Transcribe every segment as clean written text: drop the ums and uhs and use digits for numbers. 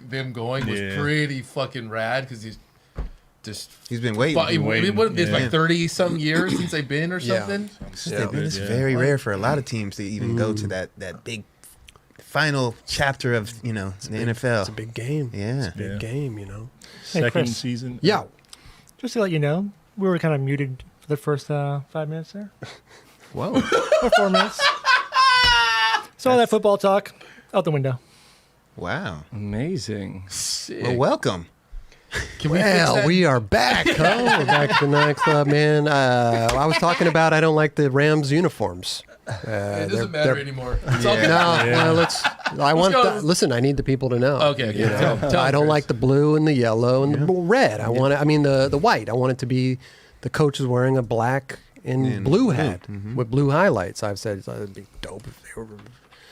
them going was pretty fucking rad because he's been waiting. It's like 30-some years since they've been or something. It's very rare for a lot of teams to even go to that big final chapter of the NFL. It's a big game. Yeah, it's a big game. Second season. Yeah. Just to let you know, we were kind of muted for the first 5 minutes there. Whoa. Or 4 minutes. So all that football talk out the window. Wow. Amazing. Well, welcome. We are back, huh? We're back at the Nine Club, man. I was talking about I don't like the Rams uniforms. It doesn't matter anymore. It's all good. Listen, I need the people to know. Okay. Tell I don't like the blue and the yellow and the red. The white. I want it to be the coach is wearing a black and blue hat with blue highlights. I've said it'd be dope if they were.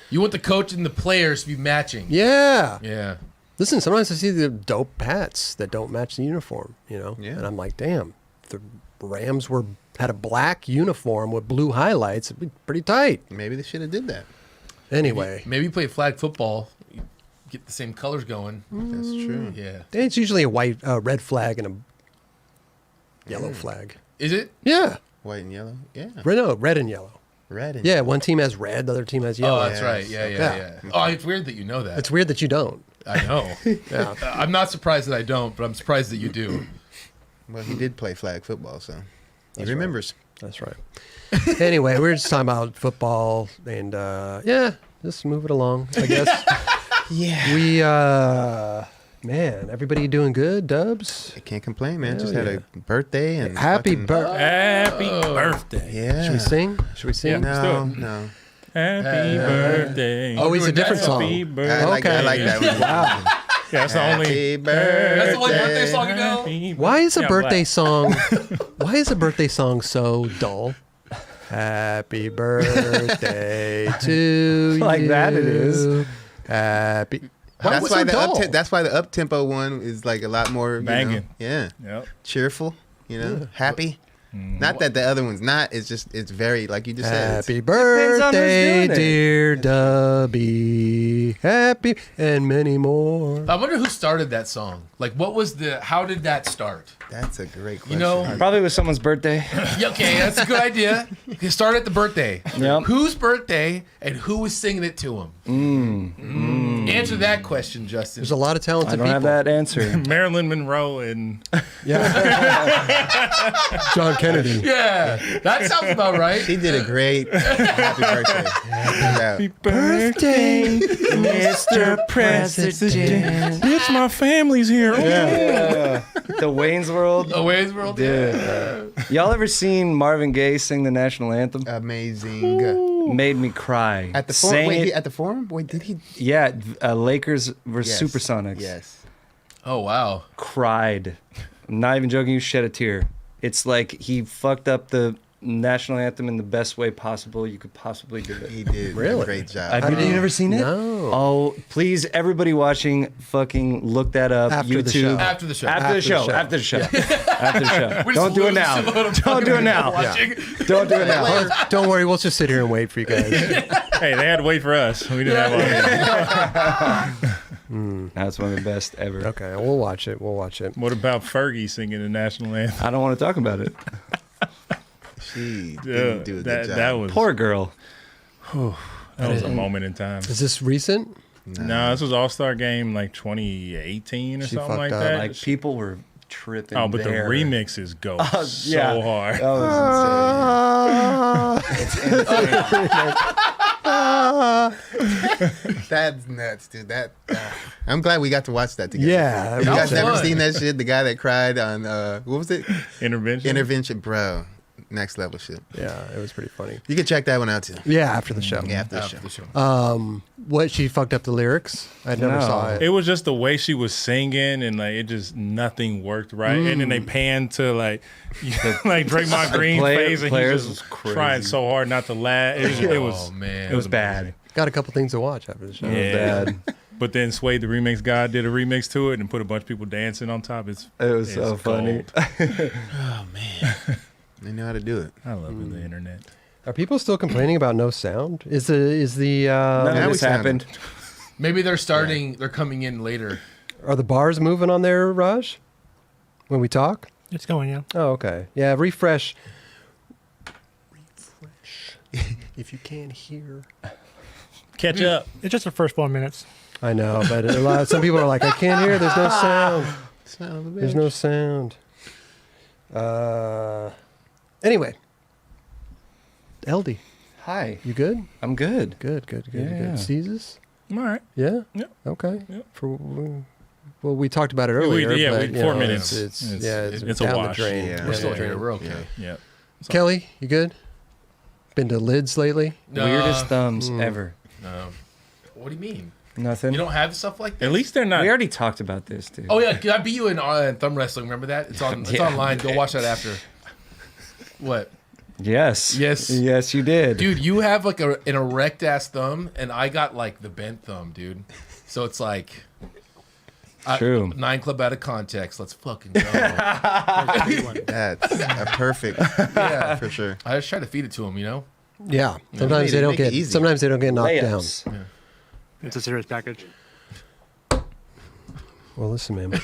You want the coach and the players to be matching. Yeah. Yeah. Listen, sometimes I see the dope hats that don't match the uniform, Yeah. and I'm like, damn, if the Rams had a black uniform with blue highlights, it'd be pretty tight. Maybe they should have did that. Anyway. Maybe play flag football, you get the same colors going. That's true. Yeah. It's usually a red flag and a yellow flag. Is it? Yeah. White and yellow? Yeah. Red and yellow. Red and Yeah, one team has red, the other team has yellow. Oh, that's right. Yeah. Oh, it's weird that you know that. It's weird that you don't. I know. Yeah. I'm not surprised that I don't, but I'm surprised that you do. Well, he did play flag football, so he remembers. That's right. Anyway, we were just talking about football and, just move it along, I guess. We, man, everybody doing good, Dubs? I can't complain, man. Just had a birthday and Happy Happy birthday. birthday. Yeah. Should we sing? Yeah. No. Happy birthday. Oh, it's a different song. Happy birthday. I like that one. Wow. Yeah, that's the only. Happy birthday. That's the only birthday song you know? Why is a Yeah, birthday black. song? Why is a birthday song so dull? Happy birthday to you. Like that it is. Happy. That's was why so dull? that's why the up tempo one is like a lot more Banging. Yeah. Yep. Cheerful. Happy. Not that the other one's not. It's just it's very like you just said. Happy Depends on who's birthday, doing it. dear Dubby. Happy and many more. I wonder who started that song. Like, how did that start? That's a great question. You know, Probably was someone's birthday. Yeah, okay, that's a good idea. You start at the birthday. Yep. Whose birthday and who was singing it to him? Answer that question, Justin. There's a lot of talented I don't people. have that answer. Marilyn Monroe and John Kennedy. Yeah, that sounds about right. She did a great happy birthday. Yeah. Birthday, Mr. President. bitch, my family's here. Yeah. The Wayne's World. A Wayne's World. Dude. Y'all ever seen Marvin Gaye sing the national anthem? Amazing. Made me cry. At the forum? Sang Wait, it- at the forum? Wait, did he? Yeah, Lakers versus Yes. Supersonics. Yes. Oh wow. Cried. I'm not even joking. You shed a tear. It's like he fucked up the national anthem in the best way possible you could possibly do it. He did Really? a great job. Have you never seen it? No. Oh, please, everybody watching, fucking look that up. After the YouTube. show. After the show. After the show. After the show. After the show. We just Don't do it lose now. the amount of Don't do it now. watching. Don't do it now. Don't worry, we'll just sit here and wait for you guys. Hey, they had to wait for us. We didn't have all That's one of the best ever. Okay, we'll watch it. We'll watch it. What about Fergie singing the national anthem? I don't want to talk about it. She didn't do a good job. That was Poor girl. that was a moment in time. Is this recent? No, this was All-Star Game like 2018 or She something fucked like up. that. Like, people were tripping. Oh, but there. the remixes go yeah. so hard. That was That's nuts, dude. I'm glad we got to watch that together. Yeah, If you guys was never fun. seen that shit, the guy that cried on what was it? Intervention. Intervention, bro. Next level shit. Yeah, it was pretty funny. You can check that one out too. Yeah, after the show. Yeah, after the After show. the show. What, she fucked up the lyrics? I never No. saw it. It was just the way she was singing, and like it just nothing worked right. And then they panned to like Draymond Green's face, and he players just was crazy. trying so hard not to laugh. It was Oh man. it was bad. amazing. Got a couple things to watch after the show. Yeah. bad. But then Swade, the remix guy, did a remix to it and put a bunch of people dancing on top. It was so funny. gold. Oh man, they know how to do it. I love the internet. Are people still complaining about no sound? Is the None Now of we this sound happened. Maybe they're starting. They're coming in later. Are the bars moving on there, Raj? When we talk? It's going, yeah. Oh, okay. Yeah, refresh. If you can't hear. Catch up. It's just the first 4 minutes. I know, but some people are like, I can't hear. There's no sound. There's no sound. Anyway. Eldy, Hi. you good? I'm good. Good. Yeah. Caesars? All right. Yeah? Yep. Okay. Yep. Well, we talked about it earlier. but, you 4 know, minutes. It's It's a down wash. the drain. Yeah. We're still yeah. here. We're okay. Yeah. Kelly, you good? Been to Lids lately? Weirdest thumbs ever. No. What do you mean? Nothing. You don't have stuff like that? At least they're not. We already talked about this, dude. Oh yeah, I beat you in thumb wrestling. Remember that? It's on. It's Yeah. online. Go watch that after. What? Yes. Yes. Yes, you did. Dude, you have like an erect ass thumb, and I got like the bent thumb, dude. So it's like. True. 9 Club out of context. Let's fucking go. That's a perfect. Yeah. For sure. I just try to feed it to him, you know. Yeah. Sometimes Make it- they don't make it get. easy. Sometimes they don't get knocked Layups. down. It's a serious package. Well, listen, man.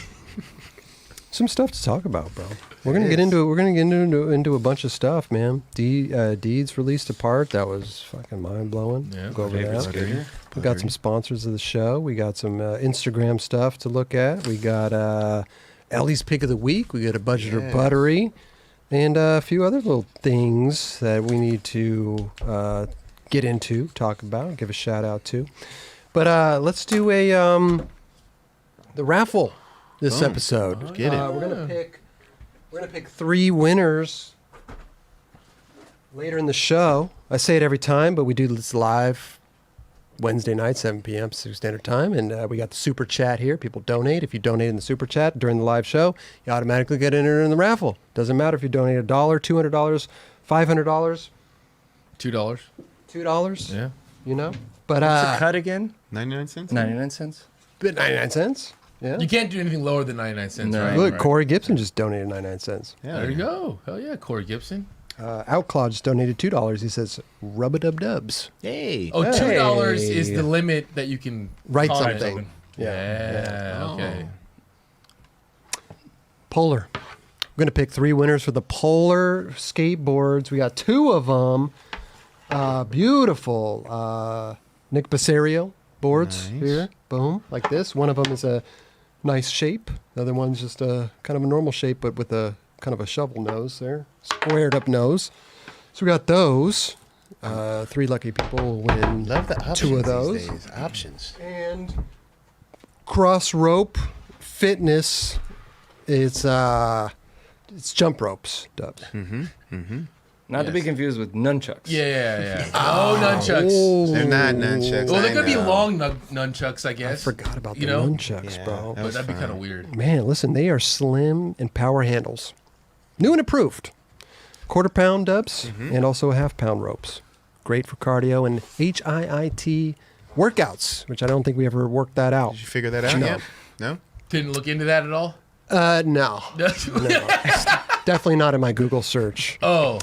Some stuff to talk about, bro. We're gonna get into it. We're gonna get into a bunch of stuff, man. Deedz released a part that was fucking mind blowing. Yeah. Go over Favorite that. skater. We got some sponsors of the show. We got some Instagram stuff to look at. We got Eldy's pick of the week. We got a budget or buttery, and a few other little things that we need to get into, talk about, give a shout out to. But let's do the raffle this episode. Get it. We're gonna pick 3 winners later in the show. I say it every time, but we do this live Wednesday night, 7 p.m. Pacific Standard Time, and we got the super chat here. People donate. If you donate in the super chat during the live show, you automatically get entered in the raffle. Doesn't matter if you donate $1, $200, $500, $2. $2. Yeah. You know, but What's the cut again? 99 cents? 99 cents? but 99 cents. Yeah. You can't do anything lower than 99 cents, No. right? Look, Right. Corey Gibson just donated 99 cents. Yeah. There you go. Hell yeah, Corey Gibson. Outclaw just donated $2. He says, rub-a-dub-dubs. Hey. Oh, $2 Hey. is the limit that you can Write comment. something. Yeah. Okay. Polar. We're going to pick 3 winners for the Polar skateboards. We got 2 of them. Beautiful. Nick Basario boards Nice. here. Boom. Like this. One of them is a nice shape. The other one's just a kind of a normal shape, but with a kind of a shovel nose there. Squared up nose. So we got those. 3 lucky people will win Love the options 2 of those. these days. Options. And cross rope fitness. It's jump ropes, Dubs. Not to be confused with nunchucks. Yeah. No nunchucks. They're not nunchucks. Well, I they're gonna be know. long nunchucks, I I guess. forgot about the You know? nunchucks, Yeah. bro. That But that'd be fun. kind of weird. Man, listen, they are slim and power handles. New and improved. Quarter pound Dubs and also a half pound ropes. Great for cardio and HIIT workouts, which I don't think we ever worked that out. Did you figure that out No. yet? No? Didn't look into that at all. No. Definitely not in my Google search. Oh,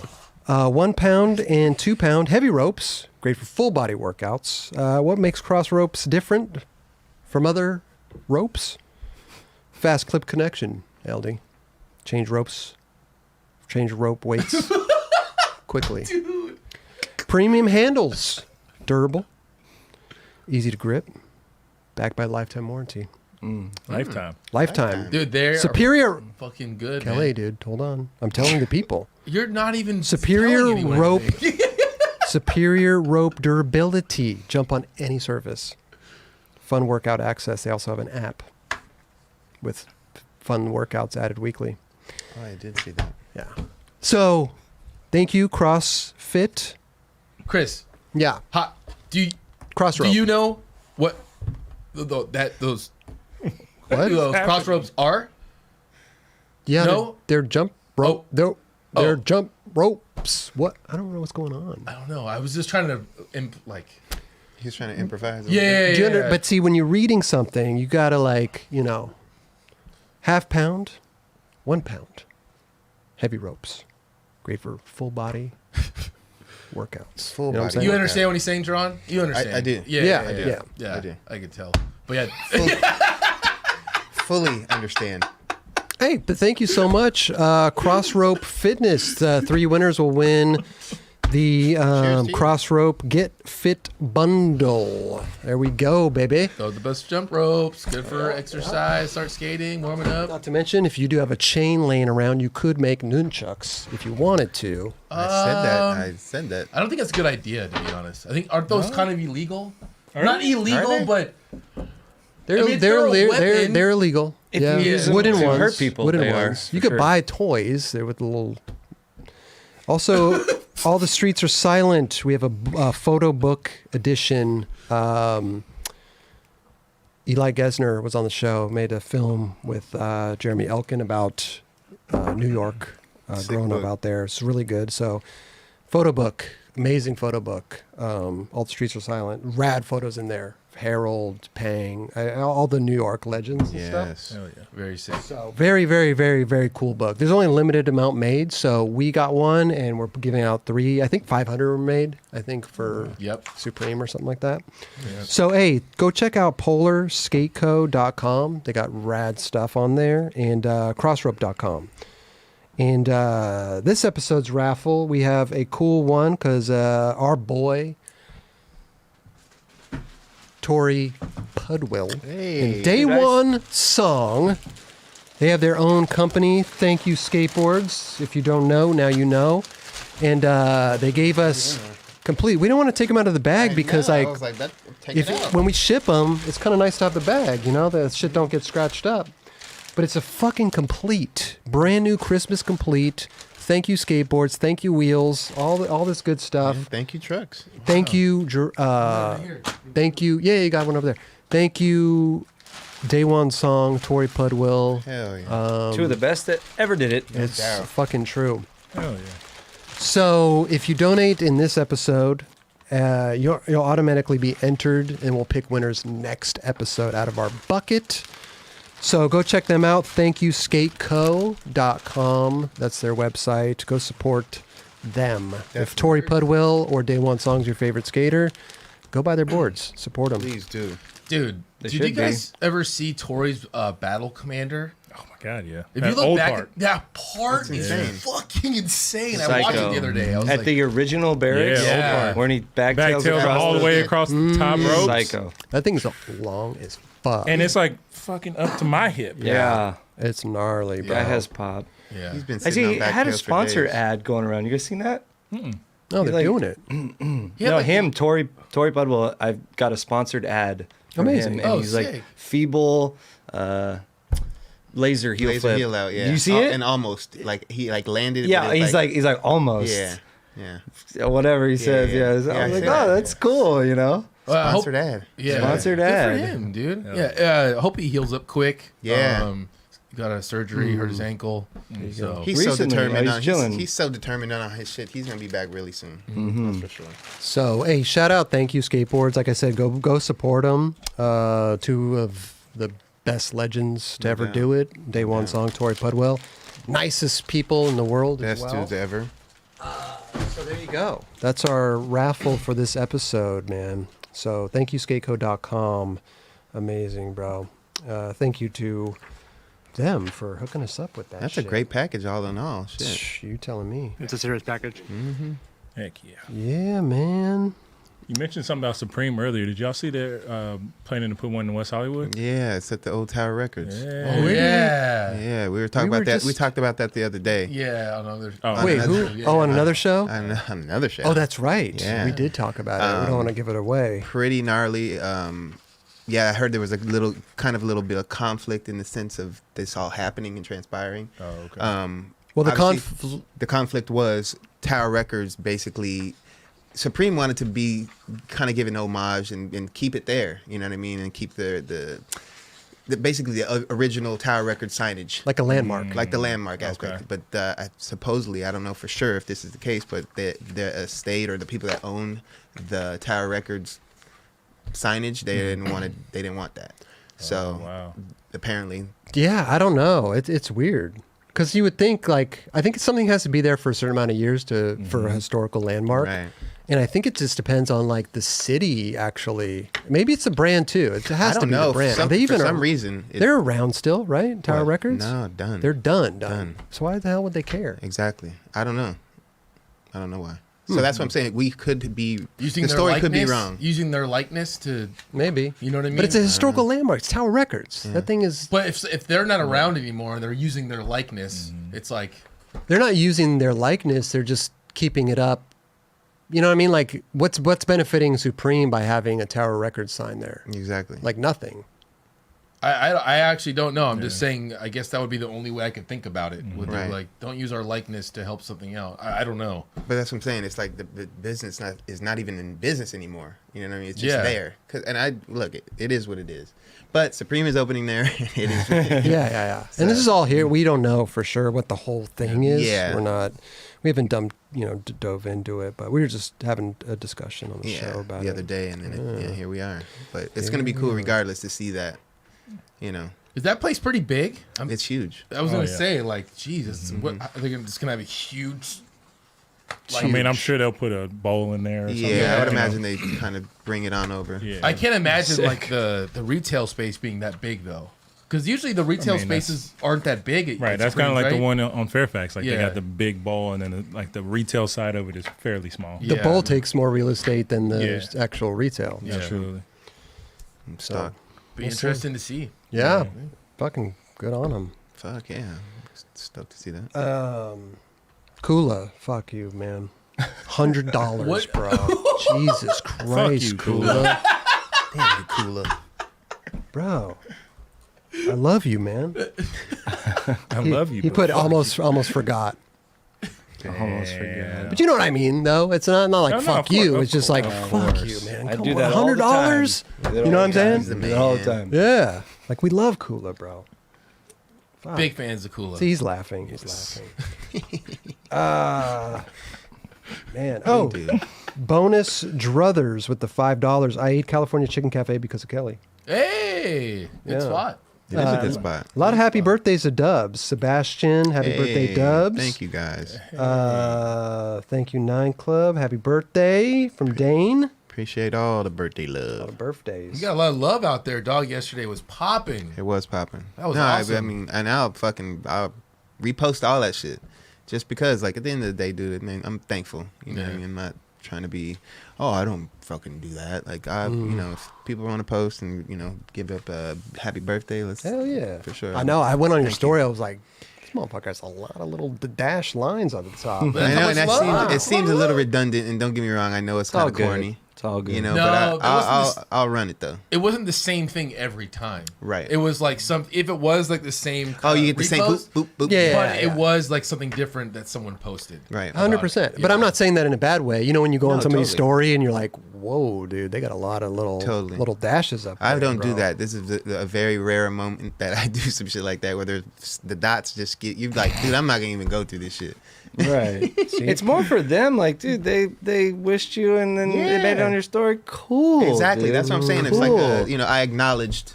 1 pound and 2 pound heavy ropes, great for full body workouts. What makes cross ropes different from other ropes? Fast clip connection, LD. Change rope weights quickly. dude. Premium handles, durable, easy to grip, backed by lifetime warranty. Lifetime. Lifetime. Dude, they're Superior. fucking good. Kelly, Man. dude, hold on. I'm telling the people. You're not even Superior telling anyone rope. anything. Superior rope durability. Jump on any surface. Fun workout access. They also have an app with fun workouts added weekly. Oh, I did see that. Yeah. So, thank you, CrossFit. Chris, Yeah, do Crossrope. you know what those What? those crossropes are? Yeah, No? they're jump rope. They're Oh. jump ropes. What? I don't know what's going on. I don't know. I was just trying to He's trying to improvise. Yeah. Do you but see, when you're reading something, you gotta half pound, 1 pound, heavy ropes, great for full body workouts. Full You know what I'm body. saying? You understand what he's saying, John? You understand? I do. Yeah, Yeah, yeah, I do. yeah. I do. I could tell. But yeah, fully understand. Hey, but thank you so much. Cross Rope Fitness. 3 winners will win the to you. Cross Rope Get Fit Bundle. There we go, baby. So the best jump ropes, good for exercise, start skating, warming up. Not to mention, if you do have a chain laying around, you could make nunchucks if you wanted to. I said that. I don't think that's a good idea, to be honest. I think aren't those kind of illegal? Are Not they? illegal, Are they? but They're I mean, they're a weapon. they're illegal. If you use them wooden to ones. hurt people, wooden they are, ones. for You could sure. buy toys. They're with the little. Also, all the streets are silent. We have a photo book edition. Eli Gesner was on the show. Made a film with Jeremy Elkin about New York, growing up book. out there. It's really good. So, photo book, amazing photo book. All the streets are silent. Rad photos in there. Harold, Pang, all the New York legends and stuff. Yes. Hell yeah. very sick. So very, very, very, very cool book. There's only a limited amount made, so we got one, and we're giving out 3. I think 500 were made. I think for Yep. Supreme or something like that. So hey, go check out PolarSkateCo.com. They got rad stuff on there, and Crossrope.com. And this episode's raffle, we have a cool one because our boy Tori Pudwill Hey, and Day One Song. They have their own company, Thank You Skateboards. If you don't know, now you know. And they gave us complete. We don't want to take them out of the bag because I like was like, take it out. when we ship them, it's kind of nice to have the bag, you know, the shit don't get scratched up. But it's a fucking complete, brand new Christmas complete. Thank you Skateboards, thank you Wheels, all this good stuff. And thank you, trucks. Thank you, thank you. Yeah, you got one over there. Thank you, Day One Song, Tori Pudwill. Hell yeah. 2 of the best that ever did it. It's doubt. fucking true. Hell yeah. So if you donate in this episode, you'll automatically be entered, and we'll pick winners next episode out of our bucket. So go check them out. ThankYouSkateCo.com. That's their website. Go support them. If Tori Pudwill or Day One Song's your favorite skater, go buy their boards. Support them. Please do. Dude, They did should you guys ever see Tori's Battle Commander? Oh my God, yeah. If That you look old back, part. that part That's is insane. fucking insane. I watched it Psycho. the other day. I was At like, the original barracks, Yeah, old part. when he backtails Backtails across all the way across the top ropes. Psycho. That thing's long as fuck. And it's like fucking up to my hip. Yeah. It's gnarly, bro. That has pop. yeah. He's been I sitting see. on He back had a tails for sponsor days. ad going around. You guys seen that? No, they're like- doing it. He had No, like- him, Tori Budwell. I've got a sponsored ad. For Amazing. Him, and Oh, he's sick. like feeble, laser heel Laser flip. heel out, yeah. Do you see it? And almost like he like landed. Yeah, but it was he's like almost. yeah, yeah. Whatever he says. yeah. Yeah. Yeah, I was I like, see oh, that. that's cool. You know. Well, I hope- Sponsored ad. Yeah. Sponsored Good ad. for him, dude. Yeah. I hope he heals up quick. Yeah. He got a surgery, hurt his ankle. So He's so Recently, determined. he's chilling. He's so determined on his shit. He's gonna be back really soon. That's for sure. So, hey, shout out, Thank You Skateboards. Like I said, go support them. 2 of the best legends to ever doubt. do it. Day One Song, Tori Pudwill. Nicest people in the world as Best well. dudes ever. So there you go. That's our raffle for this episode, man. So ThankYouSkateCo.com. Amazing, bro. Thank you to them for hooking us up with that. That's a shit. great package, all in all. Shit. Shh, you telling me? It's a serious package. Heck yeah. Yeah, man. You mentioned something about Supreme earlier. Did y'all see they're planning to put one in West Hollywood? Yeah, it's at the Old Tower Records. Yeah. Oh, yeah. Yeah, we were talking We were about that. We just- talked about that the other day. Yeah. On other, Oh. Wait, another- who? Oh, on another show? On another show. Oh, that's right. Yeah. We did talk about it. We don't want to give it away. pretty gnarly. Yeah, I heard there was a little bit of conflict in the sense of this all happening and transpiring. Oh, okay. Well, the obviously, the conflict was Tower Records basically. Supreme wanted to be kind of giving homage and keep it there, you know what I mean, and keep the basically the original Tower Records signage, like a landmark. like the landmark aspect. Okay. But supposedly, I don't know for sure if this is the case, but the estate or the people that own the Tower Records signage, they didn't want that. So wow. apparently, Yeah, I don't know. It's weird because you would think I think something has to be there for a certain amount of years for a historical landmark. right. And I think it just depends on like the city. Actually, maybe it's a brand too. It has I to don't be know. the brand. For some reason, they're around still, right? Tower What? Records. No, done. They're done. So why the hell would they care? Exactly. I don't know why. So that's what I'm saying. We could be Using the their story likeness, could be wrong. Using their likeness to, Maybe. you know what I mean? But it's a historical landmark. It's Tower Records. That thing is. But if they're not around anymore and they're using their likeness, it's like They're not using their likeness. They're just keeping it up. You know what I mean? Like, what's benefiting Supreme by having a Tower Records sign there? Exactly. Like nothing. I actually don't know. I'm just saying. I guess that would be the only way I could think about it. Would be Right. like, don't use our likeness to help something out. I don't know. But that's what I'm saying. It's like the business is not even in business anymore. You know what I mean? It's just Yeah. there. And I look, it is what it is. But Supreme is opening there. It is. What it is. Yeah. And this is all here. We don't know for sure what the whole thing is. Yeah. We haven't dove into it, but we were just having a discussion on the show about the it. other day, and then here we are. But it's gonna be cool regardless to see that. You know, Is that place pretty big? it's huge. I was gonna yeah. say like, Jesus, what? Are they just gonna have a huge? I mean, I'm sure they'll put a bowl in there. Or something. Yeah, I would You know? imagine they kind of bring it on over. Yeah. I can't imagine like the retail space being that big though, because usually the retail spaces aren't that big. Right, that's kind of like the one on Fairfax. Like they Yeah. got the big bowl, and then like the retail side of it is fairly small. The Yeah. bowl takes more real estate than the Yeah. actual retail. Yeah. Absolutely. I'm stuck. Be interesting to see. Yeah. Fucking good on them. Fuck yeah. Stoked to see that. Kula, fuck you, man. $100, What? bro. Jesus Christ, you, Kula. Damn you, cooler. Bro. I love you, man. I love you. He but put fuck almost forgot. you. Almost forget. But you know what I mean, though. It's not like No, no, fuck of course, you. of It's just course, like of fuck course. you, man. I Come do on, that all the $100. time. You know what I'm saying? He's the Do that all the man. time. Yeah. Like we love Kula, bro. Fuck. Big fans of Kula. See, he's laughing. He's laughing. Man. Oh, Dude. bonus Druthers with the $5. I ate California Chicken Cafe because of Kelly. Hey, good Yeah. spot. It is a good spot. A lot of happy birthdays to Dubs. Sebastian, happy birthday, Hey, Dubs. Thank you guys. Thank you, Nine Club. Happy birthday from Dane. Appreciate all the birthday A lot love. of birthdays. You got a lot of love out there, dog. Yesterday was popping. It was popping. That was I awesome. mean, and I'll repost all that shit. Just because, like, at the end of the day, dude, I mean, I'm thankful. You know what I Yeah. mean? I'm not trying to be, I don't fucking do that. Like, you know, if people want to post and, you know, give up a happy birthday, let's. Hell yeah. For sure. I know. I went on your Thank story. I was like, this motherfucker has a lot of little dash lines on the top. I know, That's and that how much love. it seems a little redundant, and don't get me wrong, I know it's all kind of good. corny. It's all good. You know, No, but that wasn't this- I'll run it though. It wasn't the same thing every time. Right. It was like if it was like the same. Oh, you get the same repost, boop, boop, boop. Yeah. But it was like something different that someone posted. Right. 100%. But I'm not saying that in a bad way. You know, when you go on No, somebody's totally. story and you're like, whoa, dude, they got a lot of little dashes up there. I don't do bro. that. This is a very rare moment that I do some shit like that, where the dots just get you like, dude, I'm not gonna even go through this shit. Right. It's more for them. Like, dude, they wished you and then they made it on your story. Cool. Exactly. dude. That's what I'm saying. It's Cool. like, I acknowledged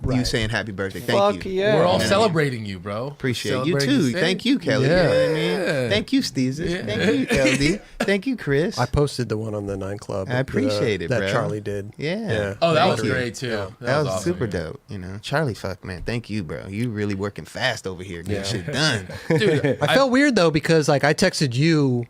you Right. saying happy birthday. Thank Fuck you. yeah. We're all Yeah. celebrating you, bro. Appreciate you Celebrating too. the day. Thank you, Kelly. Yeah. You know what I mean? Yeah. Thank you, Steezus. Yeah. Thank you, Eldy. Thank you, Chris. I posted the one on the Nine Club. I appreciate it, that bro. Charlie did. Yeah. Oh, that Thank was you. great too. Yeah. That was awesome. super dope. Charlie, fuck, man. Thank you, bro. You really working fast over here, getting shit done. Dude, I felt weird though because like I texted you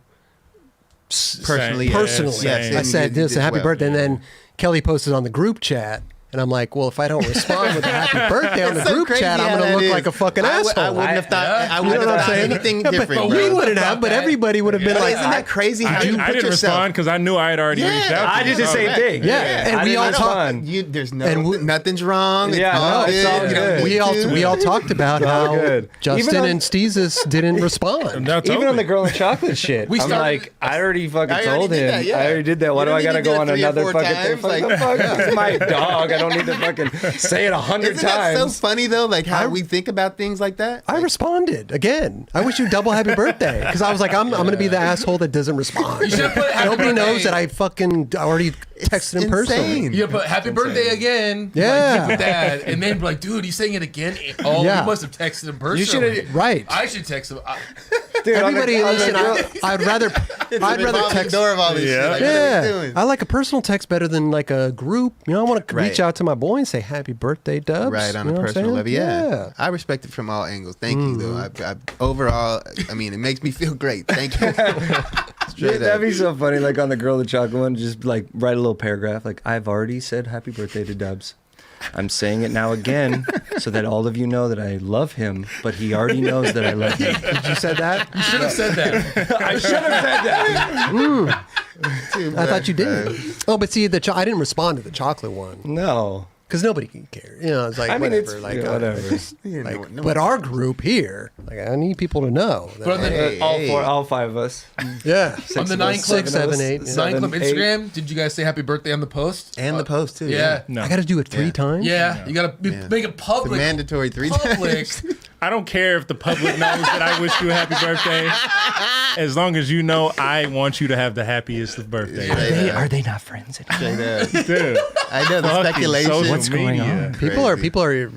Personally, Yeah, personally. same. I said You this did happy well. birthday, and then Kelly posted on the group chat. And I'm like, well, if I don't respond with a happy birthday on the It's so group crazy chat, I'm how going to that look is. like a fucking asshole. I wouldn't have thought. Yeah. I You know wouldn't what I'm have thought saying? anything But different. we bro. wouldn't have, but everybody would have been But like, isn't that crazy how I you didn't, I put didn't yourself? respond because I knew I had already reached out. I to did you. the same thing. Yeah, and I we didn't all respond. talked. There's And nothing's wrong. Yeah, no, it's all you don't good. need we to. all talked about all how good. Justin Even on- and Steezus didn't respond. No, Even on totally. the girl in chocolate shit, We I'm started- like, I already fucking I already told did him. that, yeah. I already did that. Why You do I don't gotta need to go do it on 3 or another 4 fucking times, thing? like- Fuck, it's my dog. I don't need to fucking say it 100 Isn't that so times. funny though? Like how we think about things like that. I responded again. I wish you double happy birthday because I was like, I'm going to be the asshole that doesn't respond. You should've put happy Nobody knows birthday. that I already texted him personally. insane. You put happy birthday again. Yeah. Like, with that, and then be like, dude, he's saying it again. Oh, Yeah. you must have texted him personally. You should've- Right. I should text him. Dude, Everybody, listen. I'd rather Revolving text. door of all this shit. Like, what are we Yeah, doing? I like a personal text better than like a group. You know, I want to reach Right. out to my boy and say happy birthday, Dubs. Right, on You know a what I'm personal saying? level, yeah. I respect it from all angles. Thank you, though. I overall, I mean, it makes me feel great. Thank you. Straight That'd up. be so funny, like on the Girl the Chocolate one, just like write a little paragraph, like, I've already said happy birthday to Dubs. I'm saying it now again so that all of you know that I love him, but he already knows that I love him. You said that? You should have said that. I should have said that. I thought you did. Oh, but see, I didn't respond to the chocolate one No. because nobody can care. You know, it's like I mean, whatever. it's like whatever. like, but our group here, like, I need people to know. That, But on the, Hey, All five of us. yeah, on the of 9 us, Club, 6, 7, 8, 9 Club 8. Instagram, did you guys say happy birthday on the post? And the post, too. Yeah. No, I got to do it 3 Yeah. times. Yeah, you gotta make it The public. mandatory 3 Public. times. I don't care if the public knows that I wish you a happy birthday. As long as you know, I want you to have the happiest of birthdays. Are they not friends anymore? Straight up. Dude, I know the fucking speculation. social What's going media. on? People are.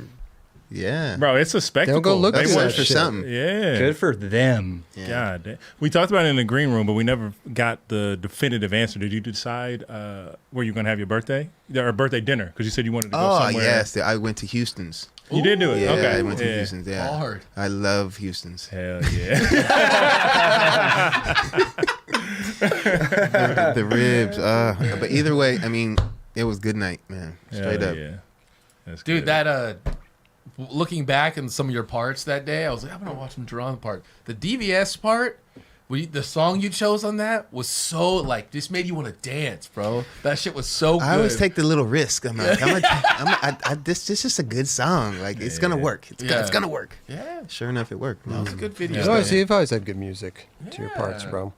Yeah. Bro, it's a spectacle. They'll go look They at search that for shit. something. Yeah. Good for them. God, damn. We talked about it in the green room, but we never got the definitive answer. Did you decide where you're gonna have your birthday or birthday dinner? Because you said you wanted to go Oh, somewhere. yes. I went to Houston's. You did do it. Yeah, okay. I went to Houston's. Yeah. Hard. I love Houston's. Hell yeah. The ribs. But either way, I mean, it was good night, man. Straight Hell up. Yeah. That's Dude, good. that looking back in some of your parts that day, I was like, I'm gonna watch some Jerron part. The DVS part, the song you chose on that was so like just made you want to dance, bro. That shit was so good. I always take the little risk. I'm like, this is just a good song. Like, it's gonna work. It's gonna work. Yeah, Sure enough, it worked. it was a good video. You always, you've always had good music to your parts, bro.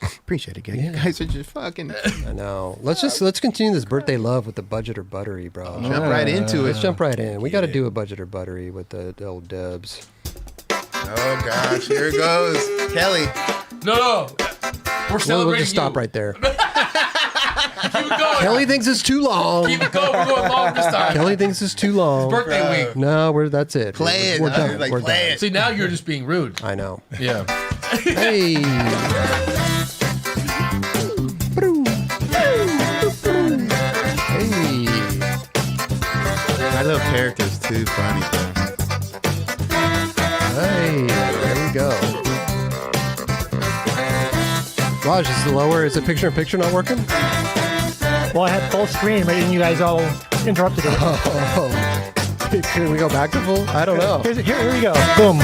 Appreciate it, gang. You guys are just fucking I know. Let's continue this birthday love with the budget or buttery, bro. jump right into Let's it. jump right in. We got to do a budget or buttery with the old Dubs. Oh gosh, here it goes, Kelly. No, we're celebrating. We'll just stop you. right there. Keep it going. Kelly thinks it's too long. Keep it going. We're going long this time. Kelly thinks it's too long. Birthday week. No, that's it. Play it. We're I done. was like, We're play done. it. See, now you're just being rude. I know. Yeah. Hey. Hey. I love characters too. Funny, bro. Hey. There we go. Raj, is the lower? Is the picture-in-picture not working? Well, I had full screen, right, and you guys all interrupted it. Oh. Can we go back to full? I don't know. Here we go. Boom.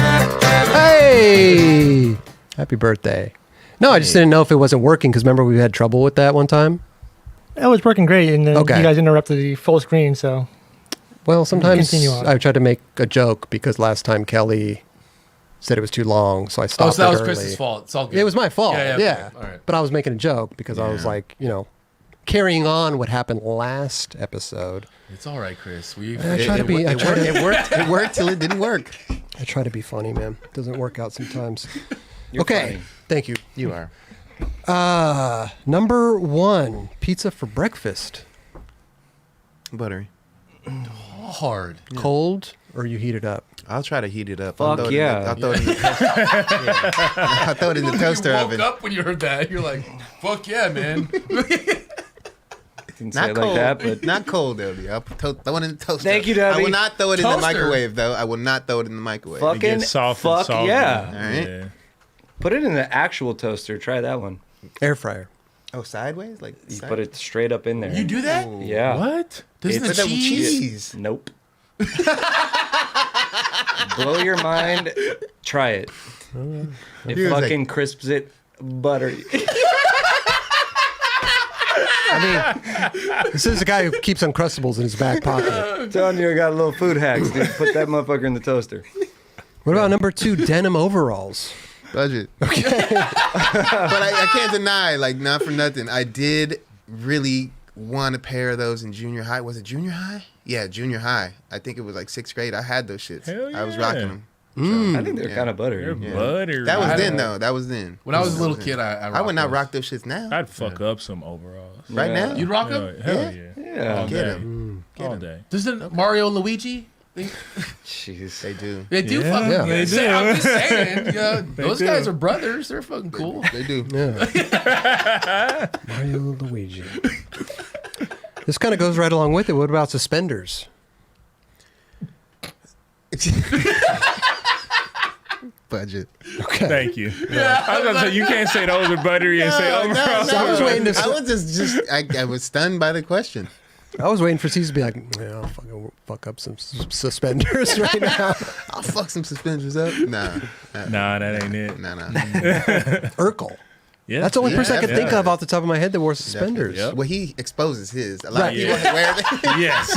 Hey! Happy birthday. No, I just didn't know if it wasn't working because remember we had trouble with that one time? That was working great, and then Okay. you guys interrupted the full screen, so Well, sometimes Continue on. I tried to make a joke because last time Kelly said it was too long, so I stopped Oh, so that was it early. Chris's fault. It's all good. It was my fault, Yeah, yeah. yeah, okay. All right. But I was making a joke because I was Yeah. like, carrying on what happened last episode. It's all right, Chris. We've I try to be. I try to. It worked. It worked till it didn't work. I try to be funny, man. It doesn't work out sometimes. You're okay, funny. thank you. You are. Number 1, pizza for breakfast. Buttery. hard. Cold or you heat it up? I'll try to heat it up. Fuck I'll throw it yeah. I'll throw it in the toaster. I'll throw it in the toaster You woke oven. up when you heard that. You're like, fuck yeah, man. Didn't say Not it cold, like that, but not cold, Eldy. I'll throw it in the toaster. Thank you, I Debbie. will not throw it in the Toaster. microwave, though. I will not throw it in the microwave. Fuck. Get Fucking soft fuck and soggy. yeah. All right. Yeah. put it in the actual toaster. Try that one. Air fryer. Oh, sideways? Like You side- put it straight up in there. You do that? Yeah. What? Doesn't Put the that with cheese? cheese. Nope. Blow your mind. Try it. It He was like- fucking crisps it buttery. This is a guy who keeps Uncrustables in his back pocket. I'm telling you, I got a little food hacks, dude. Put that motherfucker in the toaster. What about number 2, denim overalls? Budget. Okay. But I can't deny, like, not for nothing. I did really want a pair of those in junior high. Was it junior high? Yeah, junior high. I think it was like 6th grade. I had those shits. Hell I was yeah. rocking them. I think they're Yeah. kind of buttery. They're Yeah. buttery. That was I then, don't- though. That was then. When I was a little kid, I I would not rocked rock those shits now. I'd fuck up some overalls. Right Yeah. now? those. You'd rock them? Hell Yeah. yeah. Yeah. All Get day. 'em. All day. Doesn't Mario and Luigi Jeez. They do. They do Yeah, fucking. they do. I'm just saying. Those do. guys are brothers. They're fucking cool. They do. Yeah. Mario Luigi. This kind of goes right along with it. What about suspenders? Budget. Okay. Thank you. I was gonna say you can't say those are buttery and say I was waiting to. I was I was stunned by the question. I was waiting for C's to be like, yeah, I'll fuck up some suspenders right now. I'll fuck some suspenders up. Nah, that ain't it. nah. Urkel. Yeah, That's the only person I could think yeah. of off the top of my head that wore suspenders. Yep. Well, he exposes his. A lot Right. of people wear them. Yes.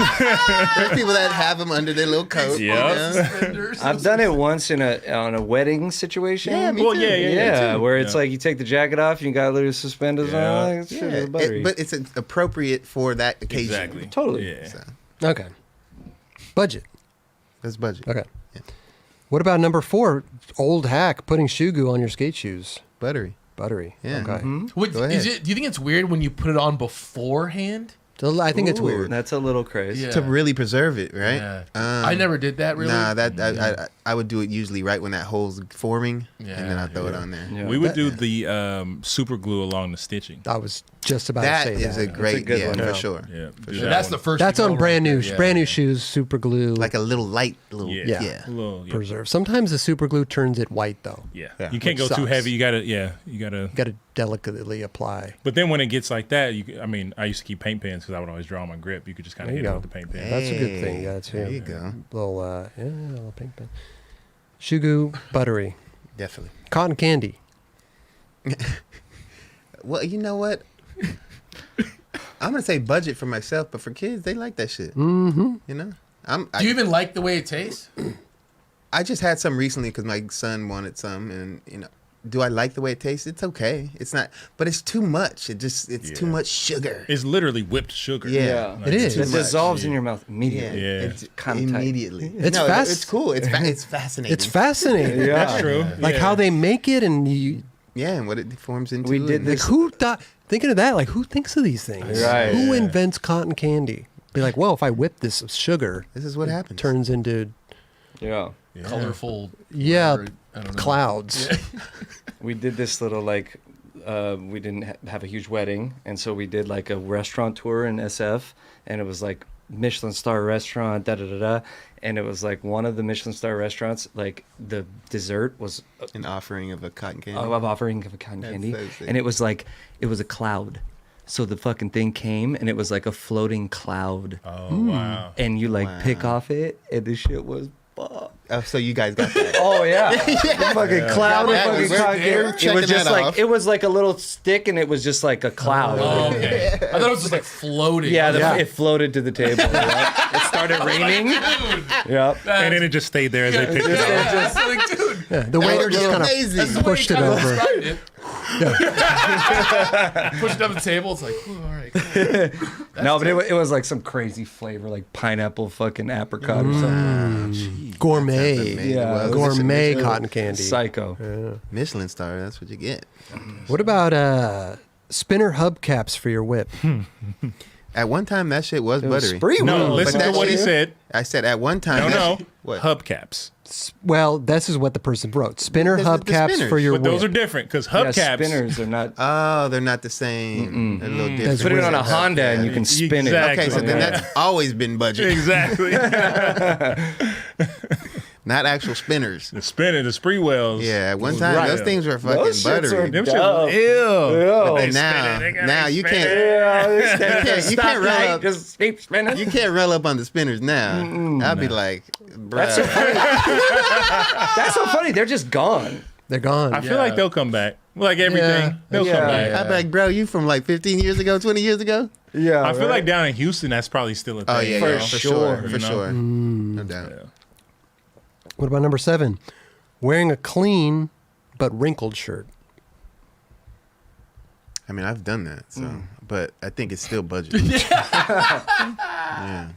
There's people that have them under their little coat. you Yep. know? Suspenders. I've done it once on a wedding situation. Yeah, me Well, too. yeah, where it's Yeah. like you take the jacket off, you got little suspenders Yeah. on. Like, shit is buttery. But it's appropriate for that occasion. Exactly. Totally. Yeah. So, Okay. Budget. that's budget. Okay. Yeah. What about number 4? Old hack, putting shoe goo on your skate shoes. Buttery. Buttery. Yeah. Okay. What, Go is ahead. it? Do you think it's weird when you put it on beforehand? So I think it's Ooh. weird. That's a little crazy. Yeah. To really preserve it, right? Yeah. I never did that really. Nah, I would do it usually right when that hole's forming, and then I throw it on there. Yeah. We would do the super glue along the stitching. I was just about That to say is that. a great, good yeah, one. for Yeah. sure. Yeah, do Yeah, that that's one. the first. That's you on go brand new right there, yeah. brand new shoes, super glue Like a little light, little Yeah. Yeah. A little, yeah. preserve. Sometimes the super glue turns it white though. Yeah. Yeah. You can't go Which too sucks. heavy. You gotta. You Got to delicately apply. But then when it gets like that, I used to keep paint pens because I would always draw on my grip. You could just kind of There hit you it go. with the paint pen. That's a good thing. Hey, Yeah, too. there you go. Little little pink pen. Shoe goo, buttery, Definitely. cotton candy. Well, you know what? I'm gonna say budget for myself, but for kids, they like that shit. Mm-hmm. You know, Do you even like the way it tastes? I just had some recently because my son wanted some, and do I like the way it tastes? It's okay. It's not, but it's too much. It's too Yeah. much sugar. It's literally whipped sugar. Yeah. It is. It Too much. dissolves in your mouth immediately. Yeah. It's Contact. immediately. It's no, fast- It's cool. It's fascinating. It's fascinating. Yeah. That's true. Like Yeah. how they make it and you Yeah, and what it forms into. We did and- like who thought thinking of that, like who thinks of these things? Right. Who Yeah. invents cotton candy? Be like, well, if I whip this sugar, This is what it happens. turns into Yeah. Colorful. yeah, whatever, I don't know. clouds. We did this little we didn't have a huge wedding, and so we did like a restaurant tour in SF, and it was like Michelin star restaurant, da da da da, and it was like one of the Michelin star restaurants. Like the dessert was An offering of a cotton candy. of offering of a cotton That's candy, so sick. and it was a cloud. So the fucking thing came, and it was like a floating cloud, Oh wow. and you like pick Wow. off it, and the shit was. Fuck. Oh, so you guys got that. Oh yeah, the fucking cloud. Yeah, of fucking we're cotton there candy. It checking was just that like off. it was like a little stick, and it was just like a cloud. Oh, okay. I thought it was just like floating. Yeah, it floated to the table. Right? It started raining. Yep. And then it just stayed there as they picked it up. Yeah, it's like, dude. Yeah, the waiter just kind amazing. That's the of way pushed you it kinda over. described it. Pushed it up the table. It's like, ooh, all right. Cool. No, but it was like some crazy flavor, like pineapple, fucking apricot or something. Gourmet. Yeah, Gourmet Michelin- cotton candy. Psycho. Michelin star. That's what you get. What about spinner hubcaps for your whip? At one time, that shit was It was buttery. spree No, wheel. listen But to that what he shit- said. I said at one time. No. What? Hubcaps. Well, this is what the person wrote. Spinner The hubcaps spinners. for your But whip. those are different because Yeah, hubcaps. spinners are not. Oh, they're not the same. They're a little different. Put it on a Okay. Honda and you can spin Exactly. Okay, so then Yeah. that's always been budget. Exactly. Not actual spinners. The spinning, the spree wells. Yeah, at one time Right. those things were fucking Those shits buttery. are Them shit Duh. was ill. And now you can't you can't roll up. Just keep spinning. You can't roll up on the spinners now. I'd be like, That's so bruh. funny. That's so funny. They're just gone. They're gone. I feel like they'll come back. Like everything, Yeah. they'll Yeah. come back. I'd be like, bro, you from like 15 years ago, 20 years ago? Yeah. I feel like down in Houston, that's probably still a thing. Oh yeah, For yeah, sure, for you know? sure, no doubt. Yeah. What about number 7? Wearing a clean but wrinkled shirt. I mean, I've done that, so but I think it's still budget. Yeah.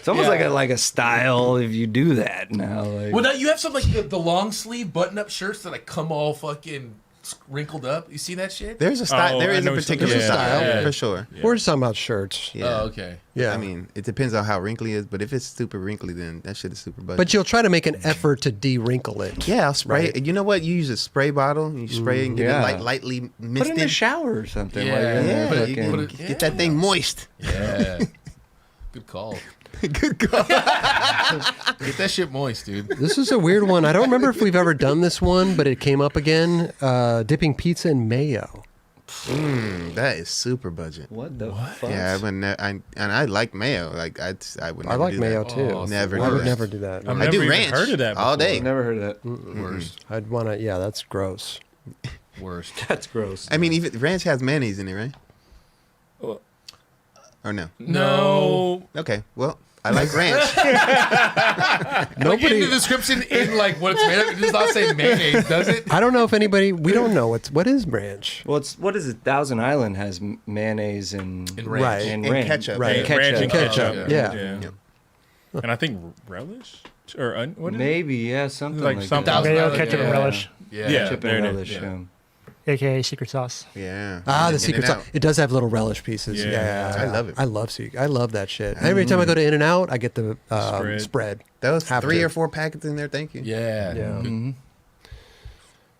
it's almost like a style if you do that now. Like, Well, now you have some like the long sleeve button up shirts that like come all fucking wrinkled up. You see that shit? There's a style. Oh, there I is a know what you're particular talking about. style Yeah. for sure. We're just talking about shirts. Yeah. Oh, okay. Yeah. I mean, it depends on how wrinkly it is, but if it's super wrinkly, then that shit is super budget. But you'll try to make an effort to de-wrinkle it. yeah, I'll spray Right. it. You know what? You use a spray bottle. You spray it and get Yeah. it like lightly Put it misted. in the shower or something. Yeah. While you're in there Yeah, Put it- you fucking- can put it- get that thing moist. Yeah. Good call. Good call. Get that shit moist, dude. This is a weird one. I don't remember if we've ever done this one, but it came up again. Dipping pizza in mayo. That is super budget. What the fuck? Yeah, I would and I like mayo. Like I would. I Never like do mayo that. too. Oh, Never. I do would that. never do that. I've I do never even ranch heard of that all before. day. Never heard of that. Worst. I'd want to. Yeah, that's gross. Worst. That's gross. I mean, even ranch has mayonnaise in it, right? Well- Or no? No. Okay. Well, I like ranch. Like in the description, in like what it's made of, it does not say mayonnaise, does it? I don't know if anybody. We don't know what is ranch. Well, it's what is it? Thousand Island has mayonnaise and And ranch. Right. and And ranch. ketchup. Right. And Ranch and ketchup. ketchup. Yeah. And I think relish or what is it? Maybe, yeah, something Like like, something. that. Thousand Mayo, Island, ketchup, and yeah. relish, Yeah. Yeah. Ketchup there and it is, relish. yeah. aka secret sauce. Yeah. Ah, the In and secret out. sauce. It does have little relish pieces. Yeah. Yeah, I love it. I love that shit. Every time I go to In and Out, I get the Spread. spread. Those Have 3 to. or 4 packets in there. Thank you. Yeah. Yeah. Mm-hmm.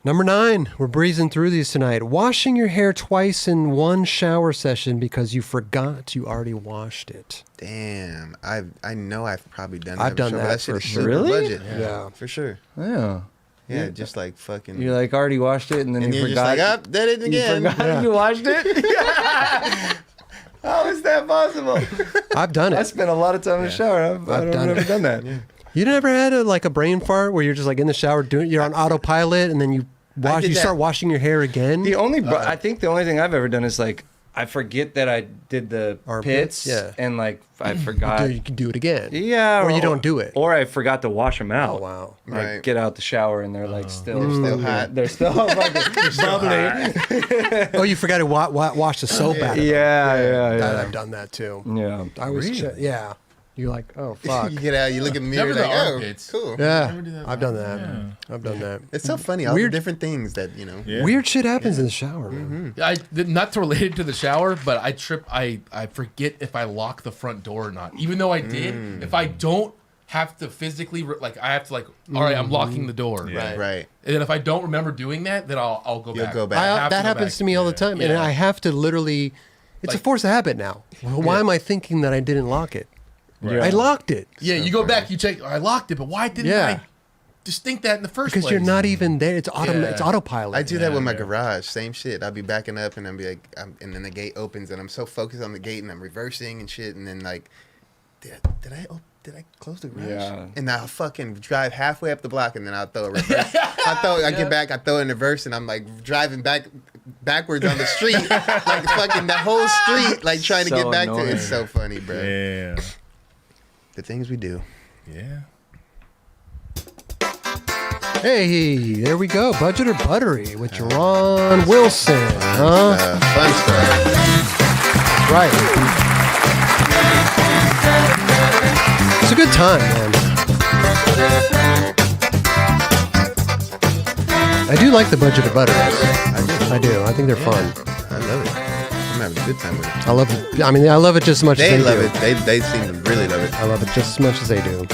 Number 9, we're breezing through these tonight. Washing your hair twice in one shower session because you forgot you already washed it. Damn. I know I've probably done that. I've done before, but that shit for is sure. super Really? budget. Yeah. For sure. Yeah. Yeah, Yeah. just like fucking. You like already washed it and then and you you're just forgot. like, up, did it you again. forgot you washed it? How is that possible? I've done I it. spent a lot of time in the shower. I've done never it. done that. You never had a brain fart where you're just like in the shower doing you're on autopilot and then you did that. start washing your hair again? I think the only thing I've ever done is like I forget that I did the Armpits? pits, Yeah. and like I forgot. you can do it again. Yeah, Or you don't do it. or I forgot to wash them out. Oh wow. Like Right. get out the shower and they're like still hot. They're still fucking bubbly. Oh, you forgot to wash the soap out of it. Yeah. I've done that too. Yeah. I was yeah. You're like, oh fuck. You get out, you look in the mirror, Never like, the oh, armpits. cool. Yeah, Never do that. I've done that. I've done that. It's so funny, all Weird- the different things that, you know. Yeah. Weird shit happens in the shower, man. Not to relate it to the shower, but I trip. I forget if I lock the front door or not. Even though I did, if I don't have to physically I have to all right, I'm locking the door. Yeah. Right. And then if I don't remember doing that, then I'll go You'll back. go back. I have That go happens back. to me all the time, and Yeah. I have to literally. It's a Like- force of habit now. Why am I thinking that I didn't lock it? Right. I locked it. Yeah, you go back, you check. I locked it, but why didn't Yeah. I just think that in the first Because place? you're not even there. It's Yeah. it's autopilot. I do that with my yeah. garage. Same shit. I'll be backing up and I'll be like, and then the gate opens and I'm so focused on the gate and I'm reversing and shit. And then like, did I close the garage? Yeah. And I'll fucking drive halfway up the block and then I'll throw a reverse. I get back, I throw in reverse and I'm like driving backwards on the street, like fucking the whole street, like trying to So get back to it. annoying. It's so funny, bro. Yeah. The things we do. Yeah. Hey, there we go. Budget or Buttery with Jerron Wilson. Huh? Fun stuff. Right. It's a good time, man. I do like the Budget or Butteries. I do. I think they're fun. I love it. I'm having a good time with it. I love it. I mean, I love it just as much as They they love do. it. They seem to really love it. I love it just as much as they do.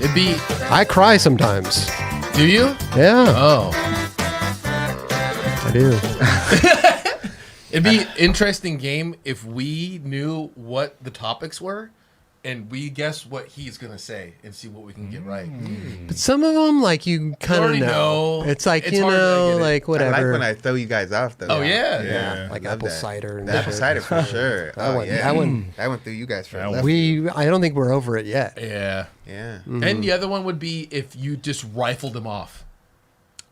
It'd be. I cry sometimes. Do you? Yeah, Oh, I do. it'd be interesting game if we knew what the topics were, and we guess what he's gonna say and see what we can get right. But some of them, like, you kind of already know. know. It's like, It's you hard to know, get it. like, whatever. I like when I throw you guys off, though. Oh yeah, Yeah. like I love apple that. cider and The apple shit. cider for sure. That Oh, one- yeah. that one- I went through you guys for a That left. I don't think we're over it yet. yeah. Yeah. And the other one would be if you just rifled him off.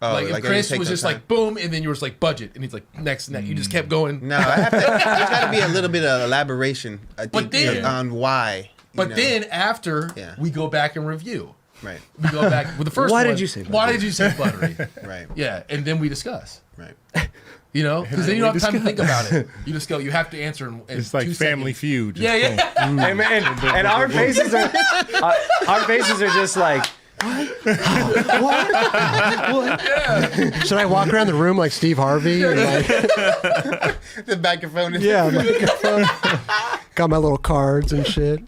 Oh, Like if I Chris didn't take was no just time? like boom, and then you were just like budget, and he's like next. You just kept going. No, I have to. There's got to be a little bit of elaboration. I think But then- on why. you But know. then after Yeah. we go back and review. Right. We go back with the first Why one. did you say Why buttery? did you say buttery? Right. Yeah, and then we discuss. Right. You know, because then you don't have time to think about it. You just go. You have to answer in It's like 2 Family seconds. Feud. Just Yeah, yeah. And our faces are just like What? Should I walk around the room like Steve Harvey? Or like, The microphone is got my little cards and shit.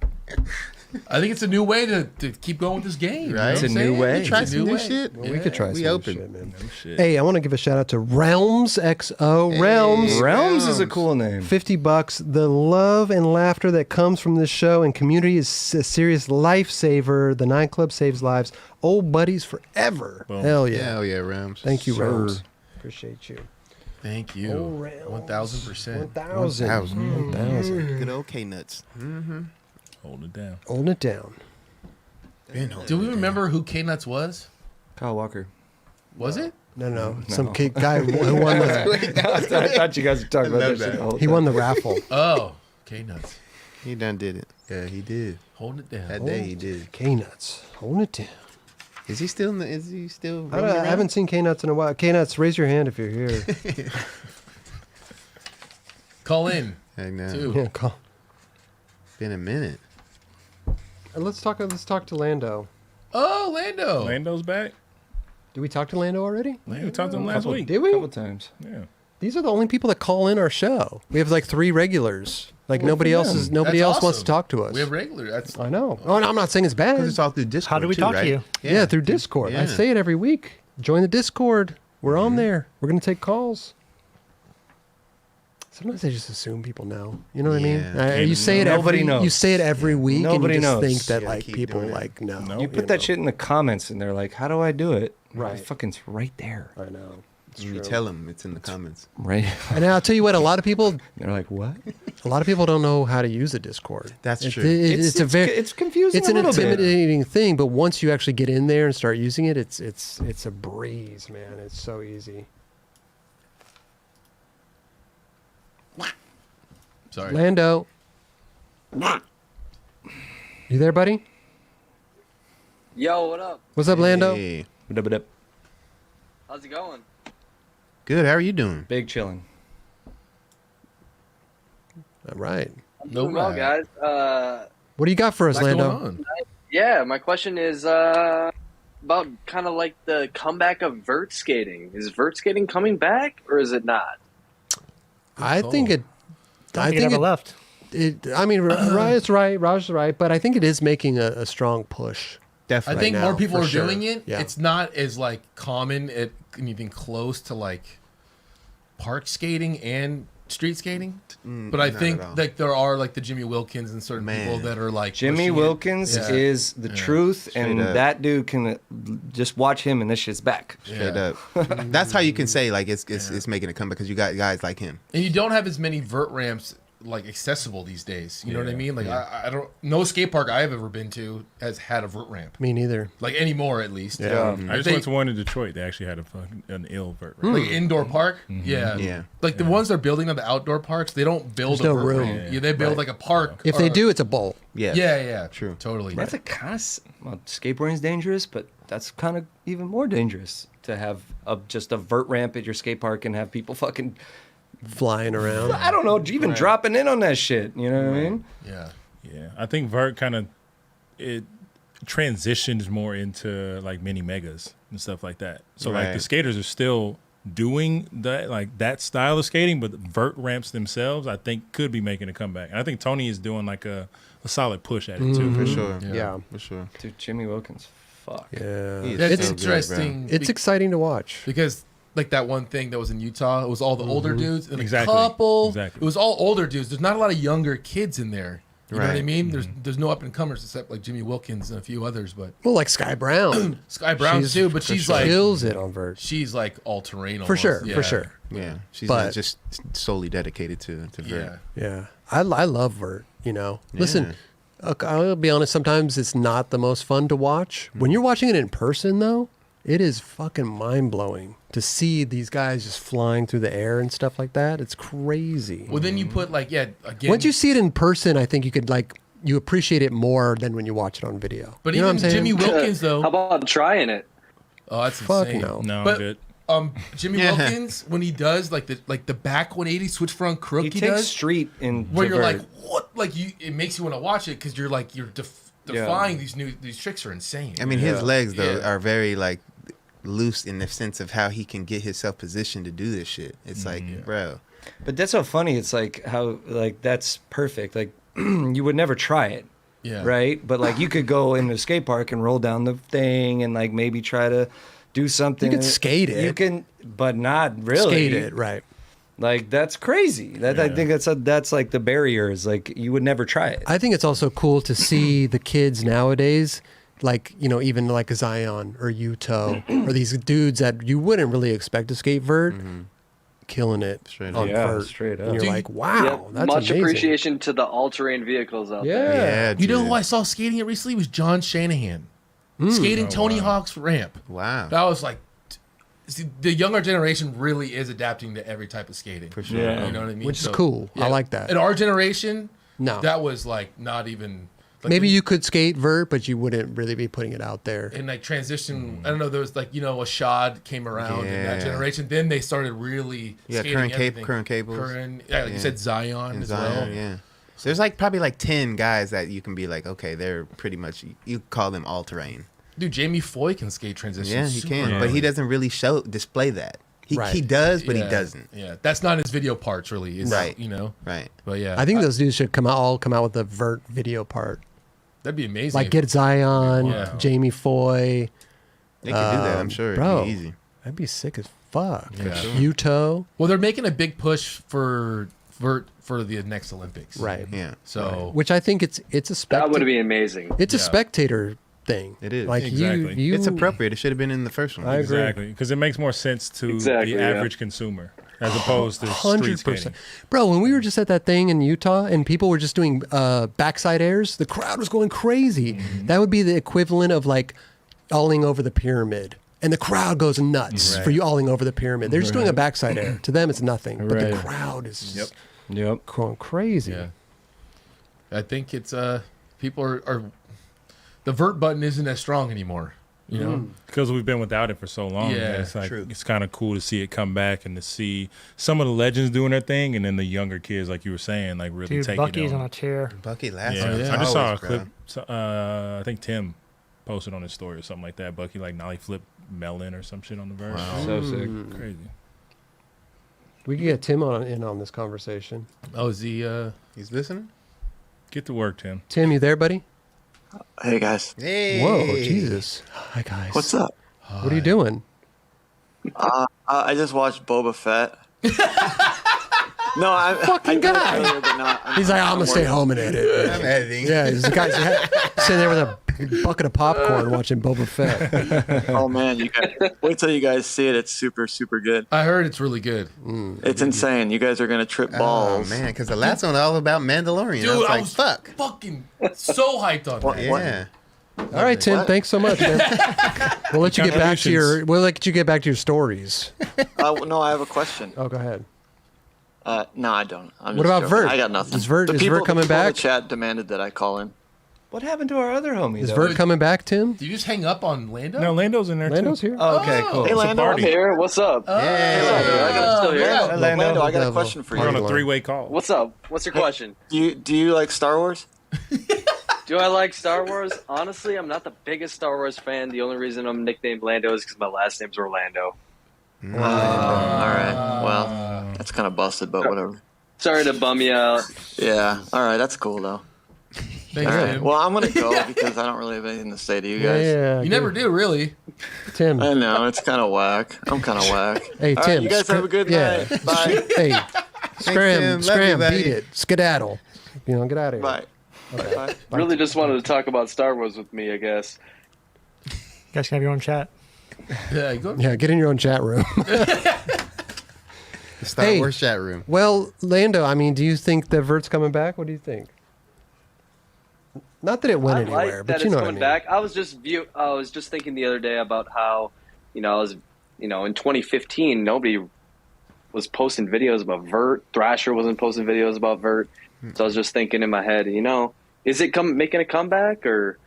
I think it's a new way to keep going with this game. Right. It's a new way. Try It's a some new new way. shit. Well, we could try some We new open. shit, man. No shit. Hey, I want to give a shout out to Realms XO. Realms. Realms is a cool name. $50. The love and laughter that comes from this show and community is a serious lifesaver. The 9 Club saves lives. Old buddies forever. Boom. Hell yeah. Hell yeah, Rams. Thank you, Sir. Realms. Appreciate you. Thank you. Oh, Realms. 1000%. 1,000. 1,000. Good old K-Nuts. Hold it down. Holding it down. Do we remember who K-Nuts was? Kyle Walker. Was it? No. Some kid guy who won the, I thought you guys were talking about love that shit. that. the whole he time. won the raffle. Oh, K-Nuts. He done did it. Yeah, he did. Holding it down. That day he did. K-Nuts. Holding it down. Is he still in the? Is he still? I, roaming around? haven't seen K-Nuts in a while. K-Nuts, raise your hand if you're here. Call in, Heck no. too. Yeah, call. Been a minute. Let's talk to Lando. Oh, Lando. Lando's back. Did we talk to Lando already? We talked to him last week. Did we? A couple times. Yeah. These are the only people that call in our show. We have like 3 regulars. Like Well, nobody for else them. is. Nobody That's else wants to awesome. talk to us. We have regular. That's I know. Oh, no, I'm not saying it's bad. Because it's all through Discord. How do we too, talk right? to you? Yeah, through Discord. I Yeah. say it every week. Join the Discord. We're on there. We're gonna take calls. Sometimes I just assume people know. You know what I mean? Yeah. You say it Nobody every. knows. You say it every week, Nobody and you just knows. think that Yeah, like keep people doing it. like know. No. You put that shit in the comments, and they're like, "How do I do it?" Right. Fucking, it's right there. I know. It's You true. tell them it's in the comments. Right. And I'll tell you what. A lot of people What? don't know how to use a Discord. That's true. It's a very. It's confusing. It's a an little bit. intimidating thing, but once you actually get in there and start using it, it's a breeze, man. It's so easy. sorry. Lando, you there, buddy? Yo, what up? What's up, Lando? Hey. How's it going? Good. How are you doing? Big chilling. All right. No Doing well, right. guys. What do you got for us, What's Lando? going on? Yeah, my question is about kind of like the comeback of vert skating. Is vert skating coming back, or is it not? I think it. I think it ever left. I mean, Raj's right. Raj's right, but I think it is making a strong push. I Definitely. think now, more people for are sure. doing it. Yeah. It's not as like common at anything close to like park skating and street skating. But I not think at all. like there are like the Jimmy Wilkins and certain Man. people that are like Jimmy pushing it. Wilkins Yeah. is the truth, and Straight up. that dude can just watch him, and this shit's back. Straight Yeah. up. That's how you can say like it's making a comeback because you got guys like him. And you don't have as many vert ramps like accessible these days. You know what I mean? Like I don't. No skate park I've ever been to has had a vert ramp. Me neither. Like anymore, at least. Yeah. I just They- went to one in Detroit. They actually had an ill vert. Right? Like indoor park, yeah, Yeah. Like the ones they're building on the outdoor parks, they don't build There's a no vert room. ramp. Yeah, they build like a park. If or they a- do, it's a bowl. Yeah. yeah, True. totally. That's a kind of well, skateboarding's dangerous, but that's kind of even more dangerous to have just a vert ramp at your skate park and have people fucking Flying around. I don't know, even dropping in on that shit. You know what I mean? Yeah, Yeah, I think vert kind of it transitions more into like mini megas and stuff like that. So like the Right. skaters are still doing that like that style of skating, but the vert ramps themselves I think could be making a comeback. And I think Tony is doing like a solid push at it too. For sure. Yeah. For sure. Dude, Jimmy Wilkins, fuck. Yeah. He is that's so good, interesting. It's exciting to watch. because like that one thing that was in Utah, it was all the older dudes and Exactly. a couple. Exactly. It was all older dudes. There's not a lot of younger kids in there. You know what I Right. mean? There's no up and comers except like Jimmy Wilkins and a few others, but Well, like Sky Brown. Sky Brown too. But she's like kills it on vert. she's like all terrain For sure. almost. For sure. Yeah. She's But- not just solely dedicated to vert. Yeah. Yeah. I love vert, you know. Listen, I'll be honest, sometimes it's not the most fun to watch. When you're watching it in person, though, it is fucking mind-blowing to see these guys just flying through the air and stuff like that. It's crazy. Well, then you put like again. Once you see it in person, I think you could you appreciate it more than when you watch it on video. But you know what even I'm saying? Jimmy Wilkins though. How about trying it? Oh, that's Fuck insane. no. No, But I'm good. Jimmy Yeah. Wilkins when he does like the back 180 switch front crook He he, takes does, street in where to you're vert. like what? Like it makes you want to watch it because you're like defying these tricks are insane. I mean, his legs though Yeah. are very like loose in the sense of how he can get himself positioned to do this shit. It's like, bro, But that's so funny. It's like how like that's perfect. Like you would never try it. Yeah. Right. But like you could go into a skate park and roll down the thing and like maybe try to do something. You can skate it. You can, but not really. Skate it, right. Like that's crazy. I think that's like the barrier is like you would never try it. I think it's also cool to see the kids nowadays, like, you know, even like a Zion or Yuto or these dudes that you wouldn't really expect to skate vert, killing it Straight on up. Yeah, vert. straight up. And you're Dude, like, wow, Yeah, that's much amazing. appreciation to the all-terrain vehicles out there. Yeah. You know dude. who I saw skating it recently was John Shanahan skating Tony Hawk's ramp. Wow. That was like, see, the younger generation really is adapting to every type of skating. For sure. Yeah. You know what I mean? Which is cool. I like that. In our generation, No. that was like not even. Like Maybe you could skate vert, but you wouldn't really be putting it out there. in like transition. I don't know. There was like, you know, a Shad came around in that Yeah. generation. Then they started really. Yeah, skating everything. current cables. Yeah, like you said, Zion And as Zion, well. yeah. So there's like probably like 10 guys that you can be like, okay, they're pretty much, you call them all terrain. Dude, Jamie Foy can skate transition. Yeah, he super can, well. but he doesn't really display that. He Right. does, but he Yeah, doesn't. Yeah, that's not his video parts really. Is, Right. You know. Right. But yeah, I think those dudes should all come out with a vert video part. that'd be amazing. Like get Zion, Wow. Jamie Foy. They can do that, I'm sure. bro. It'd be easy. That'd be sick as fuck. Yeah. Yuto. Well, they're making a big push for the next Olympics. Right. Yeah. So Which I think it's a That would spectator. be amazing. It's a Yeah. spectator thing. It is. Like Exactly. you It's appropriate. It should have been in the first one. I agree. Exactly, because it makes more sense to Exactly, the yeah. average consumer as opposed to street 100%. skating. Bro, when we were just at that thing in Utah and people were just doing backside airs, the crowd was going crazy. That would be the equivalent of like alling over the pyramid. And the crowd goes nuts for you alling over the pyramid. They're just doing a backside air. To them, it's nothing. But the Right. crowd is Yep. going crazy. yeah, I think it's people are the vert button isn't as strong anymore. You know. Because we've been without it for so long. Yeah, it's like true. it's kind of cool to see it come back and to see some of the legends doing their thing, and then the younger kids, like you were saying, like really Dude, take Bucky's it on on. a chair. Bucky last Yeah, yeah. I just saw a always, bro. clip. I think Tim posted on his story or something like that. Bucky like nollie flip melon or some shit on the verge. So sick. Crazy. We could get Tim in on this conversation. Oh, is he? He's listening? Get to work, Tim. Tim, you there, buddy? Hey guys, Hey. Whoa, Jesus. Hi, guys. what's up? What are you doing? I just watched Boba Fett. No, I Fucking I did it guy. earlier, but no, He's like, I'm going to stay working. home and edit. I'm editing. Yeah, he's the guy sitting there with a bucket of popcorn watching Boba Fett. Oh man, you guys, wait till you guys see it. It's super, super good. I heard it's really good. It's insane. You guys are gonna trip Oh, balls. man, because the last one was all about Mandalorian. Dude, I was I like, was fuck. fucking so hyped on What- that. Yeah. All right, Tim. What? Thanks so much, man. We'll let you get back to Congratulations. We'll let you get back to your stories. No, I have a question. Oh, go ahead. No, I don't. I'm What just about joking. Vert? I got nothing. Is Vert- The is people- Vert coming the people in back? The chat demanded that I call in. What happened to our other homie? Is though? Vert coming back, Tim? Did you just hang up on Lando? No, Lando's in there Lando's too. here. Oh, okay, cool. Hey, It's a Lando. I'm party. here. What's up? I got still here. yeah. Lando, I got a Devil. question for We're on you. a three-way call. What's up? What's your question? Do you like Star Wars? Do I like Star Wars? Honestly, I'm not the biggest Star Wars fan. The only reason I'm nicknamed Lando is because my last name's Orlando. All right. Well, that's kind of busted, but whatever. Sorry to bum you out. Yeah. All right. That's cool though. Thanks, All right. Tim. Well, I'm gonna go because I don't really have anything to say to you Yeah, guys. yeah. You never do, really. Tim. I know it's kind of whack. I'm kind of whack. Hey, All right, Tim. you guys have a good yeah. night. Bye. Hey, scram, Tim. Love you, scram, buddy. beat it, skedaddle. You know, get out of here. Bye. Bye. Really just wanted to talk about Star Wars with me, I guess. You guys can have your own chat. Yeah, go. Yeah, get in your own chat room. The Star Hey. Wars chat room. Well, Lando, I mean, do you think the Vert's coming back? What do you think? Not that it went I anywhere, like but that you it's know what I coming mean. back. I was just thinking the other day about how, in 2015 nobody was posting videos about vert. Thrasher wasn't posting videos about vert. So I was just thinking in my head, is it making a comeback or?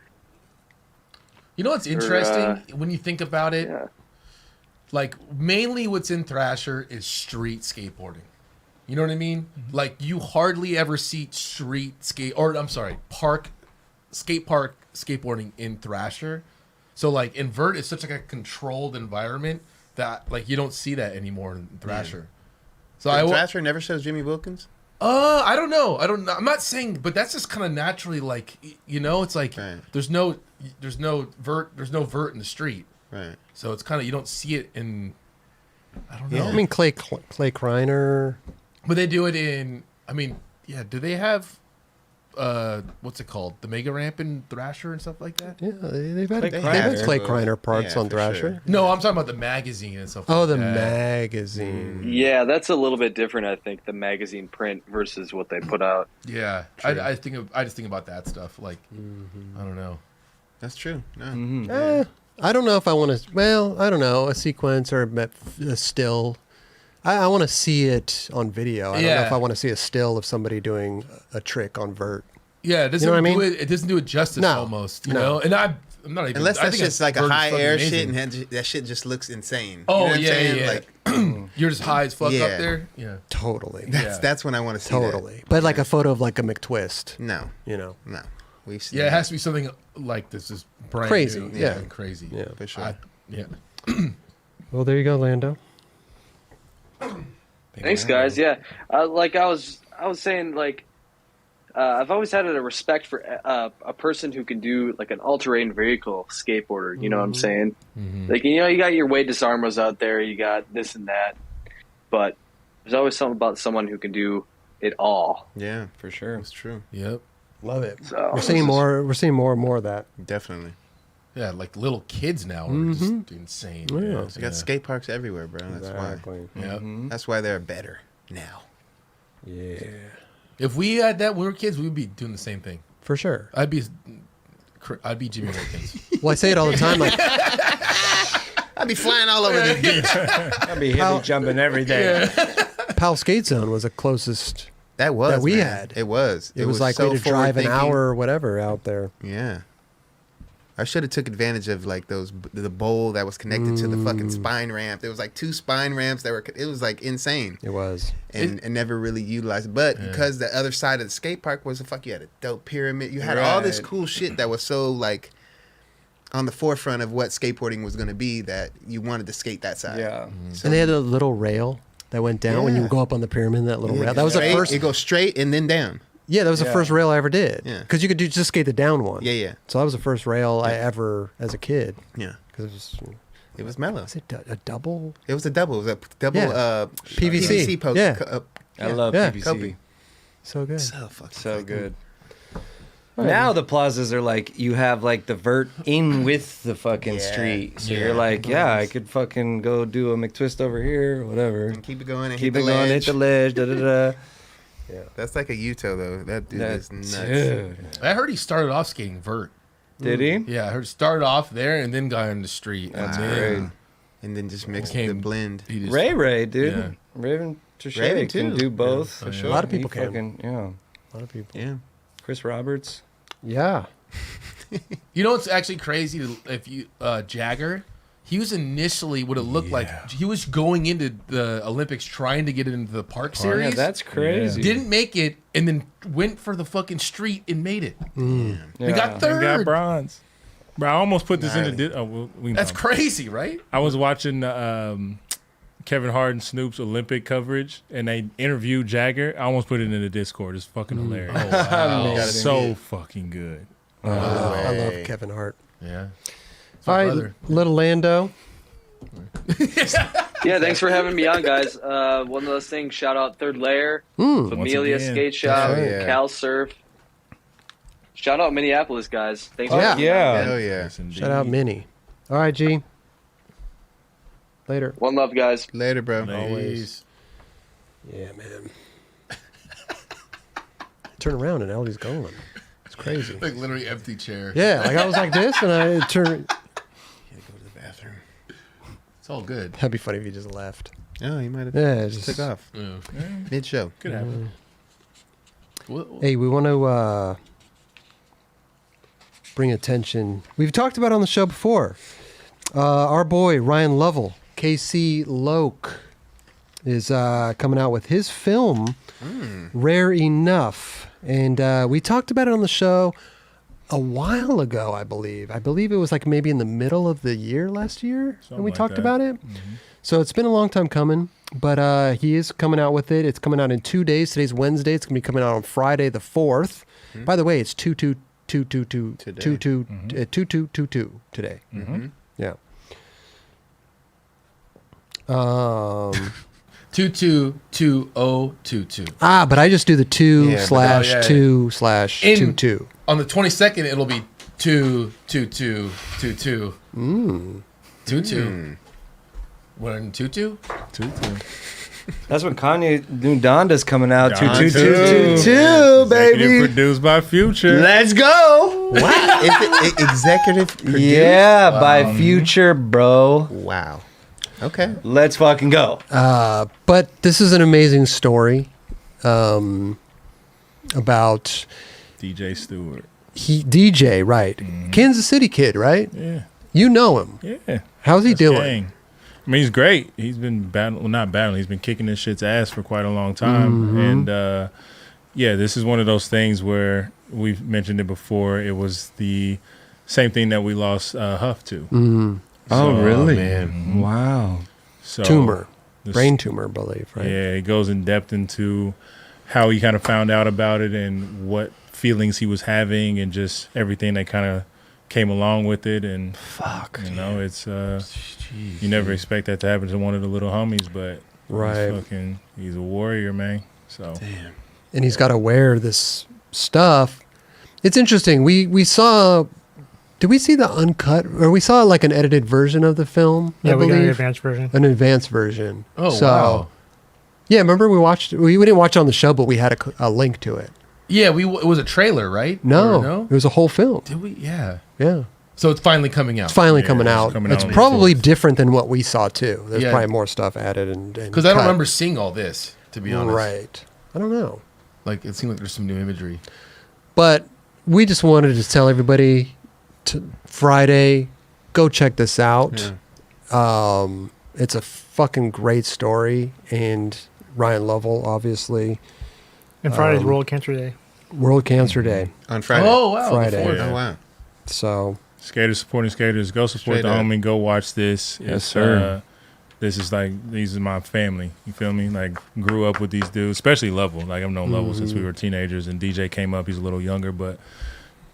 You know what's interesting when you think about it? Yeah. Like, mainly what's in Thrasher is street skateboarding. You know what I mean? Like, you hardly ever see park skate park skateboarding in Thrasher. So like in vert, it's such like a controlled environment that like you don't see that anymore in Thrasher. So Thrasher never shows Jimmy Wilkins. I don't know. I'm not saying, but that's just kind of naturally like, you know, it's like there's no vert in the street. Right. So it's kind of, you don't see it in, I don't know. I mean, Clay Kreiner. But they do it in, I mean, yeah, do they have, what's it called? The mega ramp in Thrasher and stuff like that? Yeah, they've had Kreiner. Clay Kreiner parts Yeah, on for Thrasher. sure. No, I'm talking about the magazine and stuff Oh, like the that. magazine. Yeah, that's a little bit different, I think, the magazine print versus what they put out. Yeah. I just think about that stuff. Like, I don't know. That's true. No. I don't know if I want to. Well, I don't know, a sequence or a still. I want to see it on video. I don't know if I want to see a still of somebody doing a trick on vert. Yeah, it doesn't You know what I mean? it doesn't do it justice almost. You No. know, and I'm not even. Unless I that's think just like a vert is high fucking air amazing. shit, and that shit just looks insane. Oh, you know what yeah, I'm saying? yeah. Like, You're just high as fuck Yeah. up there. Yeah. Totally. that's when I want to see Totally. But like a photo of like a McTwist, that. No, you know. no. We've seen Yeah, it that. has to be something like this, is brand Crazy, new. yeah. Crazy. Yeah. for sure. Yeah. Well, there you go, Lando. Thanks, guys. Yeah, like I was saying, like I've always had a respect for a person who can do like an all-terrain vehicle skateboarder. You know what I'm saying? Like, you know, you got your Wade Disarmos out there, you got this and that, but there's always something about someone who can do it all. Yeah, For sure. that's true. Yep. Love it. So We're seeing more. We're seeing more and more of that. Definitely. Yeah, like little kids now are just insane. Yeah. Yeah. We got skate parks everywhere, bro. That's Exactly. Yeah. why. That's why they're better now. Yeah. If we had that when we were kids, we'd be doing the same thing. For sure. I'd be Jimmy Wilkins. Well, I say it all the time. Like, I'd be flying all over the beach. I'll be hippie jumping every day. Pal Skate Zone was the closest That was that we man. had. It was. It was like so we had to drive an forward-thinking. hour or whatever out there. Yeah. I should have took advantage of like the bowl that was connected to the fucking spine ramp. There was like 2 spine ramps that were. It was like insane, It was. and never really utilized. But because the other side of the skate park was you had a dope pyramid. You had all this Right. cool shit that was so like on the forefront of what skateboarding was going to be that you wanted to skate that side. Yeah. So, And they had a little rail that went down when you Yeah. go up on the pyramid. That little rail. That was straight, the first. It goes straight and then down. Yeah, that was the Yeah. first rail I ever did. Yeah. Because you could just skate the down one. Yeah, yeah, So that was the first rail I ever, as a kid. yeah. Because it was. It was mellow. Was it a double? It was a double. It was a double Yeah. PVC. post. Yeah. I love Yeah. PVC. Kobe. So good. So fucking So fucking good. Now the plazas are like you have like the vert in with the fucking Yeah. street, so Yeah. you're like, yeah, I could fucking go do a McTwist over here, whatever. And keep it going and Keep hit it the going, hit ledge. the ledge, da da da. That's like a Yuto though. That dude is nuts. Dude. I heard he started off skating vert. Did he? Yeah, I heard he started off there and then got in the street. That's and great. then And then just mix the Became- blend. he just- Ray, dude. Yeah. Raven Touche Raven, can too. do both. For sure. A lot of He people can. fucking, yeah. A lot of people. Yeah. Chris Roberts. Yeah. You know what's actually crazy? If you Jagger, he was initially what it looked like. He was going into the Olympics trying to get into the park series. Yeah, that's crazy. Didn't make it, and then went for the fucking street and made it. Mm. He got And third. got bronze. Bro, I almost put this in Gnarly. the. We That's know. crazy, right? I was watching Kevin Hart and Snoop's Olympic coverage, and they interviewed Jagger. I almost put it in the Discord. It's fucking hilarious. Wow. So fucking good. I love way. Kevin Hart. Yeah. All right, brother. little Lando. Yeah, thanks for having me on, guys. One of those things, shout out Third Layer, Familia Once again. Skate Shop, That's right. Cal Surf. Shout out Minneapolis, guys. Thanks for Yeah. having me on. Yeah. Hell yeah. Yes, indeed. Shout out Minnie. All right, G. Later. One love, guys. Later, bro. Always. Yeah, man. Turn around and Eldy's gone. It's crazy. Like literally empty chair. Yeah, like I was like this, and I turned. Gotta go to the bathroom. It's all good. That'd be funny if you just left. Oh, he might have Yeah, just just took off Yeah. mid-show. Could happen. Hey, we want to bring attention. We've talked about it on the show before. Our boy Ryan Lovell, KC Loke, is coming out with his film, Rare Enough. And we talked about it on the show. a while ago, I believe. I believe it was like maybe in the middle of the year last year when we like talked that. about it. So it's been a long time coming, but he is coming out with it. It's coming out in 2 days. Today's Wednesday. It's going to be coming out on Friday the 4th. By the way, it's 2222 today. Yeah. 222022. But I just do the 2 Yeah, but- slash yeah. 2 slash In- 22. On the 22nd, it'll be 22222. 22. What in 22? That's when Kanye new Donda's coming out. Don 2222, Executive baby. produced by Future. Let's go. Wow. Is it executive produced? Yeah, by Future, bro. Wow. Okay. Let's fucking go. But this is an amazing story about DJ Stewart. DJ, right? Kansas City kid, right? Yeah. You know him. Yeah. How's he That's doing? gang. I mean, he's great. He's been battling, well, not battling. He's been kicking this shit's ass for quite a long time. And yeah, this is one of those things where we've mentioned it before. It was the same thing that we lost Huff to. Oh, really? man. Wow. So Tumor, this- brain tumor, I believe, right? Yeah, it goes in depth into how he kind of found out about it and what feelings he was having and just everything that kind of came along with it. And Fuck. you know, it's you never expect that to happen to one of the little homies, but Right. he's a warrior, man. So And he's got to wear this stuff. It's interesting. We saw. Did we see the uncut, or we saw like an edited version of the film? Yeah, I we got an believe? advanced version. An advanced version. Oh, So, wow. Yeah, remember we watched. We didn't watch it on the show, but we had a link to it. Yeah, it was a trailer, right? No, Or no? it was a whole film. Did we? Yeah. Yeah, So it's finally coming out. it's finally Yeah, coming it's out. coming out It's on the probably 4th. different than what we saw too. There's Yeah. probably more stuff added and Because I don't cut. remember seeing all this, to be honest. Right. I don't know. Like, it seemed like there's some new imagery. But we just wanted to tell everybody Friday, go check this out. It's a fucking great story. And Ryan Lovell, obviously, And Friday's World Cancer Day. World Cancer Day. On Friday. Oh, wow. Friday. the 4th. Yeah. Oh, wow. So, skaters supporting skaters. Go support Straight the up. homie. Go watch this. Yes, It's, sir. this is like, these are my family. You feel me? Like, grew up with these dudes, especially Level. Like, I've known Level since we were teenagers, and DJ came up. He's a little younger, but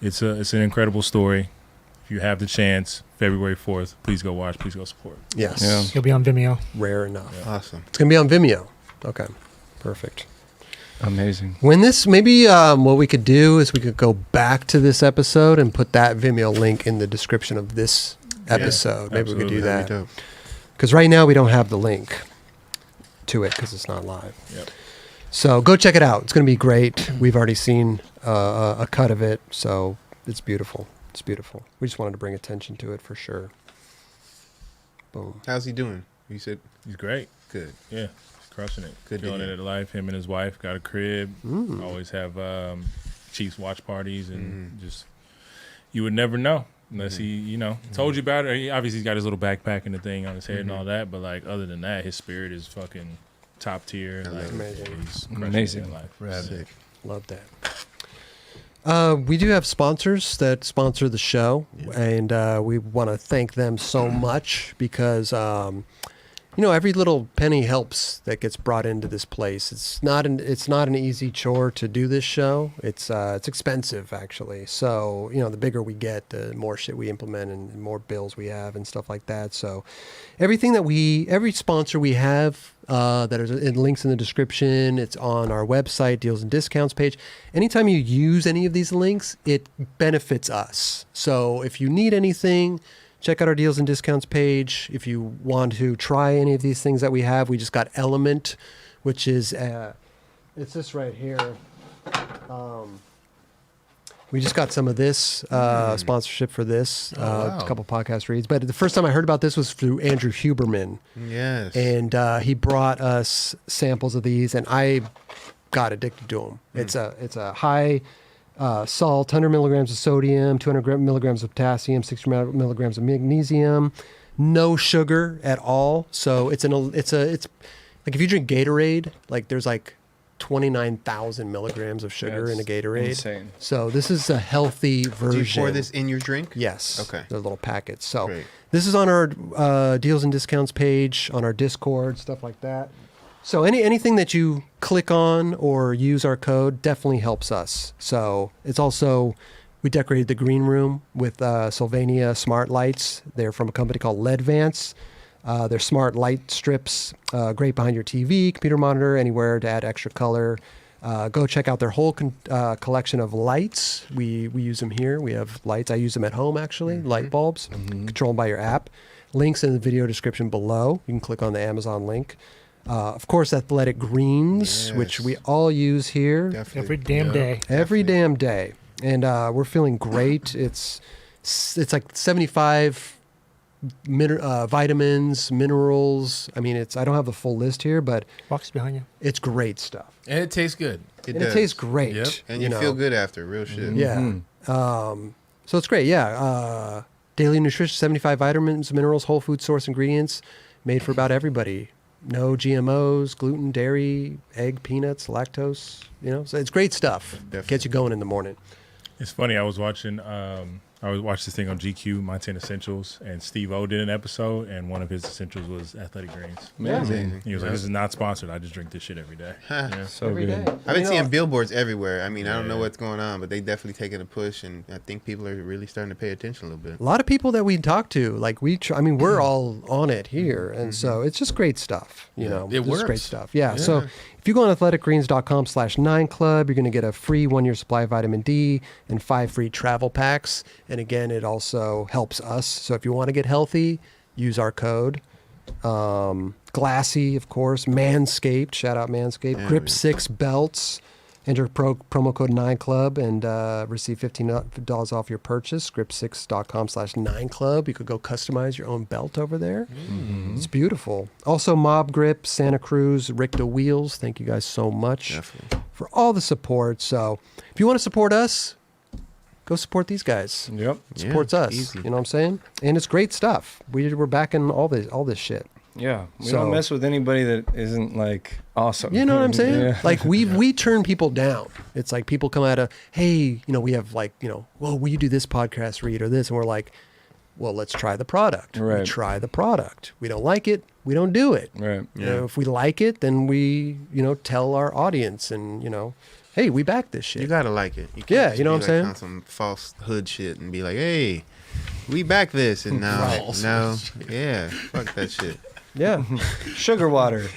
it's an incredible story. If you have the chance, February 4th, please go watch. Please go support. yes. Yeah. You'll be on Vimeo. Rare enough. Awesome. It's going to be on Vimeo. Okay. Perfect. Amazing. When this, maybe what we could do is we could go back to this episode and put that Vimeo link in the description of this episode. Maybe we could do absolutely. that. That'd be dope. Because right now we don't have the link to it because it's not live. Yep. So go check it out. It's going to be great. We've already seen a cut of it, so it's beautiful. It's beautiful. We just wanted to bring attention to it for sure. Boom. How's he doing? You said He's great. good. Yeah, he's crushing it. Good to Killing it hear. at life. Him and his wife got a crib. Always have Chiefs watch parties and just you would never know unless he, you know, told you about it. Obviously, he's got his little backpack and the thing on his head and all that. But like, other than that, his spirit is fucking top tier. Like, Amazing. He's crushing Amazing. it in life. Sick. Love that. We do have sponsors that sponsor the show, and we want to thank them so much because, you know, every little penny helps that gets brought into this place. It's not an easy chore to do this show. It's expensive actually. So you know, the bigger we get, the more shit we implement and more bills we have and stuff like that. So every sponsor we have that is in links in the description. It's on our website, deals and discounts page. Anytime you use any of these links, it benefits us. So if you need anything, check out our deals and discounts page. If you want to try any of these things that we have, we just got Element, which is it's this right here. We just got some of this sponsorship for this, wow. a couple podcast reads. But the first time I heard about this was through Andrew Huberman. Yes. And he brought us samples of these, and I got addicted to them. It's a high salt, 100 milligrams of sodium, 200 milligrams of potassium, 60 milligrams of magnesium, no sugar at all. So it's like if you drink Gatorade, like there's like 29,000 milligrams of sugar in a Gatorade. Insane. So this is a healthy version. Do you pour this in your drink? Yes. Okay. They're little packets. So Great. this is on our deals and discounts page, on our Discord, stuff like that. So anything that you click on or use our code definitely helps us. So it's also, we decorated the green room with Sylvania smart lights. They're from a company called Ledvance. They're smart light strips, great behind your TV, computer monitor, anywhere to add extra color. Go check out their whole collection of lights. We use them here. We have lights. I use them at home, actually, light bulbs, controlled by your app. Links in the video description below. You can click on the Amazon link. Of course, Athletic Greens, which we all use here. Definitely. Every damn day. Every damn day. And we're feeling great. It's like 75 vitamins, minerals. I mean, I don't have the full list here, but Box behind you. it's great stuff. And it tastes good. It tastes great. Yep. And you know. feel good after, real shit. Yeah. So it's great. Yeah. Daily nutrition, 75 vitamins, minerals, whole food source ingredients, made for about everybody. No GMOs, gluten, dairy, egg, peanuts, lactose. So it's great stuff. Definitely. Gets you going in the morning. It's funny. I was watching this thing on GQ, My 10 Essentials, and Steve O did an episode, and one of his essentials was Athletic Greens. Amazing. He was like, "This is not sponsored. I just drink this shit every day." Yeah. So Every good. day. I've been You seeing know, billboards everywhere. I mean, I don't know Yeah. what's going on, but they definitely taking a push, and I think people are really starting to pay attention a little bit. a lot of people that we talk to, like we're all on it here. And so it's just great stuff, It It's works. great stuff. Yeah. So if you go on athleticgreens.com/9club, you're going to get a free 1-year supply of vitamin D and 5 free travel packs. And again, it also helps us. So if you want to get healthy, use our code. Glassy, of course. Manscaped. Shout out Manscaped. Yeah, Grip man. 6 belts. Enter promo code 9club and receive $15 off your purchase. Grip6.com/9club. You could go customize your own belt over there. It's beautiful. Also, Mob Grip, Santa Cruz, Ricta Wheels. Thank you guys so much Definitely. for all the support. So if you want to support us, go support these guys. Yep. It supports us. easy. You know what I'm saying? And it's great stuff. We're backing all this shit. Yeah. We So- don't mess with anybody that isn't like awesome. You know what I'm saying? Yeah. Like we turn people down. It's like people come out of, hey, we have well, will you do this podcast read or this? And we're like, well, let's try the product. We Right. try the product. We don't like it. We don't do it. Right. If we like it, then we, tell our audience and, hey, we back this shit. You gotta like it. You can't Yeah, just you know be what I'm saying? On some false hood shit and be like, "Hey, we back this," and now, False no, hood yeah, fuck that shit. Yeah. Sugar water.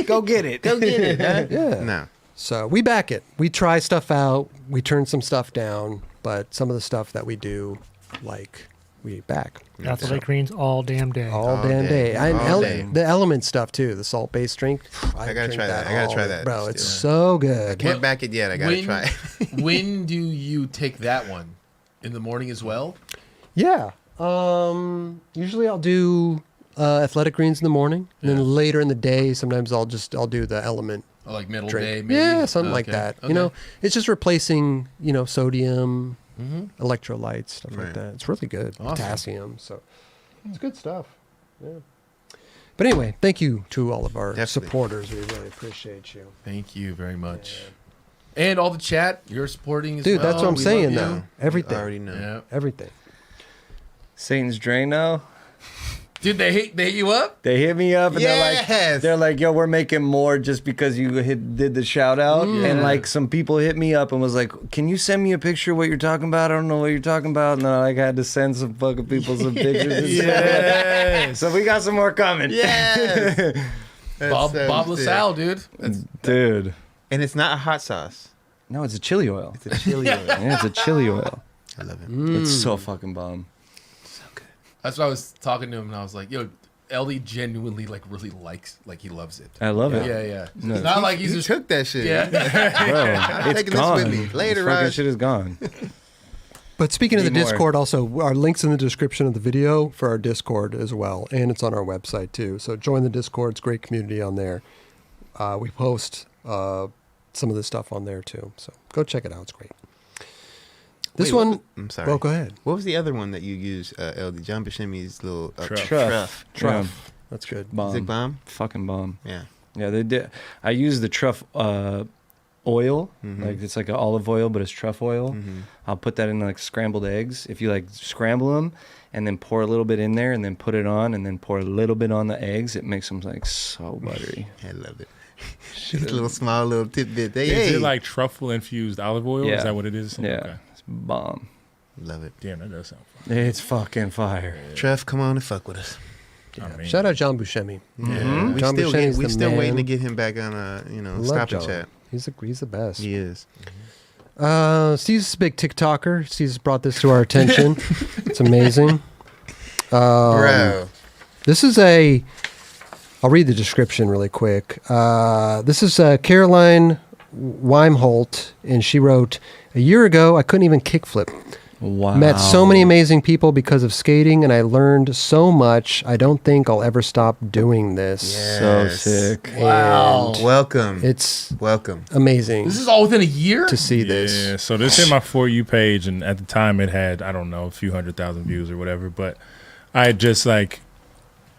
Go get it. Go get it. Huh? Yeah. No, So we back it. We try stuff out. We turn some stuff down, but some of the stuff that we do, we back. Athletic Greens all damn day. All All damn day. day. And All day. the element stuff too, the salt-based drink. I gotta drink try that. I gotta try all- that. Bro, it's Still. so good. can't back it yet. I gotta try. When do you take that one? In the morning as well? Yeah. Usually I'll do Athletic Greens in the morning, and then later in the day, sometimes I'll do the element Or like middle drink. day, maybe? Yeah, something like Okay. that. Okay. It's just replacing, sodium, electrolytes, stuff like Right. that. It's really good. Awesome. Potassium. So it's good stuff. Yeah. But anyway, thank you to all of our Definitely. supporters. We really appreciate you. Thank you very much. And all the chat, you're supporting as Dude, well. that's what I'm We saying, love you. though. Everything. You already know. Yeah. Everything. Satan's Drain now. Did they hit you up? They hit me up and Yes! they're like, yo, we're making more just because you did the shout out. And like some people hit me up and was like, can you send me a picture of what you're talking about? I don't know what you're talking about. And then I had to send some fucking people some pictures. And stuff. So we got some more coming. Yes. That's Bob so sick. LaSalle, dude. Dude. And it's not a hot sauce. No, it's a chili oil. It's a chili oil. Yeah, it's a chili oil. I love it. It's so fucking bomb. So good. That's why I was talking to him, and I was like, yo, Eldy genuinely, really likes, he loves it. I love it. Yeah, yeah. No. It's not like he's You just... took that shit. Yeah. Bro, it's taking this gone. with me. Later, This fucking Raj. shit is gone. But speaking of the Need more. Discord, also, our link's in the description of the video for our Discord as well. And it's on our website, too. So join the Discord. It's a great community on there. We post some of this stuff on there, too. So go check it out. It's great. This Wait, one... what- I'm sorry. Well, go ahead. What was the other one that you used, LD? John Buscemi's little Truff. truff. Truff. Yeah, That's good. bomb. Is it bomb? Fucking bomb. Yeah. Yeah, they did. I used the truff oil, like it's like an olive oil, but it's truff oil. I'll put that in like scrambled eggs. If you like scramble them and then pour a little bit in there and then put it on and then pour a little bit on the eggs, it makes them like so buttery. I love it. Just a little small little tidbit. Hey, Is it like truffle infused olive oil? Yeah. Is that what it is? Yeah, Okay. it's bomb. love it. Damn, that does sound fun. It's fucking fire. Trev, come on and fuck with us. I mean, Shout out John Buscemi. Yeah, John Buscemi's we the still waiting to man. get him back on Love Stop and John. Chat. He's the best. He is. Steve's a big TikToker. Steve's brought this to our attention. It's amazing. Bro. This is I'll read the description really quick. This is Caroline Weimholt, and she wrote, "A year ago, I couldn't even kickflip. Wow. Met so many amazing people because of skating, and I learned so much. I don't think I'll ever stop doing this." So Yes. sick. Wow. Welcome. It's Welcome. amazing This is all within a year? to see Yeah, this. so this hit my For You page, and at the time it had, I don't know, a few 100,000 views or whatever, but I had just like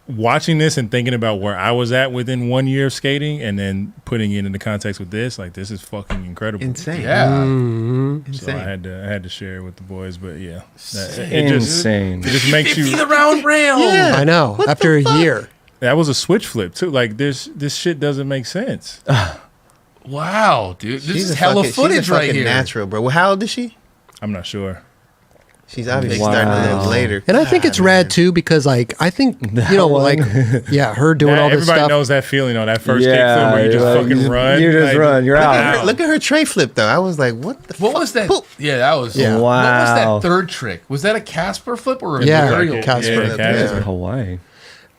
watching this and thinking about where I was at within 1 year of skating and then putting it into context with this, like this is fucking incredible. Insane. Yeah. Mhm. So I Insane. had to share it with the boys, but yeah, Insane. it just makes you. the round rail. I know. After a year. That was a switch flip too. Like this shit doesn't make sense. Wow, dude. This She's is a hella fucking- footage she's a right fucking here. natural, bro. Well, how old is she? I'm not sure. She's obviously Wow. starting a little later. And I think it's rad too because, like, I think you know, one. like, yeah, her doing all this Everybody stuff. knows that feeling on that first kick Yeah, flip where you just like, fucking run. you just like, run, you're out. Look at her tray flip though. I was like, what the What fuck? was that? Poop. Yeah, that was. Yeah. What was Wow. that third trick? Was that a Casper flip or a Yeah, aerial? Casper. Yeah, Yeah. Casper. Hawaii.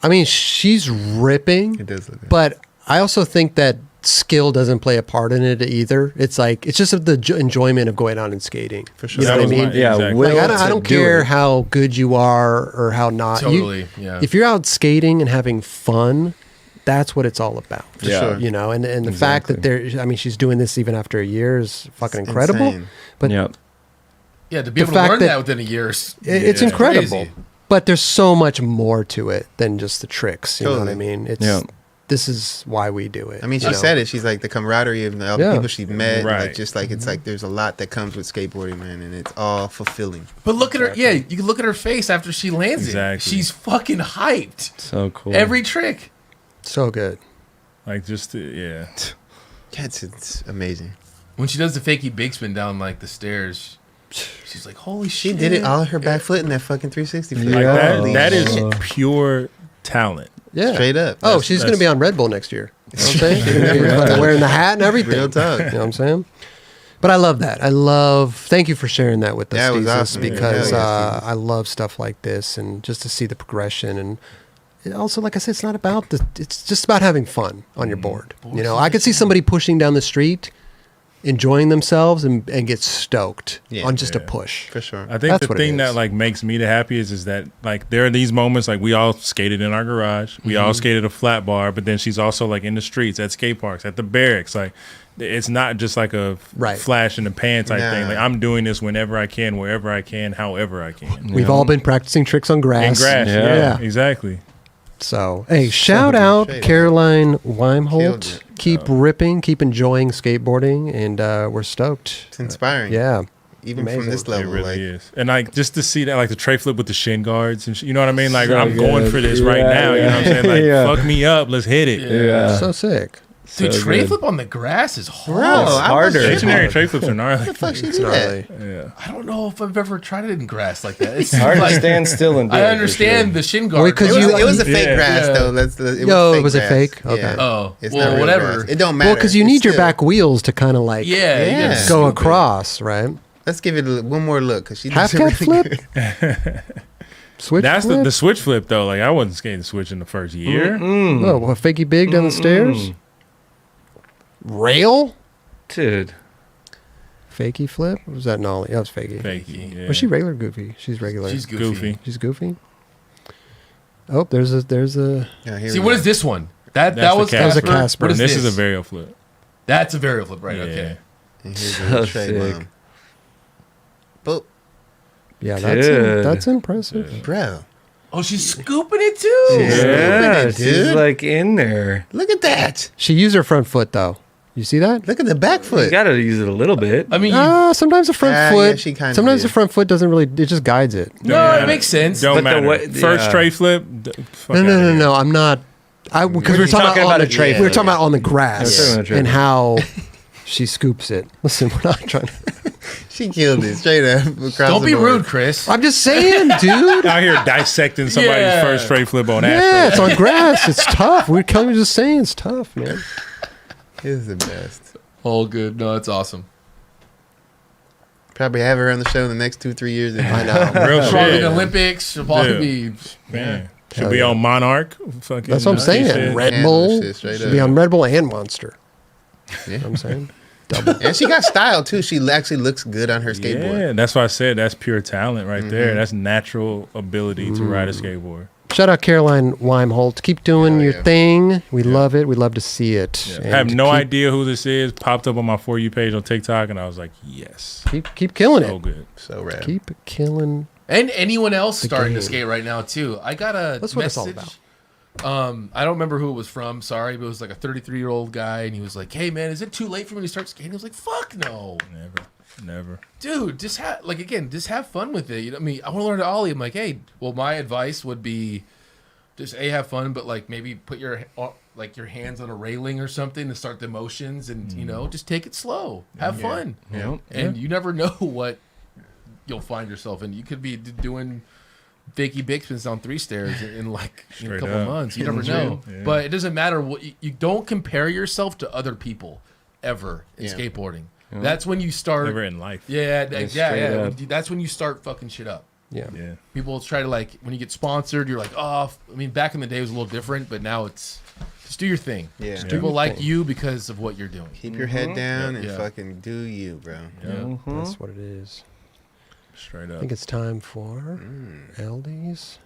I mean, she's ripping, It does look good. but I also think that skill doesn't play a part in it either. It's like it's just the enjoyment of going out and skating. For sure. You know That what I was mean? my- Yeah, exactly. will Like, I to don't do care it. how good you are or how not. Totally. Yeah. If you're out skating and having fun, that's what it's all about. For sure. You know, and the fact that I mean, she's doing this even after a year is fucking incredible. Insane. But Yep. Yeah, to be the able to fact learn that- that within a year is It's Yeah. incredible. Crazy. But there's so much more to it than just the tricks. You know what I Totally. mean? It's Yeah. this is why we do it. I mean, she you know? said it. She's like the camaraderie of all the Yeah. people she's met. Right. Like, just like it's like there's a lot that comes with skateboarding, man, and it's all fulfilling. But look at her. Yeah, you can look at her face after she lands Exactly. it. She's fucking hyped. So cool. Every trick. So good. Like just yeah. Yeah, it's amazing. When she does the fakey big spin down like the stairs, she's like, "Holy She shit!" did it all her back foot in that fucking 360 flip. Like Yeah. Holy that is shit. pure talent. Yeah. Straight up. Oh, That's- she's going to be on Red Bull next year. You know what I'm saying? She's gonna be fucking wearing the hat and everything. Real talk. You know what I'm saying? But I love that. Thank you for sharing that with us, That was Deedz, awesome. because Yeah, Deedz. I love stuff like this and just to see the progression. And it also, like I said, it's not about it's just about having fun on your board. You know, I could see somebody pushing down the street, enjoying themselves and get stoked Yeah. on just a Yeah. push. For sure. I think That's the what it thing is. that like makes me the happiest is that like there are these moments like we all skated in our garage, we all skated a flat bar, but then she's also like in the streets, at skate parks, at the barracks. Like it's not just like a Right. flash in the pan type Nah. thing. Like I'm doing this whenever I can, wherever I can, however I can. We've all been practicing tricks on grass. In grass, Yeah. yeah, exactly. So, hey, shout out Straight up. Caroline Killed Weimholt. it. Keep ripping, keep enjoying skateboarding, and we're stoked. It's inspiring. Yeah. Even from Amazing. this It level. really like, is. And like just to see that like the tray flip with the shin guards and you know what I mean? Like So I'm going good. for this right Yeah, now. You know what I'm saying? Like yeah. fuck me up, let's hit it. Yeah. So sick. Dude, So tray good. flip on the grass is hard. Bro, I was harder. tripping. Stationary tray flips are gnarly. What the fuck she It's do that? gnarly. Yeah. I don't know if I've ever tried it in grass like that. It's Hard like, to stand still and do I it, for understand sure. the shin guard. Well, 'cause It was, you- it was a fake Yeah. grass Yeah. though. Yo, was it grass. fake? Okay. Yeah. Oh, It's well, not real whatever. grass. It don't matter. Well, because you It's need your still- back wheels to kind of like Yeah, you Yeah. gotta go scoop it. across, right? Let's give it one more look because she Half does it cat really flip? good. Switch That's flip? the switch flip though. Like I wasn't skating switch in the first year. Oh, what, fakey big down the stairs? Rail? Dude. Fakey flip? What was that nollie? That was fakey. Fakey. Yeah. Was she regular or goofy? She's regular. She's goofy. goofy? She's goofy? Oh, there's a Yeah, here See, we what go. is this one? That That's was the That was a Casper. Casper. What is And this this? is a varial flip. That's a varial flip, right? Yeah. Okay. And here's So the tray sick. bomb. Boop. Yeah, Dude. that's impressive. Bro, Oh, she's scooping it too. Yeah. Yeah, it, she's dude. like in there. look at that. She used her front foot though. You see that? Look at the back You foot. gotta use it a little bit. I mean, Sometimes the front Yeah, foot. she kinda sometimes did. the front foot doesn't really. It just guides it. no, it makes sense. Don't But the matter. way- First yeah. tray flip. No. I'm not. Because we're talking about on the tray We were flip. talking about on the We're grass talking about tray and flip. how she scoops it. Listen, we're not trying. She killed it straight up. Across Don't the be board. rude, Chris. I'm just saying, dude. Out here dissecting somebody's Yeah. first tray flip on Yeah, asphalt. it's on grass. It's tough. We're kind of just saying it's tough, man. It's the best. All good. No, it's awesome. Probably have her on the show in the next 2-3 years. I know. Real Probably in shit. the Olympics. She'll probably Dude. be. Man. Should Hell be yeah. on Monarch. Fucking That's what I'm saying. shit. Red Yeah, Bull shit, straight should be up. on Red Bull and Monster. Yeah. You know what I'm saying? Double. And she got style too. She actually looks good on her skateboard. Yeah, that's why I said that's pure talent right there. That's natural ability to ride a skateboard. Shout out Caroline Weimholt. Keep doing Hell your yeah. thing. We love it. We love to see it. I have And no keep- idea who this is. Popped up on my For You page on TikTok, and I was like, yes. Keep killing So it. good. So rad. Keep killing. And anyone else starting to game. skate right now too. I got a That's what it's all message. I don't remember who it was from. Sorry, but it was like a 33-year-old guy, and he was like, "Hey man, is it too late for me to start skating?" I was like, "Fuck no, Never. dude. Just have fun with it." You know, I mean, I want to learn to ollie. I'm like, hey, well, my advice would be just have fun, but like maybe put your hands on a railing or something to start the motions, and you know, just take it slow, have fun, Yep. and you never know what you'll find yourself in. You could be doing fakey big spins down 3 stairs in like a Straight couple up. months. You never know. Yeah. But it doesn't matter what you don't compare yourself to other people ever in Yeah. skateboarding. That's when you start. Never in life. Yeah, straight yeah. up. That's when you start fucking shit up. Yeah. Yeah. People try to like when you get sponsored, you're like, oh. I mean, back in the day it was a little different, but now it's just do your thing. Yeah. Just people your like thing. you because of what you're doing. Keep your head down and Yeah. fucking do you, bro. Yeah. That's what it is. Straight I up. think it's time for Eldy's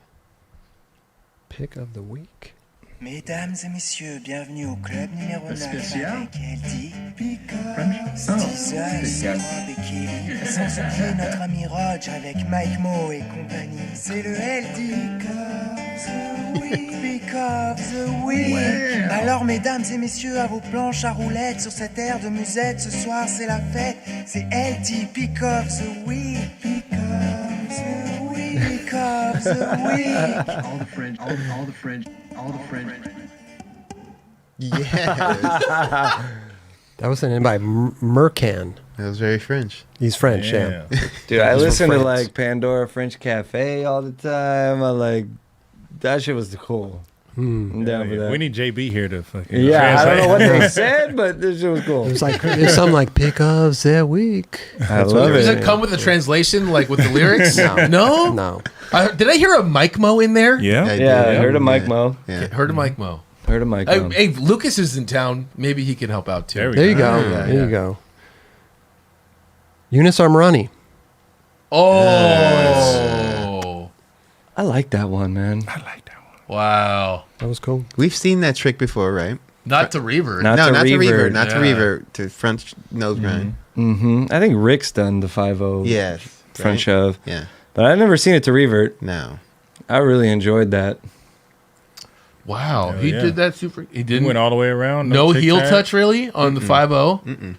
pick of the week. Mesdames et messieurs, bienvenue au club numéro 9 avec Eldy, Deedz, Bikini, sans oublier notre ami Roger avec Mike Mo et compagnie. C'est le Eldy Pick of the Week. Alors mesdames et messieurs, à vos planches à roulettes sur cette aire de musette, ce soir c'est la fête. C'est Eldy Pick of the Week. Pick of the Week. Pick of the Week. all the French. Yeah. That was sent in by Mercan. That was very French. He's French, yeah. Dude, I He's from listen to France. like Pandora French Cafe all the time. I like that shit was cool. I'm down for that. We need JB here to fucking. Yeah, I don't know what they translate. said, but this shit was cool. It was like there's something like pick of the week. I love Does it. it come with a translation like with the lyrics? No. No? No. Did I hear a Mike Mo in there? Yeah. Yeah, I did. heard of Mike Yeah. Mo. Yeah. Heard of Mike Mo. Heard of Mike Hey, Mo. hey, Lucas is in town. Maybe he can help out too. There we There you go. Yeah, There yeah. you go. Youness Amrani. Oh, I like that one, man. I like that one. wow. That was cool. We've seen that trick before, right? Not to revert. Not no, to not to revert. revert. Not to Yeah. revert. To front nose grind. Mm-hmm. I think Rick's done the 5-0 Yes. front right? shove, Yeah. but I've never seen it to revert. No. I really enjoyed that. Wow, Hell he yeah. did that super. He He didn't. went all the way around. no heel tic-tac. touch really on the 5-0.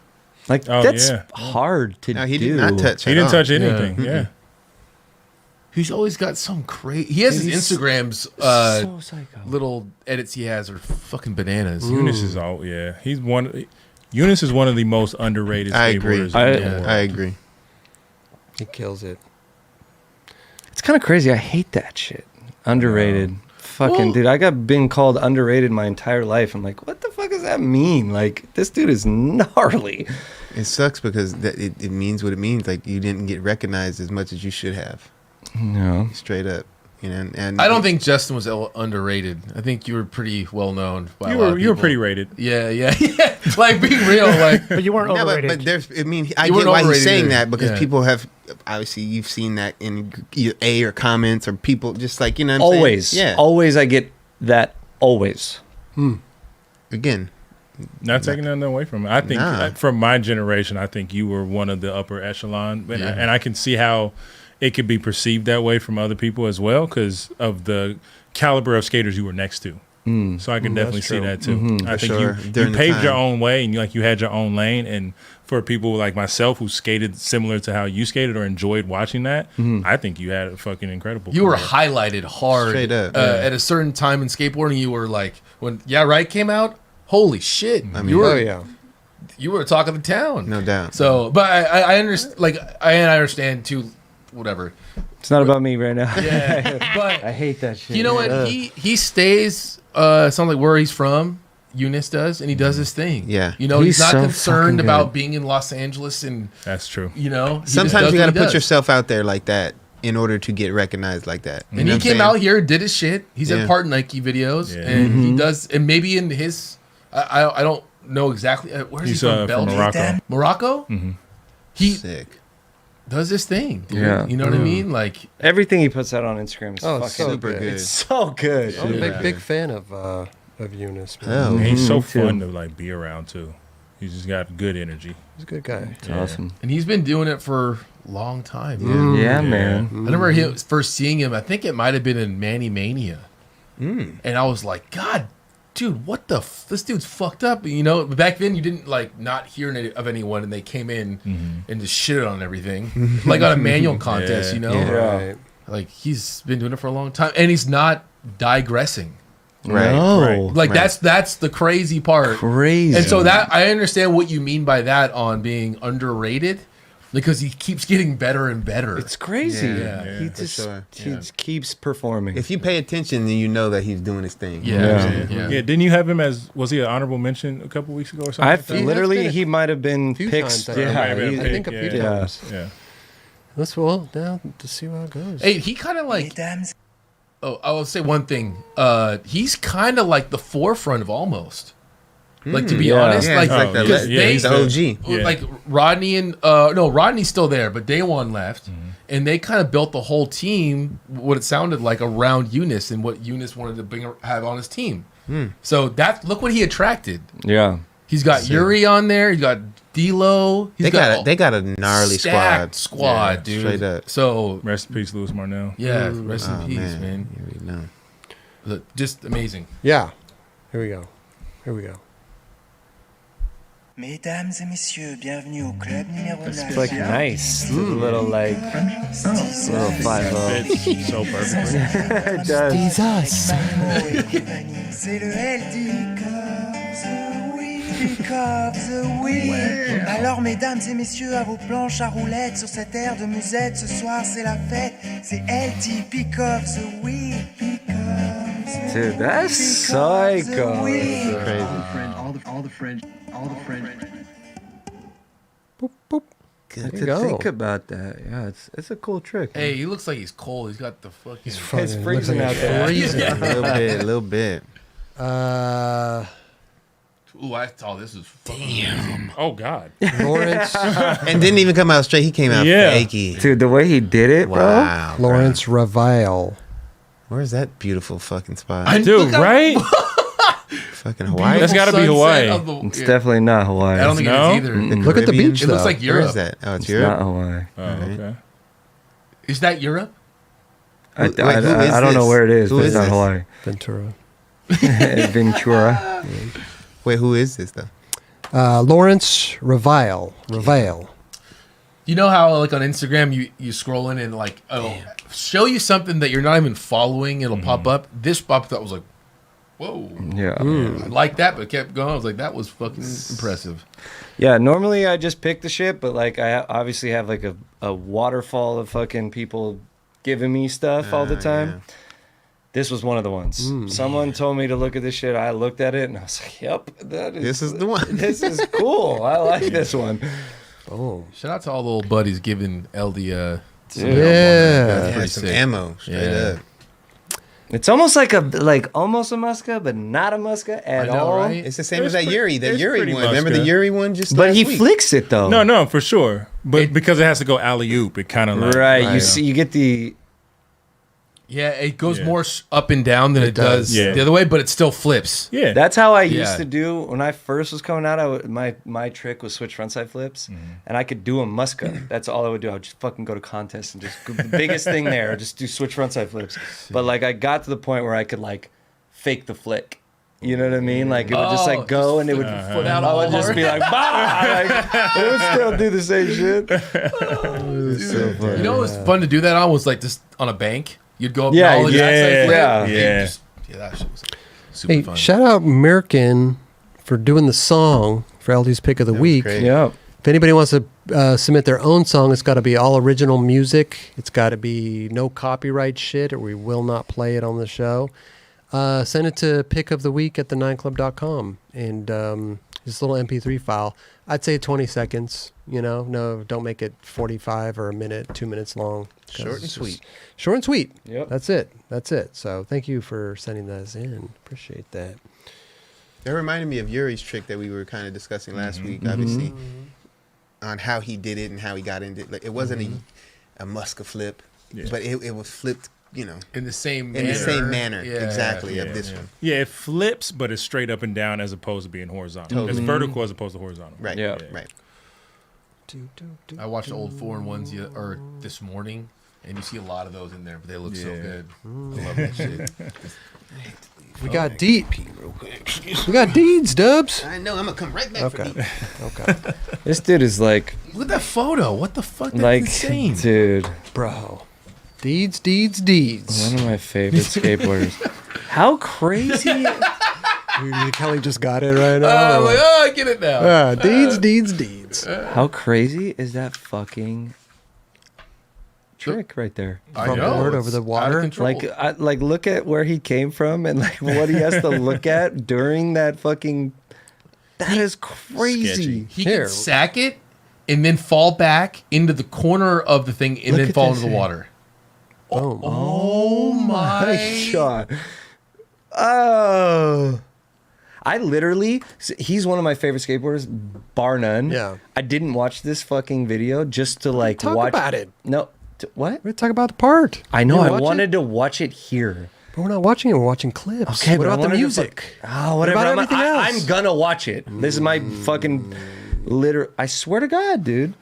Like Oh, that's yeah. hard to No, he do. did not touch. He at didn't all. touch anything. Yeah. Yeah. He's always got some crazy. He has his He's Instagrams. So psycho. Little edits he has are fucking bananas. Youness is all. Yeah. He's one. Youness is one of the most underrated I agree. skateboarders. I- in the world. I agree. He kills it. It's kind of crazy. I hate that shit. Underrated. Fucking Well- dude, I got been called underrated my entire life. I'm like, what the fuck does that mean? Like, this dude is gnarly. It sucks because it means what it means. Like you didn't get recognized as much as you should have. No. Straight up. You know. And I don't think Justin was underrated. I think you were pretty well known by a You lot were of you were people. pretty rated. Yeah. Like being real. Like But you weren't No, overrated. but there's. I mean, I You get weren't why he's overrated saying either. that because Yeah. people have obviously you've seen that in either A or comments or people just like you know. What I'm saying? Always. Yeah. Always I get that. Always. Again. Not taking nothing away from it. I think Nah. from my generation, I think you were one of the upper echelon, and I can see how it could be perceived that way from other people as well because of the caliber of skaters you were next to. So I can definitely see true. that too. I For think sure. you During the paved your time. own way, and you had your own lane. And for people like myself who skated similar to how you skated or enjoyed watching that, I think you had a fucking incredible. You were career. highlighted hard. Straight up. At a certain time in skateboarding, you were like, when Yeah Right came out, holy shit. I mean, you were Oh yeah. you were talk of the town. No doubt. So, but I understand, like, I understand too, whatever. It's not about me right now. Yeah, I but hate that shit. you know what? Ugh. He stays, something like where he's from, Youness does, and he does his thing. Yeah. You know, he's He's not so concerned fucking about good. being in Los Angeles and, That's true. you know. he just Sometimes does you what got to he put does. yourself out there like that in order to get recognized like that. You And know he what I'm came saying? out here, did his shit. He's Yeah. in part Nike videos, Yeah. and he does, and maybe in his, I don't know exactly. Where's He's he from? from Belgium, Morocco. Morocco. He Sick. does his thing. Dude. Yeah. You know what I mean? Like, Everything he puts out on Instagram is Oh, fucking it's so Super good. good. It's so good. I'm a dude. big fan of Youness. Man. Oh. And he's so Me too. fun to like be around too. He's just got good energy. He's a good guy. It's awesome. and he's been doing it for a long time. Man. Yeah, Yeah. man. I remember first seeing him. I think it might have been in Manny Mania, and I was like, God, dude, what the? This dude's fucked up. You know, but back then you didn't like not hear of anyone, and they came in and just shitted on everything, like on a manual contest. Yeah. You know, Yeah. Right. like he's been doing it for a long time, and he's not digressing. Right. No. Right. Like Right. that's the crazy part. Crazy. And so that I understand what you mean by that on being underrated, because he keeps getting better and better. It's crazy. Yeah, He for just sure. he just keeps performing. If you pay attention, then you know that he's doing his thing. yeah, You know what I'm yeah. saying? Yeah, didn't you have him as was he an honorable mention a couple weeks ago or something? I like that? literally been a he might have been few picked. times, I think. Yeah, Might have been he- I think a picked, few yeah. times. Yeah. Let's well now to see how it goes. Hey, he kind of like. Mesdames Oh, I will say one thing. He's kind of like the forefront of Almost. Like, to be Yeah. honest, Yeah, like, he's like the, because yeah, they, he's the OG. Yeah. like Rodney and no, Rodney's still there, but Day One left, and they kind of built the whole team. What it sounded like around Youness and what Youness wanted to have on his team. So look what he attracted. Yeah. He's got Yuri on there. He's got D'Lo. He's They got a gnarly stacked squad. squad, Yeah, dude. straight up. So Rest in peace, Louis Marnell. yeah, rest in Oh, peace, man. man. You already know. Look, just amazing. Yeah. Here we go. Here we go. Mesdames et messieurs, bienvenue au club numéro 9. It's like nice. Little like little 5 Fits so perfectly. It does. C'est le Eldy Because oui. Alors mesdames et messieurs, à vos planches à roulettes sur cette aire de musette, ce soir c'est la fête. C'est Eldy Because oui. Dude, that's psycho. Good There to you go. Think about that. Yeah, it's a cool trick. Hey, he looks like he's cold. He's got the fucking. He's fucking freezing looks like out there. freezing. a little bit. Ooh, I thought this was fucking. Oh God. Lawrence And didn't even come out straight. He came out Yeah. fakey. Dude, the way he did it, bro. Wow. bro. Lawrence Ravile. Where's that beautiful fucking spot? I- Dude, Look how right? Fucking Hawaii. That's gotta be Sunset Hawaii. of the- It's definitely not Hawaii. I don't think No? it is either. Look at the Caribbean? beach, It looks though. like Where Europe. is that? Oh, it's It's Europe. not Hawaii. Oh, okay. Is that Europe? Wait, who is I don't know this? where it is, Who but is it's not this? Hawaii. Ventura. Ventura. Wait, who is this though? Lawrence Ravile. Ravile. You know how like on Instagram you scroll in and like show you something that you're not even following, it'll pop up. This popped up, I was like, whoa. Yeah. I like that, but kept going. I was like, that was fucking impressive. Yeah, normally I just pick the shit, but like I obviously have like a waterfall of fucking people giving me stuff all the time. Yeah. This was one of the ones. Someone told me to look at this shit. I looked at it and I was like, "Yep, This is the one. This is cool. I like this one." Oh. Shout out to all the old buddies giving Eldy some Dude. help on that. Yeah. That's Yeah, pretty some sick. ammo. Straight Yeah. up. It's almost like almost a Muska, but not a Muska at I know, all. right? It's the same It's as that pretty- Yuri. That it's Yuri pretty one. Remember much the good. Yuri one just But last he week? flicks it though. No, for sure. But because it has to go alley oop, it kind of like Right. You see, you get the Yeah, it goes Yeah. more up and down than it does Yeah. the other way, but it still flips. Yeah. That's how I Yeah. used to do when I first was coming out. My trick was switch frontside flips, and I could do a Muska. That's all I would do. I would just fucking go to contests and just the biggest thing there, just do switch frontside flips. But like I got to the point where I could like fake the flick. You know what I mean? Like it would just like go and it would. Foot out I all would just hard. be like, bah! Like, it would still do the same shit. So funny. You know, it was fun to do that on was like just on a bank. You'd go up Yeah, and all the yeah, yeah, yeah. that shit was super Hey, fun. shout out Merkin for doing the song for Eldy's Pick of the Week. great. Yeah. If anybody wants to submit their own song, it's got to be all original music. It's got to be no copyright shit, or we will not play it on the show. Send it to pickoftheweek@the9club.com and just a little MP3 file. I'd say 20 seconds. You know, no, don't make it 45 or a minute, 2 minutes long. Short and sweet. Short and sweet. Yep. That's it. That's it. So thank you for sending those in. Appreciate that. That reminded me of Yuri's trick that we were kind of discussing last week, obviously, on how he did it and how he got into it. Like, it wasn't a Muska flip, but it was flipped, you know, in the same in manner. the same manner, Yeah. exactly, of this one. Yeah, it flips, but it's straight up and down as opposed to being horizontal. Totally. It's vertical as opposed to horizontal. Right, Yeah. right. I watched old 4-in-1s this morning, and you see a lot of those in there, but they look so good. I love that shit. We got deep. We got Deedz, Dubs. I know, I'm going to come right back for Okay. these. Okay. This dude is like, Look at that photo. What the fuck? That's like, insane. dude, Bro. Deedz, Deedz, Deedz. one of my favorite skateboarders. How crazy? Kelly just got it right now. I'm like, oh, I get it now. Deedz, Deedz, Deedz. How crazy is that fucking trick right there? I From know. board it's over the out of water. control. Like look at where he came from and like what he has to look at during that fucking. That is crazy. Sketchy. he Here. can sack it and then fall back into the corner of the thing and Look then at fall this into the thing. water. Boom. Oh my! Nice shot. Oh. I literally, he's one of my favorite skateboarders, bar none. Yeah. I didn't watch this fucking video just to like Talk watch. about it. No. What? We're going to talk about the part. I know. You I watch wanted to watch it here. But we're not watching it. We're watching clips. Okay, What but I about the wanted to music? Oh, whatever. about I'm, everything else? I'm gonna watch it. This is my fucking I swear to God, dude.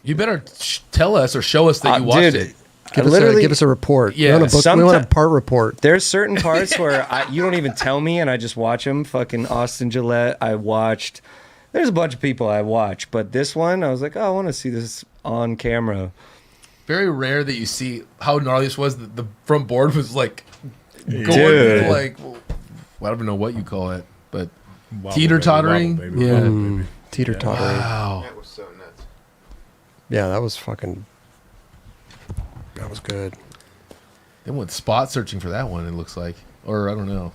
You better tell us or show us that you watched dude, it. Give us a report. Yeah, we want a part report. There's certain parts where you don't even tell me, and I just watch them. Fucking Austin Gillette, I watched. There's a bunch of people I watch, but this one, I was like, oh, I want to see this on camera. Very rare that you see how gnarly this was. The front board was like going Dude. like, well, I don't even know what you call it, but Wobble, teeter-tottering. baby, wobble, baby, Yeah. wobble, baby. Teeter-tottering. Wow. That was so nuts. Yeah, that was fucking. That was good. They went spot searching for that one. It looks like, or I don't know.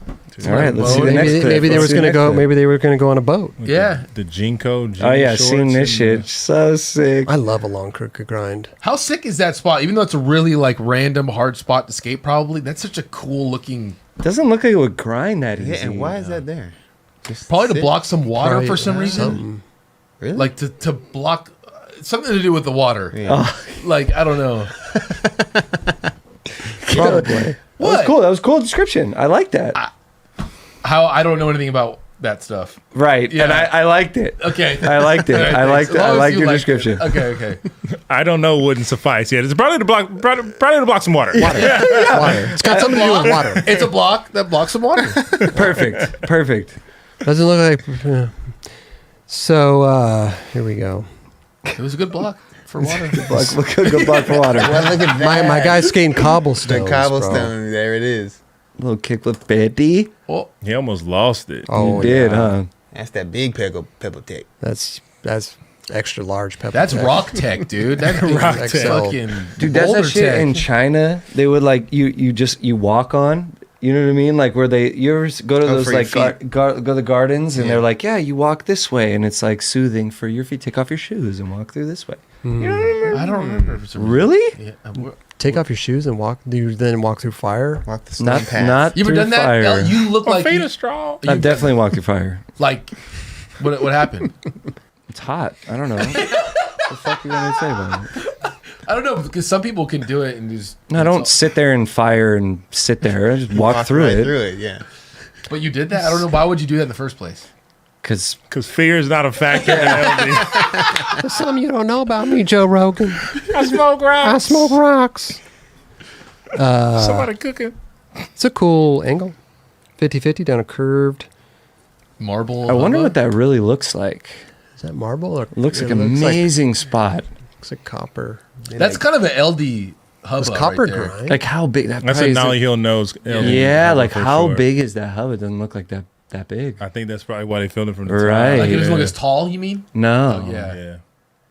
All right, let's see the next clip. Maybe they Let's was see the gonna next go. clip. Maybe they were gonna go on a boat. With Yeah. The Jinko. Oh yeah, seen this shit. shit. So sick. I love a long crooked grind. How sick is that spot? Even though it's a really like random hard spot to skate, probably that's such a cool looking. Doesn't look like it would grind that easy. Yeah, and why is that there? Just Probably to sit? block some water Probably, for some reason. something. Really? Like to block something to do with the water. Yeah. Like I don't know. Probably. That was cool. That was a cool description. I like that. How I don't know anything about that stuff. Right. Yeah. And I liked it. Okay. I liked it. All right, I liked thanks. it. As I long as liked you your liked it. description. Okay. I don't know wouldn't suffice yet. It's probably to block some water. Water. It's got something to do with water. It's a block that blocks some water. Perfect. Perfect. Doesn't look like. So here we go. It was a good block for water. Good block for water. Well, look at that. My guy's skating cobblestones. The bro. cobblestone. There it is. Little kickflip 50. Oh, He almost lost it. Oh, You did, yeah. huh? That's that big pebble tech. That's extra large pepper. that's tech. rock tech, dude. That's Rock rock tech. fucking Dude, that's boulder that shit tech. in China. They would like you walk on. You know what I mean? Like where you ever go to those for your like go to the gardens and Yeah. they're like, yeah, you walk this way and it's like soothing for your feet. Take off your shoes and walk through this way. I don't remember. If it's a Really? Yeah. Take off your shoes and walk. Do you then walk through fire? Walk the stone Not path. not You ever through done that? fire. El, you look My like feet you, are strong. I've definitely walked through fire. like what happened? It's hot. I don't know. What the fuck are you gonna say about it? I don't know because some people can do it and just. No, don't sit there in fire and sit there. Just walk through right it. through it, yeah. But you did that. I don't know why would you do that in the first place. Because Because fear is not a factor in LD. There's something you don't know about me, Joe Rogan. I smoke rocks. I smoke rocks. Somebody cooking. It's a cool angle. 50-50 down a curved. Marble. I wonder hubba? what that really looks like. Is that marble? Or It looks like it an amazing spot. Looks like copper. That's kind of an LD hubba. It's copper right there. grind. Like how big that That's probably a is. Nolly Hill knows. Yeah, like for how sure. big is that hub? It doesn't look like that big. I think that's probably why they filmed it from the Right. top. Like it doesn't look Yeah. as tall. You mean? No. Oh, yeah. Yeah.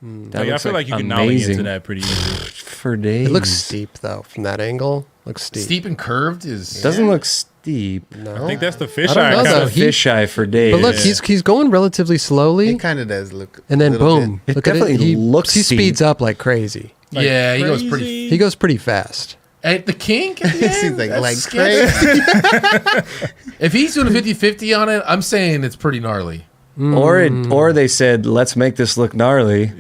That Like, I looks feel like you can nollie amazing into that pretty easy. for days. It looks steep though from that angle. Looks steep. Steep and curved is. Doesn't look steep. No. I think that's the I fisheye. don't know, kind though. of. He- Fisheye for days. But look, he's going relatively slowly, It kind of does look. and then a little boom, It look at definitely He looks he steep. speeds up like crazy. Like, yeah, he goes pretty. crazy. He goes pretty fast. At the kink. At the bit. He's end? like That's crazy. scary. If he's doing a 50-50 on it, I'm saying it's pretty gnarly. Or they said, let's make this look gnarly.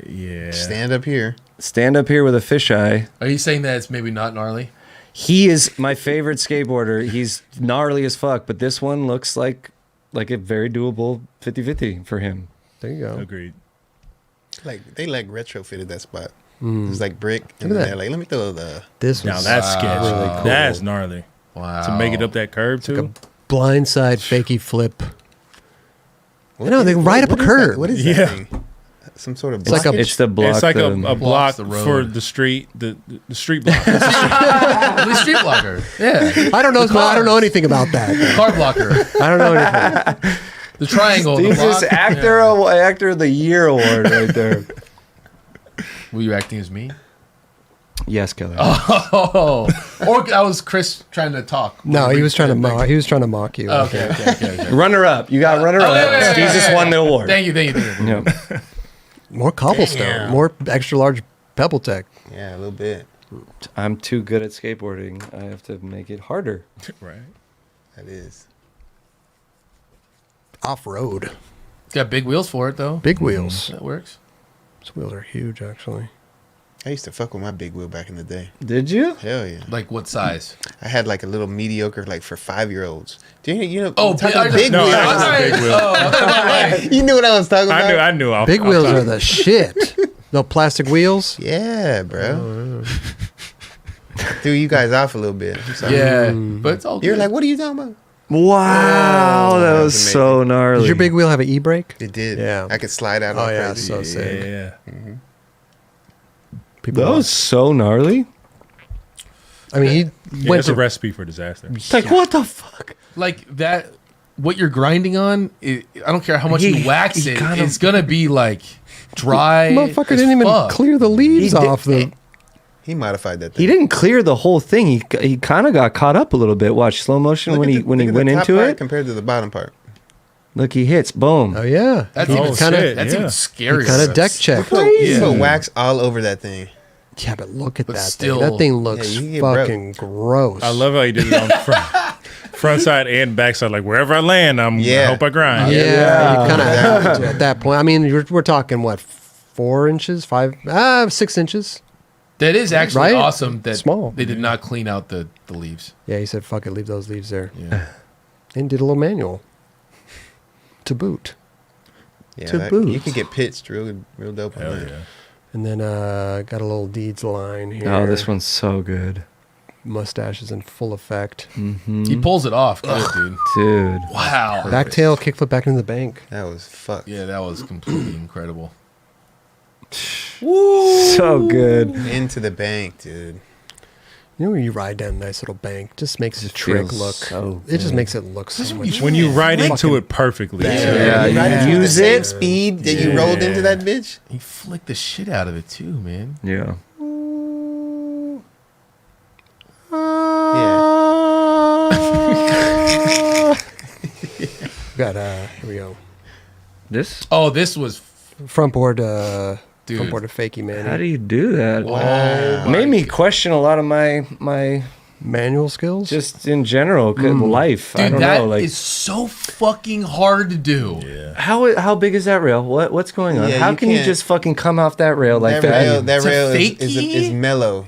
Yeah. Stand up here. Stand up here with a fisheye. Are you saying that it's maybe not gnarly? He is my favorite skateboarder. He's gnarly as fuck, but this one looks like a very doable 50-50 for him. There you go. Agreed. Like they retrofitted that spot. It's like brick, and Look at then they're like, let me throw the. This Now was that's sketchy. really cool. That's gnarly. Wow. To make it up that curve too. blindside fakey flip. What No, they is- ride up a what is curb. that? What is Yeah. that thing? Some sort of. It's like a- blockage? It's the block. It's like a the- block the road. for the street, the street block. The street blocker. Yeah. I don't know. The I don't know cars. anything about that. Car blocker. I don't know anything. The triangle. The He's block. just actor of the year award right there. Were you acting as me? Yes, Kelly. Oh. Or that was Chris trying to talk. No, he was trying to mock. He was trying to mock you. Okay. Runner up. You got runner up. yeah, Steve just won the award. Thank you. Yep. More cobblestone. Damn. More extra large pebble tech. Yeah, a little bit. I'm too good at skateboarding. I have to make it harder. Right. That is. Off road. It's got big wheels for it though. Big wheels. That works. These wheels are huge, actually. I used to fuck with my big wheel back in the day. Did you? Hell yeah. Like what size? I had like a little mediocre, like for 5-year-olds. Do you know? Oh, I'm talking I just- big no, wheels. I just- big wheel. You knew what I was talking about. I knew. Big wheels are the shit. No plastic wheels. Yeah, bro. Threw you guys off a little bit. I'm sorry. Yeah, but it's all good. You're like, what are you talking about? Wow, that that was was so gnarly. Does your big wheel have an e-brake? It did. Yeah. I could slide out. Oh, all yeah, crazy. so sick. Yeah. People That was so gnarly. I mean, he Yeah, went it's a to recipe for disaster. It's like, what the fuck? like that. What you're grinding on, I don't care how much He- you wax he it. kinda- It's gonna be like dry. motherfucker as didn't even fuck. clear the leaves He did- off the. He modified that thing. He didn't clear the whole thing. He kind of got caught up a little bit. Watch slow motion Look when at he the- when he look at went the top into part it. compared to the bottom part. Look, he hits. Boom. Oh yeah, That's he even kind of shit. That's Yeah. even scarier. kind of deck check. He put wax all over that thing. Yeah, but look at But that still- thing. That thing looks you can get broke. fucking gross. I love how he did it on front side and back side. Like wherever I land, I hope I grind. Yeah, you kind of have to at that point. I mean, we're talking what, 4 inches, 6 inches. That is actually Right? awesome. That Small. They did not clean out the leaves. Yeah, he said, "Fuck it, leave those leaves there," Yeah. and did a little manual to boot. Yeah, To that- boot. you could get pitched real dope on Hell that. yeah. And then got a little Deedz line here. Oh, this one's so good, Mustache is in full effect. He pulls it off, good, dude. dude. Wow. Back tail, kickflip back into the bank. That was fucked. Yeah, that was completely incredible. So good. Into the bank, dude. You know when you ride down a nice little bank, just makes the trick feels look. so It just good. makes it look so much. When you ride into it perfectly. Yeah, you ride you it with the use same it. speed that you rolled into that bitch. He flicked the shit out of it too, man. Yeah. Got here we go. This. Oh, this was Front board, Dude. front board of fakey man. How do you do that? Oh, Made me question a lot of my Manual skills. just in general life. I dude, don't that know. Like is so fucking hard to do. how big is that rail? What's going on? Yeah, How you can you can't- just fucking come off that rail like that? That To rail is fakie? mellow.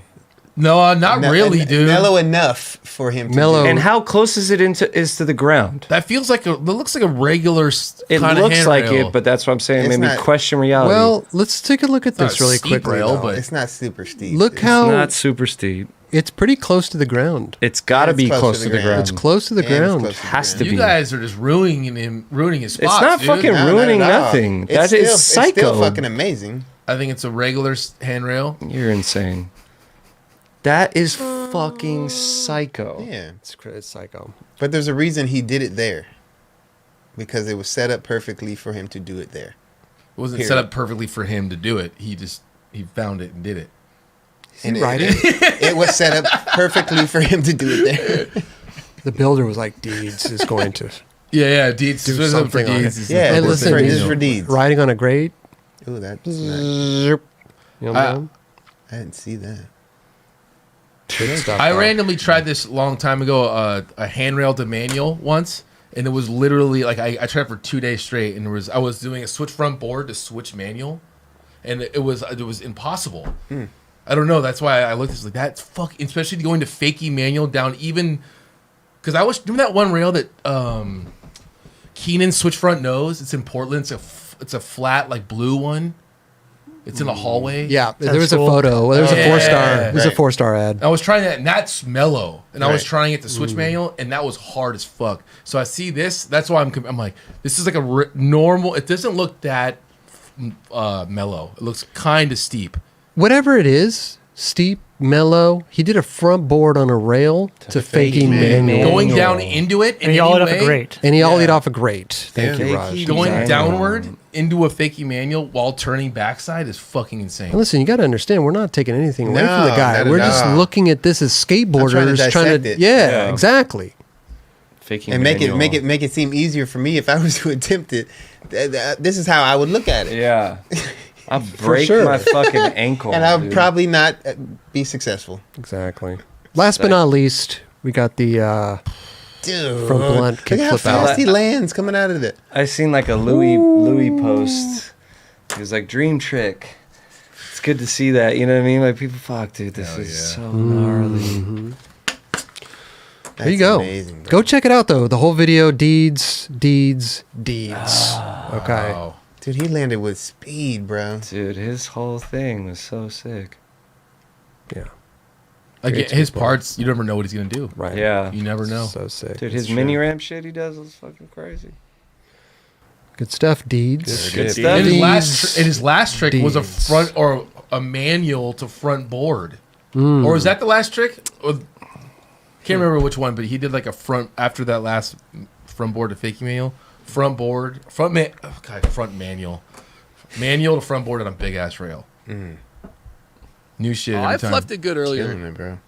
No, not really, and dude. Mellow enough for him to Mellow. do. And how close is it to the ground? That feels like it looks like a regular It kind of looks like handrail. it, but that's what I'm saying. It's Made me not- question reality. well, let's take a look at not this really steep quickly. rail, though. but- It's not super steep. Look dude. how not super steep. It's pretty close to the ground. It's got to It's be close close to to the the ground. ground. It's close to the And it's ground. close to the Has to ground. be. You guys are just ruining his It's spots. not dude. fucking No, not ruining at all. nothing. It's That still, is It's still psycho. fucking amazing. I think it's a regular handrail. You're insane. That is fucking psycho. Yeah. It's psycho. But there's a reason he did it there. Because it was set up perfectly for him to do it there. It wasn't Period. set up perfectly for him to do it. He found it and did it. And writing? it was set up perfectly for him to do it there. The builder was like, Deedz is going to Yeah, Deedz. do Switch up for something on Deedz. it. Is Yeah, Hey, the listen, thing, this you is know. for Deedz. riding on a grate. Ooh, that's nice. Zip. You know what I mean? I didn't see that. Good stuff. I though. randomly tried this a long time ago, a handrail to manual once, and it was literally like I tried for 2 days straight, and I was doing a switch front board to switch manual, and it was impossible. I don't know. That's why I looked at this like that's fucking, especially going to fakie manual down even because I was doing that one rail that Keenan switch front nose. It's in Portland. It's a flat like blue one. It's in a hallway. Yeah, there That's was a cool. photo. There was a Yeah, 4-star. It was a right. 4-star ad. I was trying that, and that's mellow. And I was Right. trying it to switch manual, and that was hard as fuck. So I see this. That's why I'm like, this is like a normal. It doesn't look that mellow. It looks kind of steep. Whatever it is, steep, mellow. He did a front board on a rail to fakie manual. Going down into it, And he all it up anyway, great. And he ollied off a grate. Thank Yeah. you, Raj. Fakie Going Manual. downward into a fakie manual while turning backside is fucking And insane. listen, you got to understand, we're not taking anything away from No, the guy. not at We're just all. looking at this as skateboarders trying dissect to. it. Yeah, Yeah. exactly. Faking And make manual. it seem easier for me if I was to attempt it. This is how I would look at it. Yeah. I'll break sure. my fucking ankle. And I would dude. probably not be successful. Exactly. Last but not least, we got the Dude, From blunt look kick how flip out. fast he lands coming out of it. I seen like a Louis post. He was like dream trick. It's good to see that. You know what I mean? Like people, fuck, dude, this is so gnarly. There you go. Amazing, bro. Go check it out though. The whole video, Deedz, Deedz, Deedz. Okay. Wow. Dude, he landed with speed, bro. Dude, his whole thing was so sick. Yeah. Like Great his skateboard. parts, you never know what he's gonna do. Right. Yeah. You never know. So sick. Dude, his That's mini true. ramp shit he does is fucking crazy. Good stuff, Deedz. Good And stuff. his last trick was a Deedz. front or a manual to front board. Or was that the last trick? Or, can't remember which one, but he did like a front after that last front board to fakie manual. Front board, front manual. Manual to front board on a big ass rail. New shit every I time. fluffed it good earlier. Killing it, bro.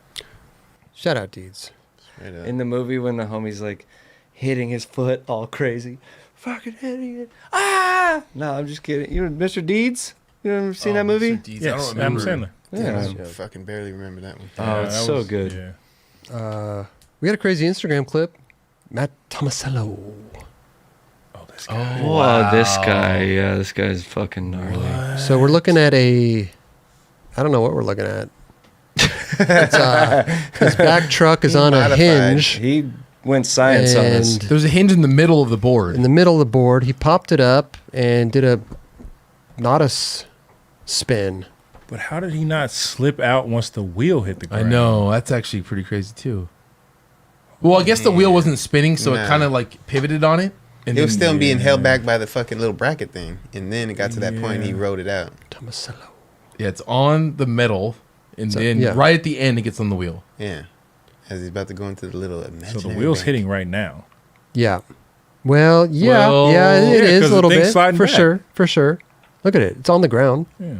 Shout out, Deedz. Straight up. In the movie when the homie's like hitting his foot all crazy. Fucking hitting it. Ah! No, I'm just kidding. You know Mr. Deeds? You ever seen that movie? Mr. Deedz, Yes, I don't Adam remember. Sandler. Damn, Yeah. I fucking barely remember that one. Oh, it's that so was- good. Yeah. We got a crazy Instagram clip. Matt Tomasello. Oh, this guy. Wow, this guy. Yeah, this guy's fucking gnarly. So we're looking at I don't know what we're looking at. His back truck is on a Modified. hinge He went science on us. and There's a hinge in the middle of the board. in the middle of the board, he popped it up and did a not a spin. But how did he not slip out once the wheel hit the I ground? know. That's actually pretty crazy too. Well, I guess the wheel wasn't spinning, so it Nah. kind of like pivoted on it. And It was then- still being held back by the fucking little bracket thing. And then it got to that point, he Yeah. rode it out. Tomasello. yeah, it's on the metal, and So, then yeah. right at the end, it gets on the wheel. Yeah. As he's about to go into the little imaginary So the wheel's bank. hitting right now. Yeah. Well, yeah, Well, yeah, it yeah, is 'cause a little the thing's bit sliding for back. sure, for sure. Look at it; it's on the ground. Yeah.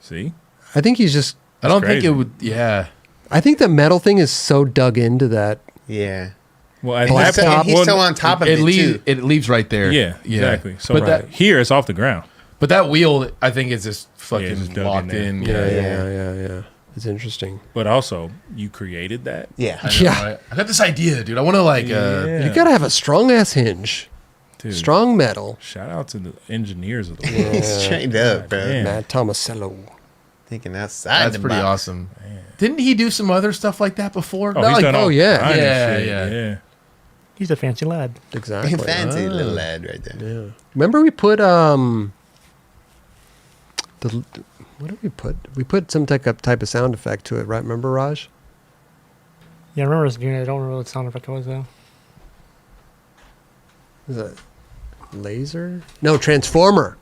See? I think he's just. I don't think crazy. it would. Yeah, I think the metal thing is so dug into that. Yeah. Well, at And that he's, so, point, and he's well, so on top of it, leaves. too. It leaves right there. yeah, exactly. So but that here it's off the ground. but that wheel, I think, is just fucking it's just dug in locked there. in. Yeah. It's interesting. But also, you created that. Yeah. I know, Yeah. right? I got this idea, dude. I want to like. Yeah. You gotta have a strong ass hinge, Dude, strong metal. Shout out to the engineers of the world. Straight up, bro. Damn. Matt Tomasello. Thinking outside That's the pretty box. awesome. Didn't he do some other stuff like that before? Oh, Not he's like, done all yeah. kind of Yeah, shit. yeah. yeah. He's a fancy lad. Exactly. Fancy little lad right there. Yeah. Remember we put the What did we put? We put some type of sound effect to it, right? Remember, Raj? Yeah, I remember this unit. I don't remember what the sound effect was though. Is that laser? No, transformer.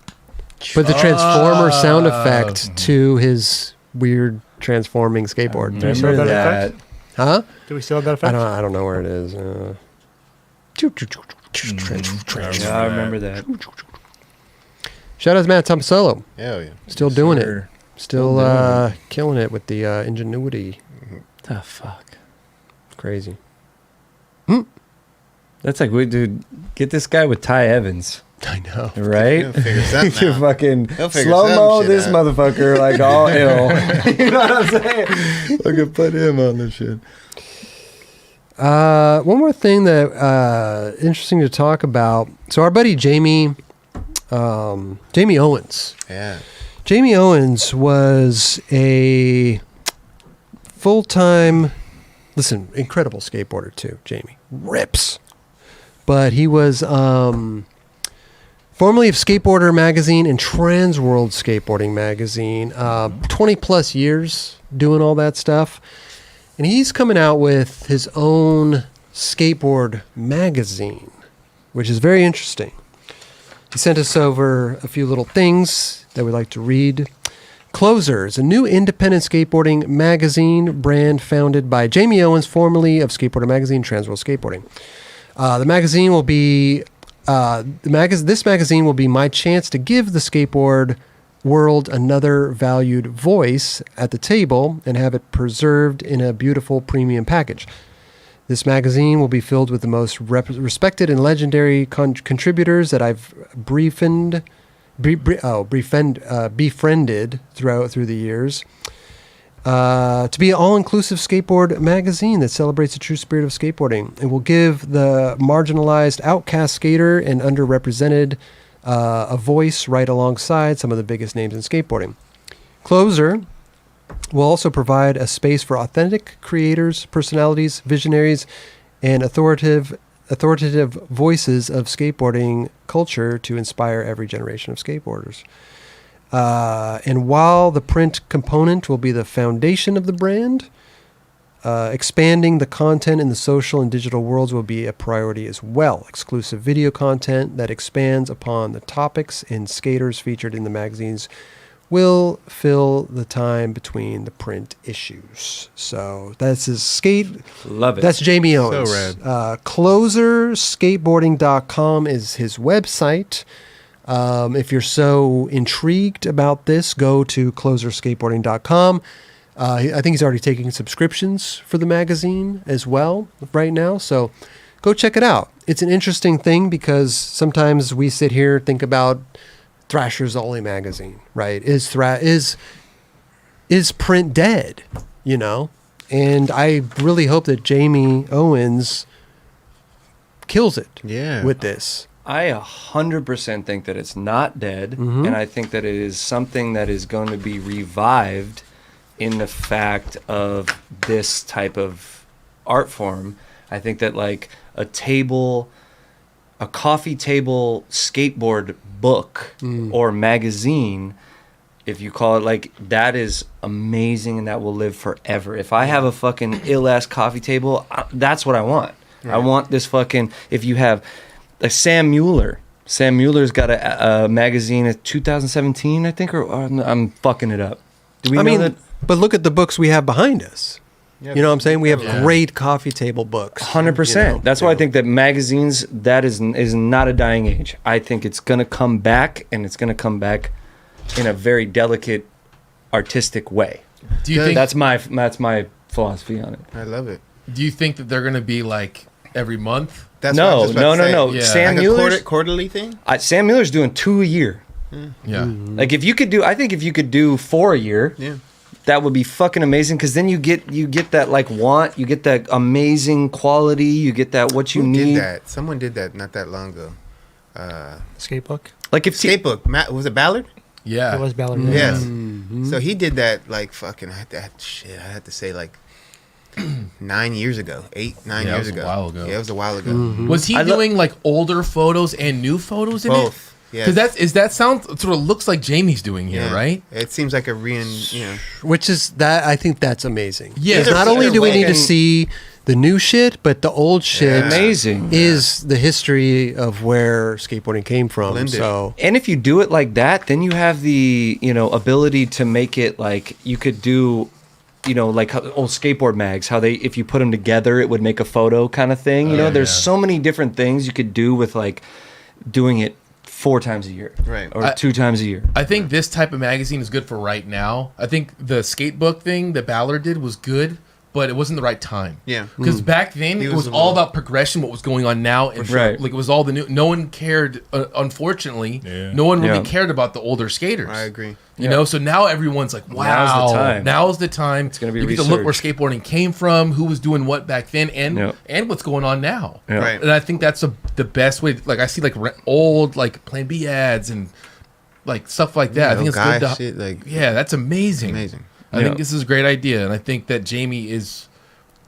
Put the transformer sound effect to his weird transforming skateboard. Remember that? Huh? Do we still have that effect? I don't know where it is. Yeah, I remember that. Shout out to Matt Tomasolo. Hell yeah. Still doing it. Still killing it with the ingenuity. The fuck. Crazy. That's like, wait, dude, get this guy with Ty Evans. I know. Right? He'll figure something You out. fucking He'll figure slow-mo some shit this out. motherfucker like all ill. You know what I'm saying? I could put him on this shit. One more thing that interesting to talk about. So our buddy Jamie Owens. Yeah. Jamie Owens was a full-time, incredible skateboarder too. Jamie rips, but he was formerly of Skateboarder magazine and Trans World Skateboarding magazine. 20 plus years doing all that stuff. And he's coming out with his own skateboard magazine, which is very interesting. He sent us over a few little things that we'd like to read. Closers, a new independent skateboarding magazine brand founded by Jamie Owens, formerly of Skateboarder magazine, Trans World Skateboarding. The magazine will be this magazine will be my chance to give the skateboard world another valued voice at the table and have it preserved in a beautiful premium package. This magazine will be filled with the most respected and legendary contributors that I've befriended through the years. To be an all-inclusive skateboard magazine that celebrates the true spirit of skateboarding. It will give the marginalized outcast skater and underrepresented a voice right alongside some of the biggest names in skateboarding. Closer will also provide a space for authentic creators, personalities, visionaries, and authoritative voices of skateboarding culture to inspire every generation of skateboarders. And while the print component will be the foundation of the brand, expanding the content in the social and digital worlds will be a priority as well. Exclusive video content that expands upon the topics and skaters featured in the magazines will fill the time between the print issues. So that's his skate. Love it. That's Jamie Owens. rad. Closerskateboarding.com is his website. If you're so intrigued about this, go to closerskateboarding.com. I think he's already taking subscriptions for the magazine as well right now. So go check it out. It's an interesting thing because sometimes we sit here and think about Thrasher's the only magazine, right? Is print dead, you know? And I really hope that Jamie Owens kills it with this. I 100% think that it's not dead, and I think that it is something that is going to be revived in the fact of this type of art form. I think that like a coffee table skateboard book or magazine, if you call it like that, is amazing and that will live forever. If I have a fucking ill-ass coffee table, that's what I want. Right. I want this fucking, if you have like Sam Mueller's got a magazine in 2017, I think, or I'm fucking it up. Do we know that? But look at the books we have behind us. You know what I'm saying? We have great coffee table books. 100%. You know? That's why I think that magazines, that is not a dying age. I think it's going to come back, and it's going to come back in a very delicate, artistic way. Do you think that's my philosophy on it? I love it. Do you think that they're going to be like every month? That's no. Yeah. Sam like Mueller's a quarterly thing. Sam Mueller's doing 2 a year. Yeah. Like if you could do 4 a year. Yeah. That would be fucking amazing because then you get that like you get that amazing quality, you get that what you Who need. did that? Someone did that not that long ago. Skatebook. Like if Skatebook. Was it Ballard? Yeah. It was Ballard. Yes. So he did that like fucking. I had to say like 9 years ago, 9 years ago. A while ago. Yeah, it was a while ago. Was he doing like older photos and new photos in it? Both. Because that sounds sort of looks like Jamie's doing here, Yeah. right? It seems like a Which is that I think that's amazing. Yeah. Because not only do we need to And- see the new shit, but the old shit Amazing. is the history of where skateboarding came from. Blended. So And if you do it like that, then you have the, ability to make it like you could do, like how old skateboard mags, how if you put them together, it would make a photo kind of thing. There's so many different things you could do with like doing it 4 times a year. Right. Or 2 times a year. I think this type of magazine is good for right now. I think the skatebook thing that Ballard did was good, but it wasn't the right time. Yeah. Because back then He it was was a all little- about progression, what was going on now, and Right. like it was all the new. No one cared. Unfortunately, Yeah. no one really Yeah. cared about the older skaters. I agree. You know, so now everyone's like, "Wow, Now's the time. Now's the time." It's gonna be you get to look where research. skateboarding came from, who was doing what back then, and Yep. and what's going on now. Yeah. Right. And I think that's the best way. Like I see like old like Plan B ads and like stuff like that. I think it's guy good. To, shit, like yeah, that's amazing. amazing. I Yeah. think this is a great idea, and I think that Jamie is.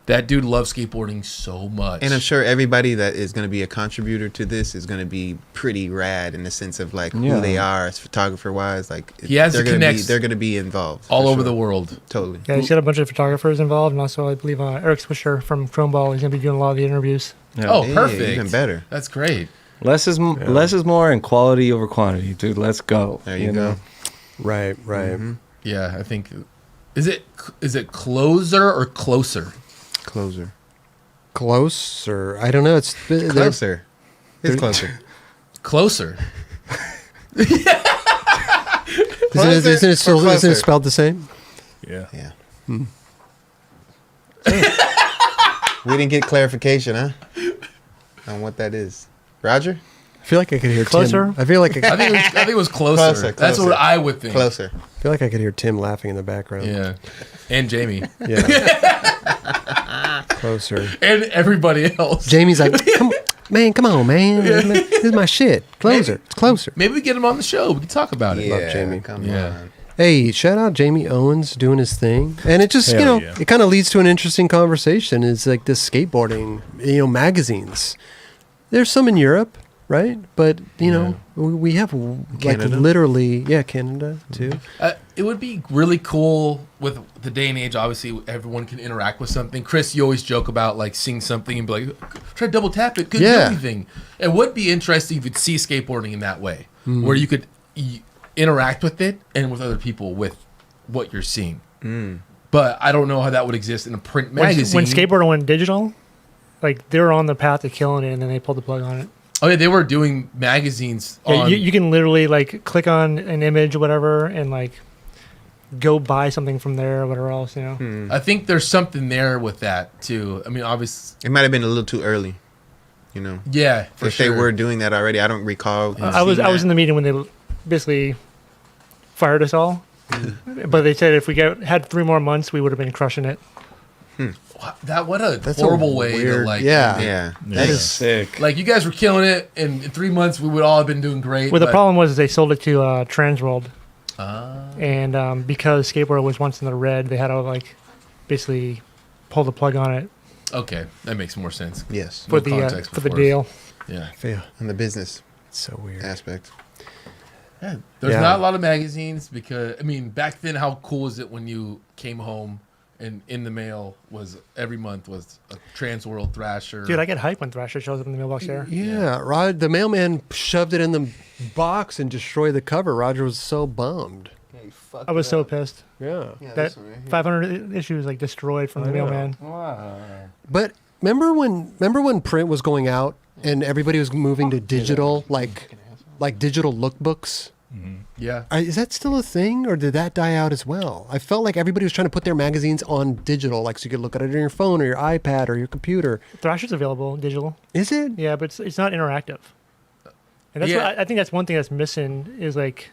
That dude loves skateboarding so much. And I'm sure everybody that is going to be a contributor to this is going to be pretty rad in the sense of like Yeah. who they are as photographer wise. Like He has they're the gonna be, connects they're going to be involved all for over sure. the world. Totally. Yeah, he's got a bunch of photographers involved, and also I believe Eric Swisher from Chromeball is going to be doing a lot of the interviews. Yeah. Oh, Hey, perfect. even better. That's great. Less is more and quality over quantity, dude. Let's go. There you go. right. Yeah, I think. Is it closer or closer? Closer. Closer. I don't know. It's Closer. It's closer. Closer. Isn't Closer it or still isn't closer? it spelled the same? Yeah. Yeah. We didn't get clarification, huh? On what that is. Roger? I feel like I could hear Closer? Tim. I feel like I think it was closer. Closer, That's closer. what I would think. Closer. I feel like I could hear Tim laughing in the background. Yeah, and Jamie Yeah. Closer. and everybody else. Jamie's like, come on, man. This is my shit. Closer. It's closer. Maybe we get him on the show. We can talk about it. Love Jamie. Come Yeah. on. Hey, shout out Jamie Owens doing his thing. And it just, Hell yeah. it kind of leads to an interesting conversation. It's like this skateboarding, magazines. There's some in Europe, right? But, we have like Canada? literally, Canada too. It would be really cool with the day and age. Obviously, everyone can interact with something. Chris, you always joke about like seeing something and be like, try to double tap it. Couldn't do Yeah. anything. It would be interesting if you'd see skateboarding in that way, where you could interact with it and with other people with what you're seeing. But I don't know how that would exist in a print magazine. When skateboarding went digital, like they were on the path to killing it, and then they pulled the plug on it. Oh yeah, they were doing magazines. Yeah, On, you can literally like click on an image or whatever, and like go buy something from there or whatever else. I think there's something there with that too. I mean, obviously, It might have been a little too early. yeah, for if sure. they were doing that already, I don't recall. I was in the meeting when they basically fired us all, but they said if we had 3 more months, we would have been crushing it. What a That's horrible a way to weird- like. yeah. end it. Yeah. That is sick. Like you guys were killing it, and in 3 months we would all have been doing great. Well, the but- problem was they sold it to Transworld, and because skateboard was once in the red, they had to like basically pull the plug on it Okay, that makes more sense. Yes. for No the context for the before. deal. Yeah. Yeah. On the business It's so weird. aspect. There's Yeah. not a lot of magazines because I mean back then how cool is it when you came home and in the mail was every month was a Transworld Thrasher. Dude, I get hyped when Thrasher shows up in the mailbox there. Yeah, Rod, the mailman shoved it in the box and destroyed the cover. Roger was so bummed. I was so pissed. Yeah. That 500 issues like destroyed from the mailman. But remember when print was going out and everybody was moving to digital, like digital lookbooks? Yeah. Is that still a thing, or did that die out as well? I felt like everybody was trying to put their magazines on digital, like so you could look at it on your phone or your iPad or your computer. Thrasher's available digital. Is it? Yeah, but it's not interactive. And that's Yeah. what I think that's one thing that's missing is like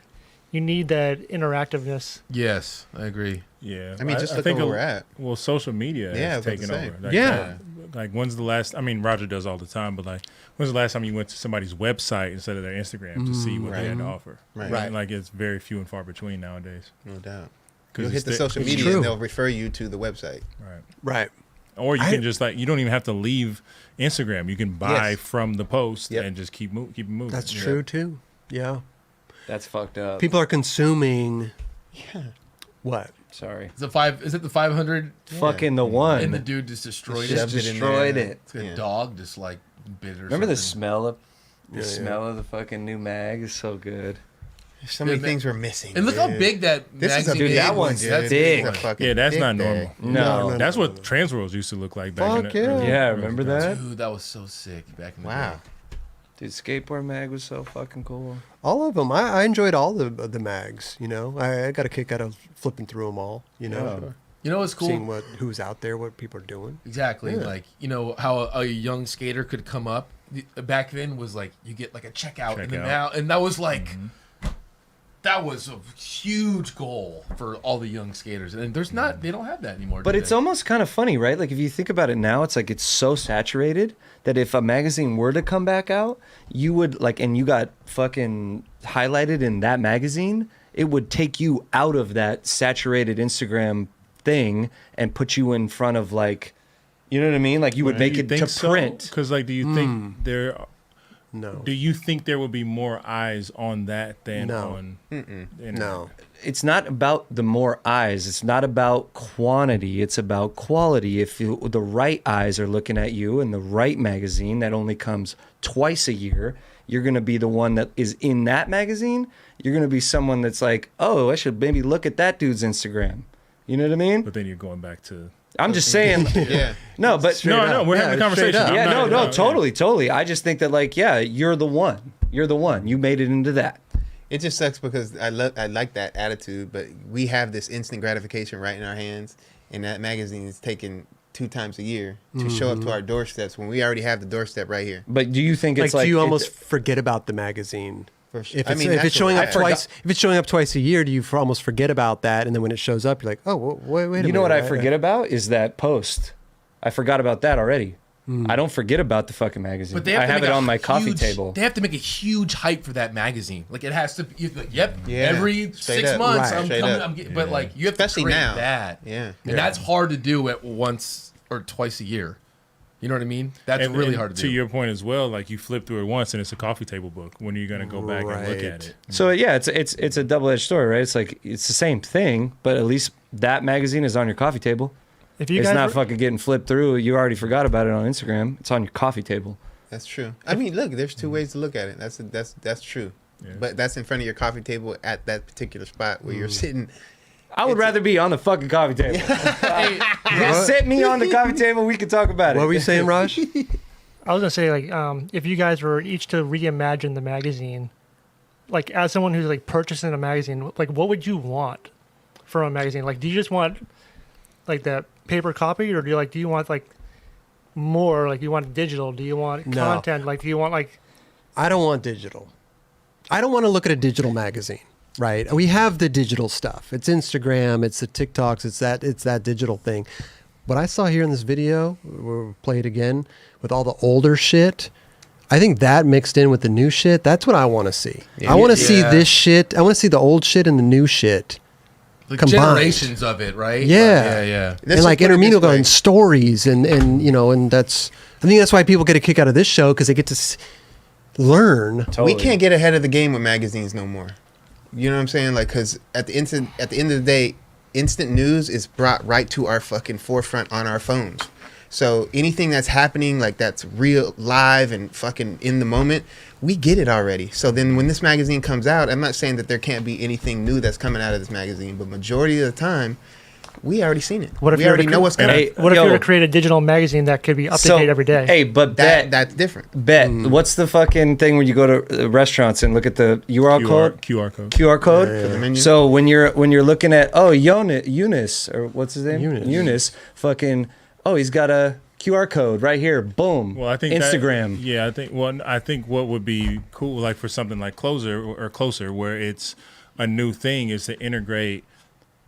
you need that interactiveness. Yes, I agree. Yeah. I mean, just look think where we're at. Well, social media Yeah, I has was about to taken say. over. Like, Yeah. Like, when's the last? I mean, Roger does all the time, but like, when's the last time you went to somebody's website instead of their Instagram to see what they had to offer? Right. And, like, it's very few and far between nowadays. No doubt. 'Cause You'll it's hit the the- social it's media true. and they'll refer you to the website. Right. Right. Or you can just like you don't even have to leave Instagram. You can buy Yes. from the post Yep. and just keep it moving. That's Yeah. true too. Yeah. That's fucked up. People are consuming. Yeah. What? Sorry. Is it the 500? Fucking the one. And the dude just destroyed Just it. destroyed it. It's like a dog just like bit or Remember the something. smell of Yeah, smell of the fucking new mag is so good. So many things we're missing. And look how dude. big that This is a magazine big that is. one's dude. That's This big. is a fucking Yeah, that's big not bag. normal. No. That's what Transworlds used to look like back in Fuck the yeah. early- Yeah, early remember 2000s. that? Dude, that was so sick back in the Wow. day. Dude, skateboard mag was so fucking cool. All of them. I enjoyed all the mags. You know, I got a kick out of flipping through them all. You know, You know what's cool? seeing who's out there, what people are doing. Exactly. Yeah. Like, you know, how a young skater could come up back then was like, you get like a checkout. And then now, and that was like, that was a huge goal for all the young skaters. And they don't have that anymore. But do it's they? almost kind of funny, right? Like if you think about it now, it's like it's so saturated that if a magazine were to come back out, you would like, and you got fucking highlighted in that magazine, it would take you out of that saturated Instagram thing and put you in front of like, you know what I mean? Like you would make it to print. Because like, do you think No. Do you think there will be more eyes on that than No. on? No. It's not about the more eyes. It's not about quantity. It's about quality. If the right eyes are looking at you in the right magazine that only comes twice a year, you're going to be the one that is in that magazine. You're going to be someone that's like, oh, I should maybe look at that dude's Instagram. You know what I mean? But then you're going back to. I'm just saying. Yeah. No, but No, we're having a conversation. up. I'm yeah, not- no, totally. I just think that like, yeah, you're the one. You're the one. You made it into that. It just sucks because I like that attitude, but we have this instant gratification right in our hands, and that magazine is taken 2 times a year to show up to our doorsteps when we already have the doorstep right here. But do you think it's Like, like do you it's- almost forget about the magazine? For sure. If I it's, mean, if that's it's showing what up I twice, if it's showing up twice a year, do you almost forget about that? And then when it shows up, you're like, oh, wait a minute. You know what I forget about is that post. I forgot about that already. I don't forget about the fucking magazine. But they have I to have make it a on my coffee huge- table. They have to make a huge hype for that magazine. Like it has to. Yep. Yeah. Every Straight 6 up. months, Right. I'm Straight coming. up. I'm getting, but like you have Especially to create now. that. Yeah. And that's hard to do at once or twice a year. You know what I mean? That's really and hard to to do. your point as well, like you flip through it once and it's a coffee table book. When are you going to go back and look Right. at it? So yeah, it's a double-edged story, right? It's like it's the same thing, but at least that magazine is on your coffee table. If you It's guys not were- fucking getting flipped through. You already forgot about it on Instagram. It's on your coffee table. That's true. I mean, look, there's 2 ways to look at it. That's true. Yeah. But that's in front of your coffee table at that particular spot where you're sitting. I would rather be on the fucking coffee table. Hey, Just sit me on the coffee table. We can talk about it. What were you saying, Raj? I was gonna say like if you guys were each to reimagine the magazine, like as someone who's like purchasing a magazine, like what would you want from a magazine? Like do you just want like that paper copy, or do you want like more? Like do you want digital? Do you want No. content? Like do you want like I don't want digital. I don't want to look at a digital magazine. Right? We have the digital stuff. It's Instagram. It's the TikToks. It's that digital thing. What I saw here in this video, we'll play it again with all the older shit. I think that mixed in with the new shit. That's what I want to see. Yeah. I want to see Yeah. this shit. I want to see the old shit and the new shit. like combined. generations of it, right? Yeah. Yeah. And like Intermino going stories and you know, and that's, I think that's why people get a kick out of this show, because they get to learn. Totally. We can't get ahead of the game with magazines no more. You know what I'm saying? Like, because at the end of the day, instant news is brought right to our fucking forefront on our phones. So anything that's happening, like that's real, live, and fucking in the moment, we get it already. So then when this magazine comes out, I'm not saying that there can't be anything new that's coming out of this magazine, but majority of the time, we already seen it. What if we you were already to know what's coming. Hey, what if yo, you were to create a digital magazine that could be up to date every day? Hey, but That's different. what's the fucking thing when you go to restaurants and look at the URL code? QR code. QR code. For the menu. So when you're looking at Youness or what's his name? Youness. Fucking he's got a QR code right here. Boom. Well, I think Instagram. I think what would be cool, like for something like Closer, where it's a new thing, is to integrate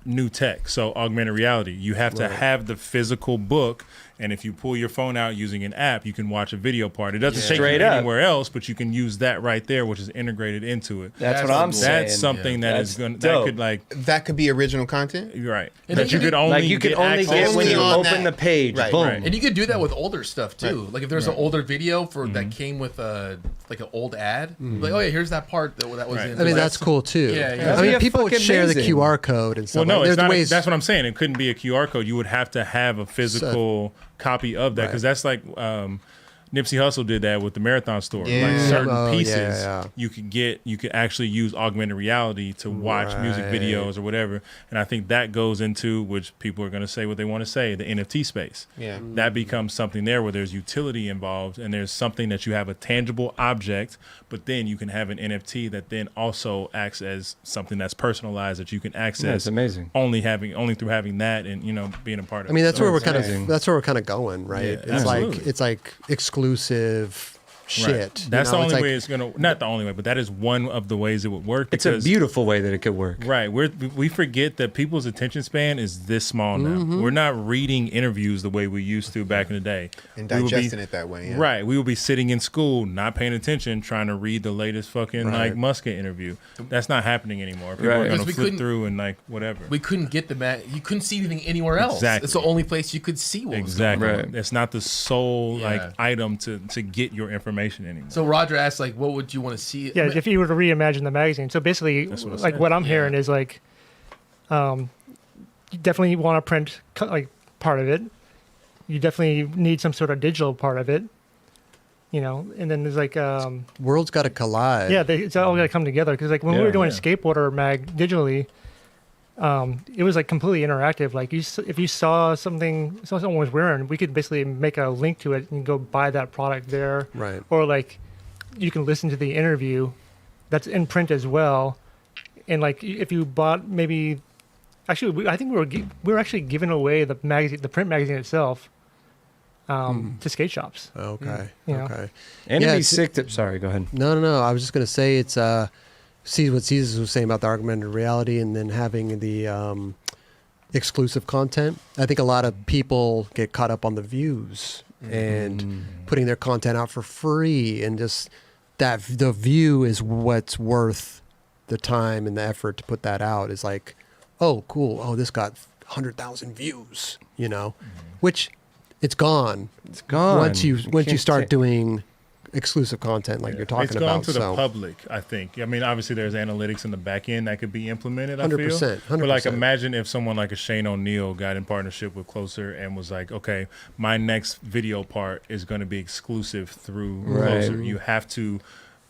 new tech. So augmented reality, you have to have the physical book, And if you pull your phone out using an app, you can watch a video part. It doesn't take Straight you up. anywhere else, but you can use that right there, which is integrated into it. That's what I'm saying. That's something that is going dope. that could like That could be original content. you're right. And That then you could only Like you can get only access get when Only you on open that. the page. Right, Boom. right. And you could do that with older stuff too. Right. Like if there's an older video for that came with like an old ad, like oh yeah, here's that part that was Right. in. I mean, the that's website. cool too. Yeah, yeah. I That'd mean, be people would fucking share the amazing. QR code and Well, stuff. no, like, it's there's not. ways. That's what I'm saying. It couldn't be a QR code. You would have to have a physical copy of that because that's like Nipsey Hussle did that with the Marathon Store. Yeah. Like certain Oh, yeah, pieces, yeah. you could actually use augmented reality to watch music Right. videos or whatever. And I think that goes into, which people are going to say what they want to say, the NFT space. Yeah. That becomes something there where there's utility involved and there's something that you have a tangible object, but then you can have an NFT that then also acts as something that's personalized that you can access. Yeah, it's amazing. Only through having that and being a part of. I mean, that's where we're it's kind amazing. of that's where we're kind of going, right? Yeah, it's absolutely. like exclusive shit. Right. That's you know? the It's only like- way it's gonna. Not the only way, but that is one of the ways it would work. It's a because- beautiful way that it could work. Right. We forget that people's attention span is this small now. Mm-hmm. We're not reading interviews the way we used to back in the day. And We would be- digesting it that way. Yeah. Right. We will be sitting in school, not paying attention, trying to read the latest fucking Right. like Musket interview. That's not happening anymore. People Right. are Because gonna we flip couldn't- through and like whatever. We couldn't get you couldn't see anything anywhere else. Exactly. It's the only place you could see what was Exactly. going Right. It's not the sole Yeah. like item to get your information anymore. on. So Roger asked, like, what would you want to see? Yeah, if you were to reimagine the magazine. So basically, That's what I like said. what I'm hearing is like, you definitely want to print like part of it. You definitely need some sort of digital part of it. And then there's like, worlds got to collide. yeah, it's all got to come together. Because like when we were doing Yeah. Skateboarder mag digitally, it was like completely interactive. Like if you saw someone was wearing, we could basically make a link to it and go buy that product there. Right. Or like you can listen to the interview that's in print as well. And like if you bought maybe, actually, I think we were actually giving away the magazine, the print magazine itself, to skate shops. Okay. Yeah. Okay. And Yeah, it'd be it's- sick to. Sorry, go ahead. No. I was just gonna say it's see what Caesar was saying about the augmented reality, and then having the exclusive content. I think a lot of people get caught up on the views and putting their content out for free, and just that the view is what's worth the time and the effort to put that out. Is like, oh, cool. Oh, this got 100,000 views. Which it's gone. It's gone. Once you can't start say- doing exclusive content like you're talking it's about. gone to the so public, I think. I mean, obviously there's analytics in the back end that could be implemented, I feel. 100%, But like 100%. imagine if someone like a Shane O'Neill got in partnership with Closer and was like, okay, my next video part is going to be exclusive through Closer. You have to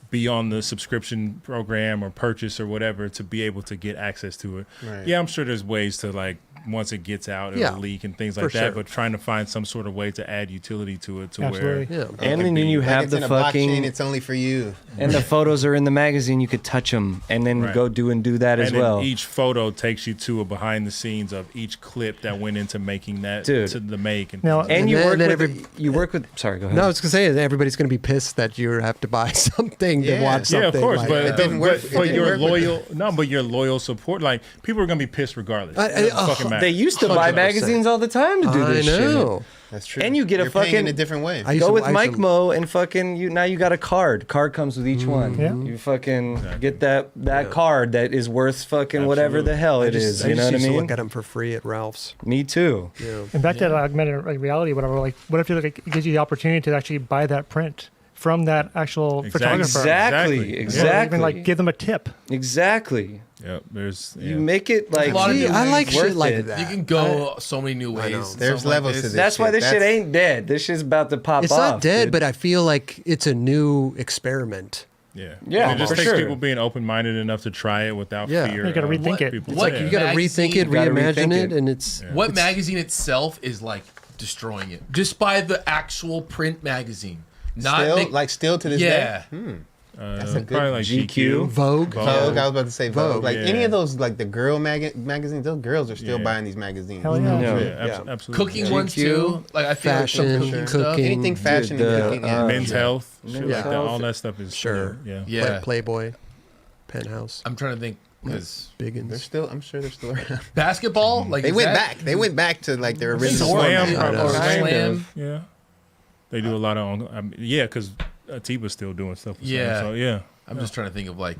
be on the subscription program or purchase or whatever to be able to get access to it. Right. Yeah, I'm sure there's ways to like once it gets out, it'll Yeah, leak and things for like that. sure. But trying to find some sort of way to add utility to it to Absolutely. where yeah. And then you Like have it's the in a fucking. blockchain, it's only for you. And the photos are in the magazine. You could touch them and then Right. go do that as and then well. each photo takes you to a behind the scenes of each clip that went into making that Dude. to the make and Now- things like And And you then work with. Sorry, go ahead. No, I was gonna say everybody's gonna be pissed that you have to buy something to Yeah. watch yeah, something. of course, like but, that. didn't work- but, it but didn't your work with loyal but your loyal support, like people are gonna be pissed regardless. I- It doesn't oh, fucking matter. They used to buy 100%. magazines all the time to do I this know. That's true. And you get a You're paying in fucking- a different way. I shit. used Go to- with I used Mike to- Mo and fucking now you got a card. Card comes with each one. Yeah. You fucking get that card that is worth fucking whatever the hell I it just, is. I You know just what I used to mean? look at them for free at Ralph's. Me too. Yeah. And back to that augmented reality, whatever. Like, what if it gives you the opportunity to actually buy that print from that actual photographer? Exactly. Yeah. Or even like give them a tip. Exactly. Yep, there's You make it like A lot of See, new I ways. like worth shit like it. that. You can go so many new I know. ways. There's Something like levels to this. That's why this shit That's- ain't dead. This shit's about to pop It's off. not dead, dude. but I feel like it's a new experiment. Yeah, Yeah, And it just for takes sure. people being open minded enough to try it without Yeah. fear. You gotta of rethink it. people What- Like saying. you got to Magazine- rethink it, Gotta reimagine rethink it, it. and it's What magazine itself is like destroying it? Just by the actual print magazine, not Still, make- like still to this yeah. day. That's a good probably like GQ. Vogue. Vogue, I was about to say Vogue. Vogue, Like yeah. any of those, like the girl magazines, those girls are still Yeah. buying these magazines. Hell yeah. Yeah, Yeah. absolutely. Cooking Yeah. ones GQ, too. Like I feel fashion, like some cooking stuff. cooking. Anything fashion Dude, and cooking. Yeah. Men's health, shit Yeah. like that. All that stuff is Sure. Yeah. Yeah, Playboy, Penthouse. I'm trying to think. Because Biggins. They're still. I'm sure they're still around. basketball, like They is went that- back. They went back to like their I think original. Slam, format. or I know. Slam. Slam. Yeah. They do a lot of, yeah, because Atiba's still doing stuff. With Yeah. Slam, so yeah. I'm just trying to think of like,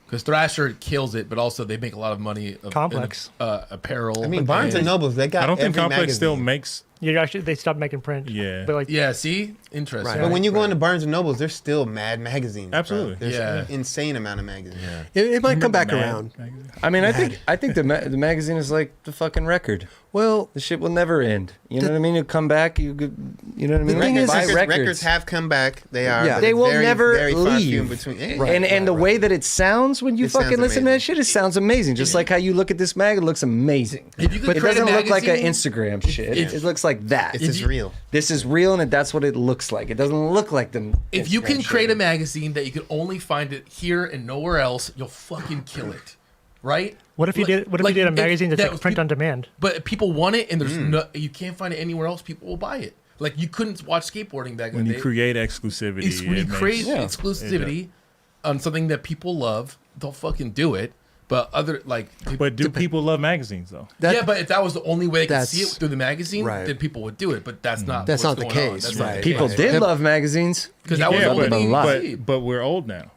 because Thrasher kills it, but also they make a lot of money. Complex. Apparel. I mean, Barnes and Nobles. They got. I don't think every Complex magazine. still makes. They stopped making print. Yeah. But like, Yeah, see? Interesting. Right. But when you go into Barnes and Nobles, there's still mad magazines. bro. Absolutely. There's Yeah. an insane amount of magazines. Yeah. It might come back Mad around. magazine. I mean, I think the magazine is like the fucking record. Well, The shit will never end. You know what I mean? You come back, you know what I mean? The thing is, buy Records have come back. They are. Yeah. but They it's will very, never very far few in leave. between. and the way that it sounds when you It sounds fucking listen to that amazing. shit, it sounds amazing. Just like how you look at this mag, it looks amazing. If you could It create a doesn't look like an magazine- Instagram shit. It looks like that. It's just real. This is real, and that's what it looks like. It doesn't look like the. If you Instagram can shit. create a magazine that you can only find it here and nowhere else, you'll fucking kill it, right? what if you did? What if you did a magazine that's like was print on demand? But people want it, and there's no, you can't find it anywhere else. People will buy it. Like you couldn't watch skateboarding back in When the you day. create exclusivity, It's when you it makes- create Yeah. exclusivity on something that people love, they'll fucking do it. But other like, But do people love magazines though? yeah, but if that was the only way they could see it That's- through the magazine, right. then people would do it. But that's not. That's what's not the going on. case, That's not right. the People case. did love magazines. because that was Yeah, the only but, thing you could see. but we're old now.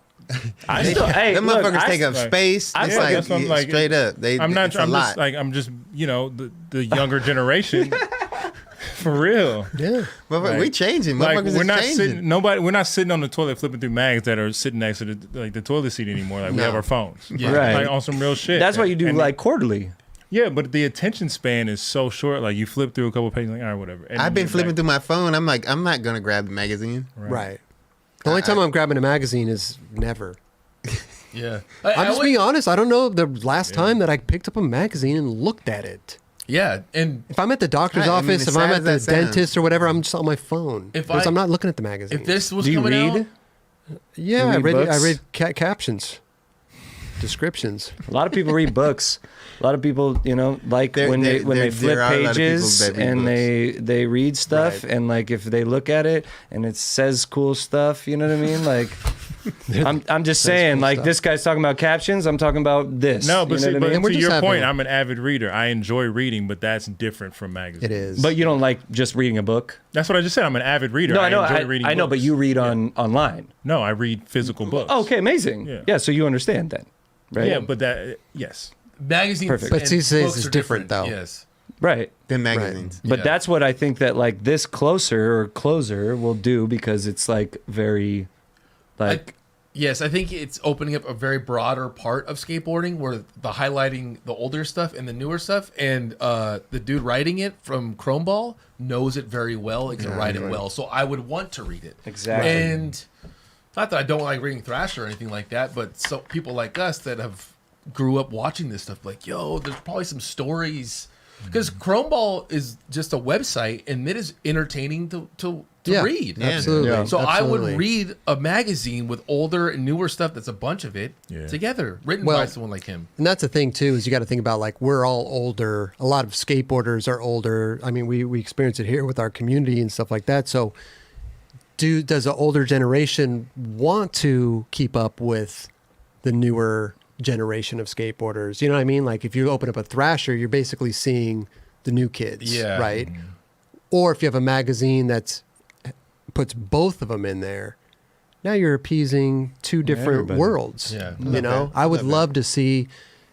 I still, hey, Them look, motherfuckers I- take up like- space. I- It's yeah, like, that's what I'm like- straight up. I'm not. It's a I'm lot. just like I'm just the younger generation. For real. yeah. Motherfucker, we changing. Like Motherfuckers we're is not changing. sitting. We're not sitting on the toilet flipping through mags that are sitting next to the toilet seat anymore. Like we No. have our phones. Yeah. Right. Like on some real shit. That's why you do And- like quarterly. Yeah, but the attention span is so short. Like you flip through a couple pages, like all right, whatever. And I've then been you're flipping back. through my phone. I'm like, I'm not gonna grab the magazine. Right. The only time I'm grabbing a magazine is never. Yeah, I'm just being honest. I don't know the last time that I picked up a magazine and looked at it. Yeah, and If I'm at the doctor's Right, I mean, office, as if I'm sad at as the that sounds. dentist or whatever, I'm just on my phone. If Because I- I'm not looking at the magazine. if this was Do you coming read? out, Yeah, You I read read. I books? read captions, descriptions. A lot of people read books. A lot of people, like There- when there- they there- flip there are a lot of people pages that read and they read stuff Right. and like if they look at it and it says cool stuff, you know what I mean? Like I'm just saying, cool like stuff. this guy's talking about captions, I'm talking about this. No, you but, know see, what I but mean? And we're to just your point, having- I'm an avid reader. I enjoy reading, but that's different from magazines. It is. But you don't like just reading a book. That's what I just said. I'm an avid reader. No, I know, enjoy reading I know, but books. you read Yeah. online. No, I read physical books. Okay, amazing. Yeah. Yeah, so you understand then, right? Yeah, but that yes. magazines Perfect. But and these days books is are different, though. Yes, right. Them magazines. But Yeah. that's what I think that like this closer or closer will do because it's like very, like yes. I think it's opening up a very broader part of skateboarding, where the highlighting the older stuff and the newer stuff, and the dude writing it from Chromeball knows it very well and can write it well. So I would want to read it. Exactly. And not that I don't like reading Thrasher or anything like that, but so people like us that have grew up watching this stuff, like, yo, there's probably some stories. Because Chromeball is just a website, and it is entertaining to Yeah, read. absolutely. Yeah. So I absolutely. would read a magazine with older and newer stuff that's a bunch of it together, written Well, by someone like him. And that's the thing too, is you got to think about like we're all older. A lot of skateboarders are older. I mean, we experience it here with our community and stuff like that. So, does the older generation want to keep up with the newer generation of skateboarders? You know what I mean? Like if you open up a Thrasher, you're basically seeing the new kids, Yeah. right? Or if you have a magazine that's puts both of them in there, now you're appeasing two different everybody. worlds. Yeah. You know, I would love to see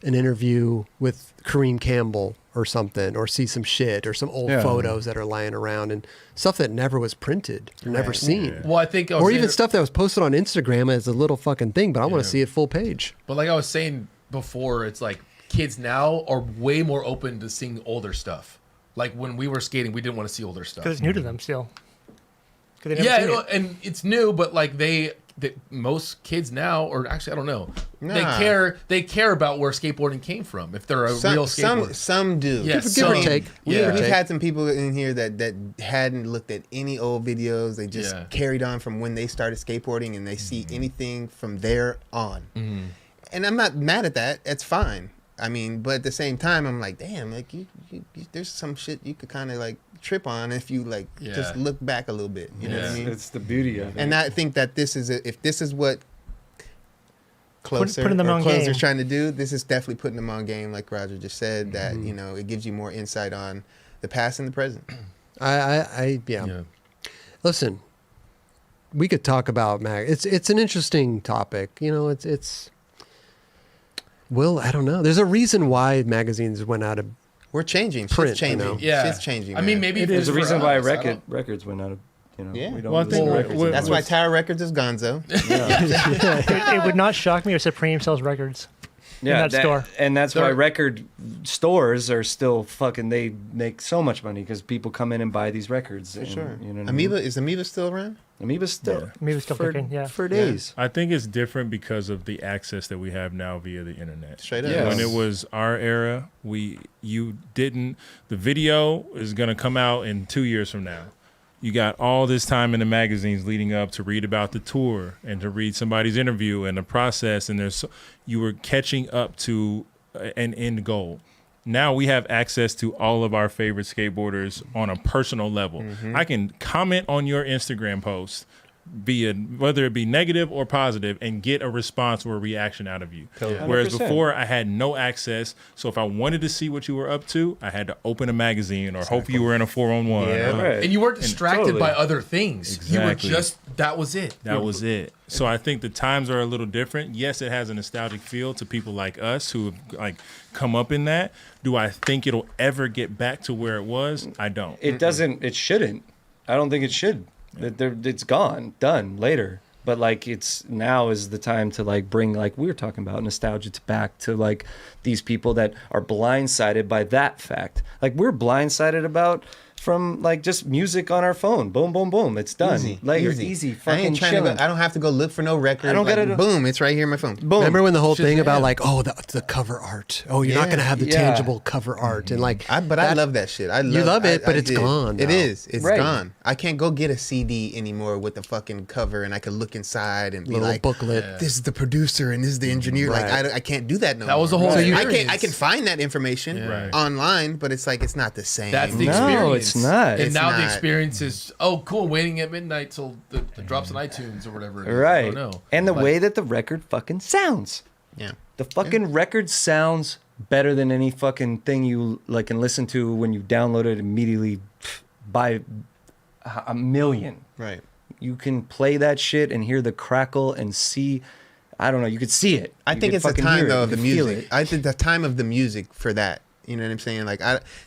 an interview with Kareem Campbell or something, or see some shit or some old Yeah. photos that are lying around and stuff that never was printed or never seen. Well, I think, Or even stuff that was posted on Instagram as a little fucking thing, but I want Yeah. to see it full page. But like I was saying before, it's like kids now are way more open to seeing older stuff. Like when we were skating, we didn't want to see older stuff. Because it's new to them still. 'Cause they never Yeah, seen it. and it's new, but like most kids now, or actually I don't know, Nah. they care about where skateboarding came from. If they're a real skateboarder, Some do. Yeah, Give or some- take. We, Yeah. We've had some people in here that hadn't looked at any old videos. They just Yeah. carried on from when they started skateboarding, and they see anything from there on. And I'm not mad at that. It's fine. I mean, but at the same time, I'm like, damn, like you there's some shit you could kind of like trip on if you like just Yeah. look back a little bit. You know what I mean? it's the beauty of it. And I think that this is if this is what closer putting them or on closer game. trying to do. This is definitely putting them on game, like Roger just said. That it gives you more insight on the past and the present. Yeah. Listen, we could talk about It's an interesting topic. It's. Well, I don't know. There's a reason why magazines went out of. We're changing. Print, Shit's changing. Yeah. Shit's changing. I mean, man. maybe There's a for reason why us, I don't- records went out of. Yeah. We don't Well, I listen think to with- records. with- That's why Tower Records is Gonzo. It would not shock me if Supreme sells records. that store. And that's why They're- record stores are still fucking. They make so much money because people come in and buy these records. For sure. You know what Amoeba, is Amoeba still around? Amoeba's still. Amoeba's still for, kicking, yeah. For days. I think it's different because of the access that we have now via the internet. Straight up. Yeah. When it was our era, the video is gonna come out in 2 years from now. You got all this time in the magazines leading up to read about the tour and to read somebody's interview and the process, and you were catching up to an end goal. Now we have access to all of our favorite skateboarders on a personal level. I can comment on your Instagram post, whether it be negative or positive, and get a response or a reaction out of you. Totally. Whereas 100%. before I had no access, so if I wanted to see what you were up to, I had to open a magazine or hope you were in a 4-on-1. Yeah. Right. And you weren't distracted totally. by other things. Exactly. You were that was it. That was it. So I think the times are a little different. Yes, it has a nostalgic feel to people like us who have come up in that. Do I think it'll ever get back to where it was? I don't. It doesn't. It shouldn't. I don't think it should. It's gone, done later. But it's now is the time to bring we were talking about nostalgia back to these people that are blindsided by that fact. We're blindsided about from just music on our phone. Boom, boom, boom. It's done. Easy. I Fucking ain't trying chilling. to go, I don't have to go look for no record. I don't gotta- Boom, it's right here in my phone. Boom. Remember when the whole Just- thing about yeah. the cover art? Oh, you're not Yeah. going to have the Yeah. tangible cover art and I love that shit. You love it, but it's did. gone It now. is. It's Right. gone. I can't go get a CD anymore with the fucking cover, and I can look inside and be little like, booklet. "This is the producer and this is the engineer." Right. I can't do that no That more. was the whole So I experience. can find that information Right. online, but it's it's not the same. That's the No, experience. it's not. And It's now the not. experience is, cool, waiting at midnight till the drops on iTunes or whatever. It is. I Right. don't know. And the But way that the record fucking sounds. Yeah. The fucking record sounds better than any fucking thing you can listen to when you download it immediately by a million. Right. You can play that shit and hear the crackle and see. I don't know. You could see it. I You think could it's the fucking time hear it. though You of the could feel music. it. I think the time of the music for that. You know what I'm saying?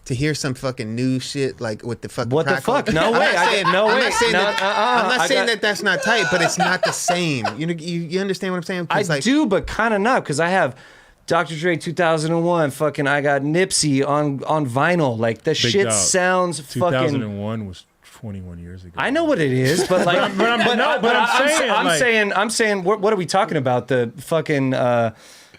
To hear some fucking new shit with the fucking What the crackle. fuck? No I'm way. not saying- I'm I'm not saying that that's not tight, but it's not the same. You understand what I'm saying? 'Cause, I do, but kind of not, because I have Dr. Dre 2001. Fucking, I got Nipsey on vinyl. The Big shit dog. sounds fucking. 2001 was 21 years ago. I know what it is, but I'm saying, what are we talking about? The fucking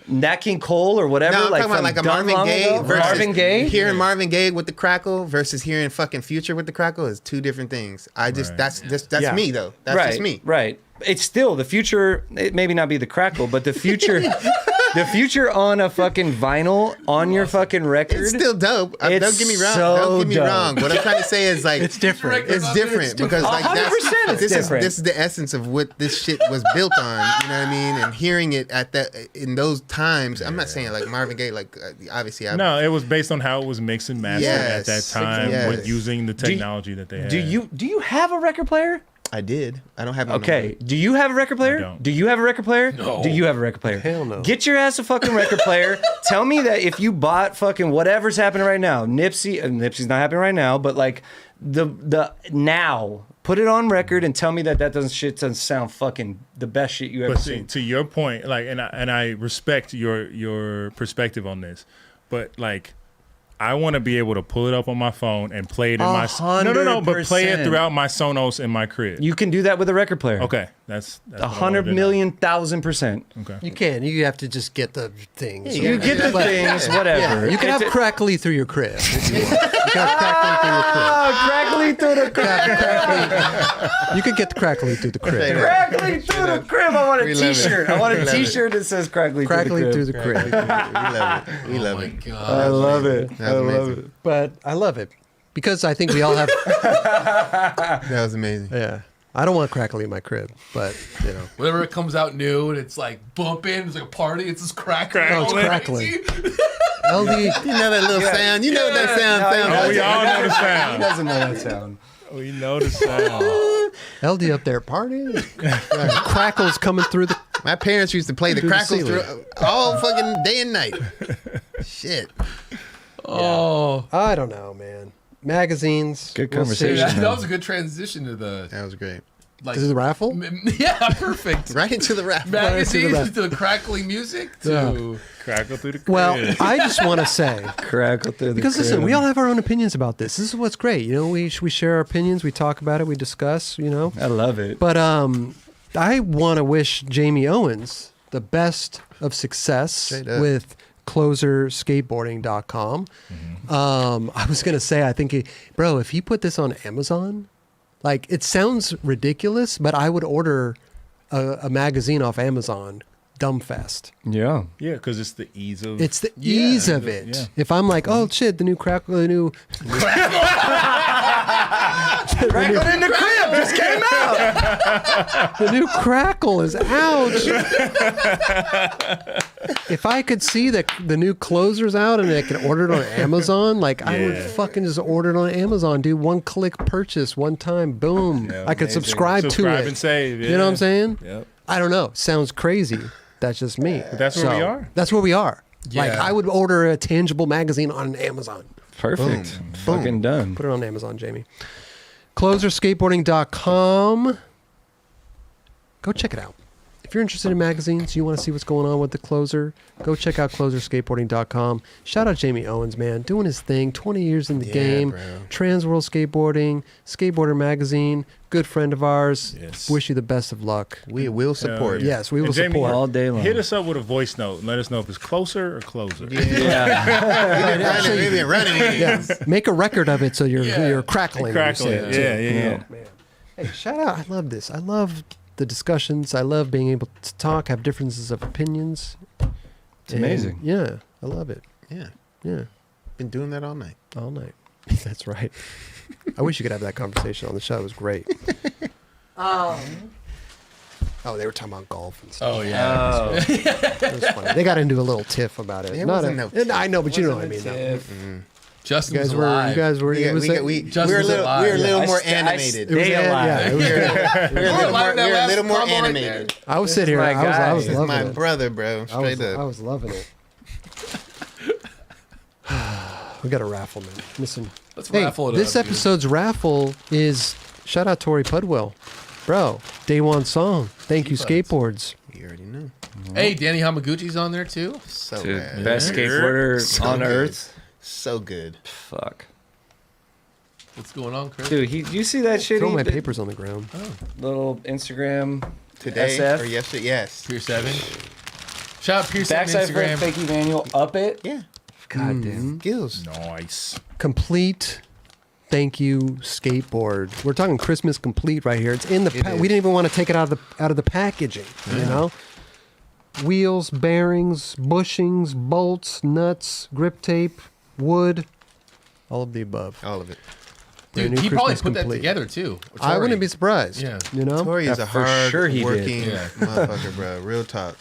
Nat King Cole or whatever? No, I'm talking from about a done Marvin long Gaye ago? versus Marvin Gaye. Hearing Marvin Gaye with the crackle versus hearing fucking Future with the crackle is two different things. Right. That's Yeah. me though. That's right, just me. Right. It's still the future. It maybe not be the crackle, but the future. The future on a fucking vinyl on your fucking record. It's still dope. Don't It's get me wrong. so Don't get me dope. wrong. What I'm trying to say is It's different. It's different because 100% it's this different. is the essence of what this shit was built on. You know what I mean? And hearing it in those times. I'm not saying Marvin Gaye. Obviously, No, it was based on how it was mixed and mastered at that Yes. time Yes. with using the technology that they had. Do you have a record player? I did. I don't have. Okay. Do you have a record player? I don't. Do you have a record player? No. Do you have a record player? Hell no. Get your ass a fucking record player. Tell me that if you bought fucking whatever's happening right now, Nipsey's not happening right now, but the now, put it on record and tell me that doesn't sound fucking the best shit you ever But see, seen. to your point, and I respect your perspective on this, but I want to be able to pull it up on my phone and play it in my but play it 100%. throughout my Sonos in my crib. You can do that with a record player. Okay, that's 100,000,000%. Okay. You can. You have to just get the things. You get the things, whatever. Yeah, you can have crackly through your crib. If you want. You can have crackly through your crib. Crackly through the crib. You could get the crackly through the crib. Crackly through the crib. I want a We love it. t-shirt. I want We a love it. t-shirt that says crackly Crackly through through the the crib. crib. We love Oh it. my God. I love it. That was amazing. But I love it because I think we all have. That was amazing. Yeah, I don't want crackly in my crib, but you know. Whenever it comes out new and it's like bumping, it's like a party, it's just crackling. Oh, it's crackling. Eldy, You know that little sound. You know what that sound sounds Oh, like. we all know the He sound. doesn't know that sound. We know the sound. LD up there partying. Crackles coming through the. My parents used to play the Through the crackles ceiling. all fucking day and night. Shit. Oh. I don't know, man. Magazines. Good we'll see. conversation. That was a good transition to the That was great. like This is the raffle. yeah, perfect. Right into the rap. Magazines Right to the crackling music to Crackle through the crib. Well, I just want to say Crackle through the because listen, crib. we all have our own opinions about this. This is what's great. You know, we share our opinions. We talk about it. We discuss. You know. I love it. But I want to wish Jamie Owens the best of success Straight up. with closerskateboarding.com. I was gonna say, I think, bro, if he put this on Amazon, like it sounds ridiculous, but I would order a magazine off Amazon. Dumbfest. Yeah. Yeah, because it's the ease of. It's the ease of the- it. yeah. If I'm like, oh shit, the new crackle, the new Crackle in the crib just came out. the new crackle is out. If I could see that the new closer's out and I could order it on Amazon, like I would Yeah. fucking just order it on Amazon, dude. One click purchase, one time, boom. Yeah, I could amazing. subscribe to Subscribe it. and save. You know what I'm saying? Yep. I don't know. Sounds crazy. That's just me. But that's where we are. That's where we are. Like Yeah. I would order a tangible magazine on Amazon. Perfect. Boom. Fucking done. Put it on Amazon, Jamie. Closerskateboarding.com. Go check it out. If you're interested in magazines, you want to see what's going on with the Closer, go check out closerskateboarding.com. Shout out Jamie Owens, man, doing his thing, 20 years in the game, bro. Trans World Skateboarding, Skateboarder Magazine, good friend of ours. Yes. Wish you the best of luck. We will support. yeah. Yes, we will And Jamie, support. All day long. Hit us up with a voice note and let us know if it's closer or closer. Yeah. We've been running with it. Yeah, make a record of it so you're crackling. when you say Crackling. it, too. Yeah. Man. Hey, shout out. I love this. I love the discussions. I love being able to talk, have differences of opinions. It's amazing. Yeah, I love it. Yeah. Yeah, Been doing that all night. all night. That's right. I wish you could have that conversation on the show. It was great. Oh, they were talking about golf and stuff. Oh yeah. It was funny. They got into a little tiff about it. It Not wasn't a- no- I know, but you know what I mean. Tiff. though. Justin You guys was were. alive. You guys were. We, it was a- we Justin were a was little, alive. we were a little I more st- I animated. it was Stay yeah, alive. it was- We were a little more, Alive, that last little more combo right animated. I was sitting here. my I was guy. He's loving my it. brother, bro. I Straight was, up. I was loving it. We got a raffle, man. Listen, Let's hey, raffle it this up, dude. episode's raffle is shout out Tori Pudwell, bro. Day one song. Thank you, skateboards. You already know. Hey, Danny Hamaguchi's on there too. So Dude, bad. best skateboarder So on good. earth. So good. Fuck. What's going on, Chris? Dude, you see that shit? Throw he my did? papers on the ground. Little Instagram. Today SF. or yesterday? Yes. Pier 7. Shout out Pier 7 Backside flip, Instagram. fakey manual, up it. Yeah. God damn. Skills. Nice. Complete. Thank you, skateboard. We're talking Christmas complete right here. It's in the. It We is. didn't even want to take it out of the packaging. You know, wheels, bearings, bushings, bolts, nuts, grip tape, wood, all of the above. All of it. Brand Dude, new he probably Christmas put that complete. together too. I Tori. wouldn't be surprised. Yeah. You know, Tori is Yeah, a for hard sure he did. working Yeah. motherfucker, bro. Real talk.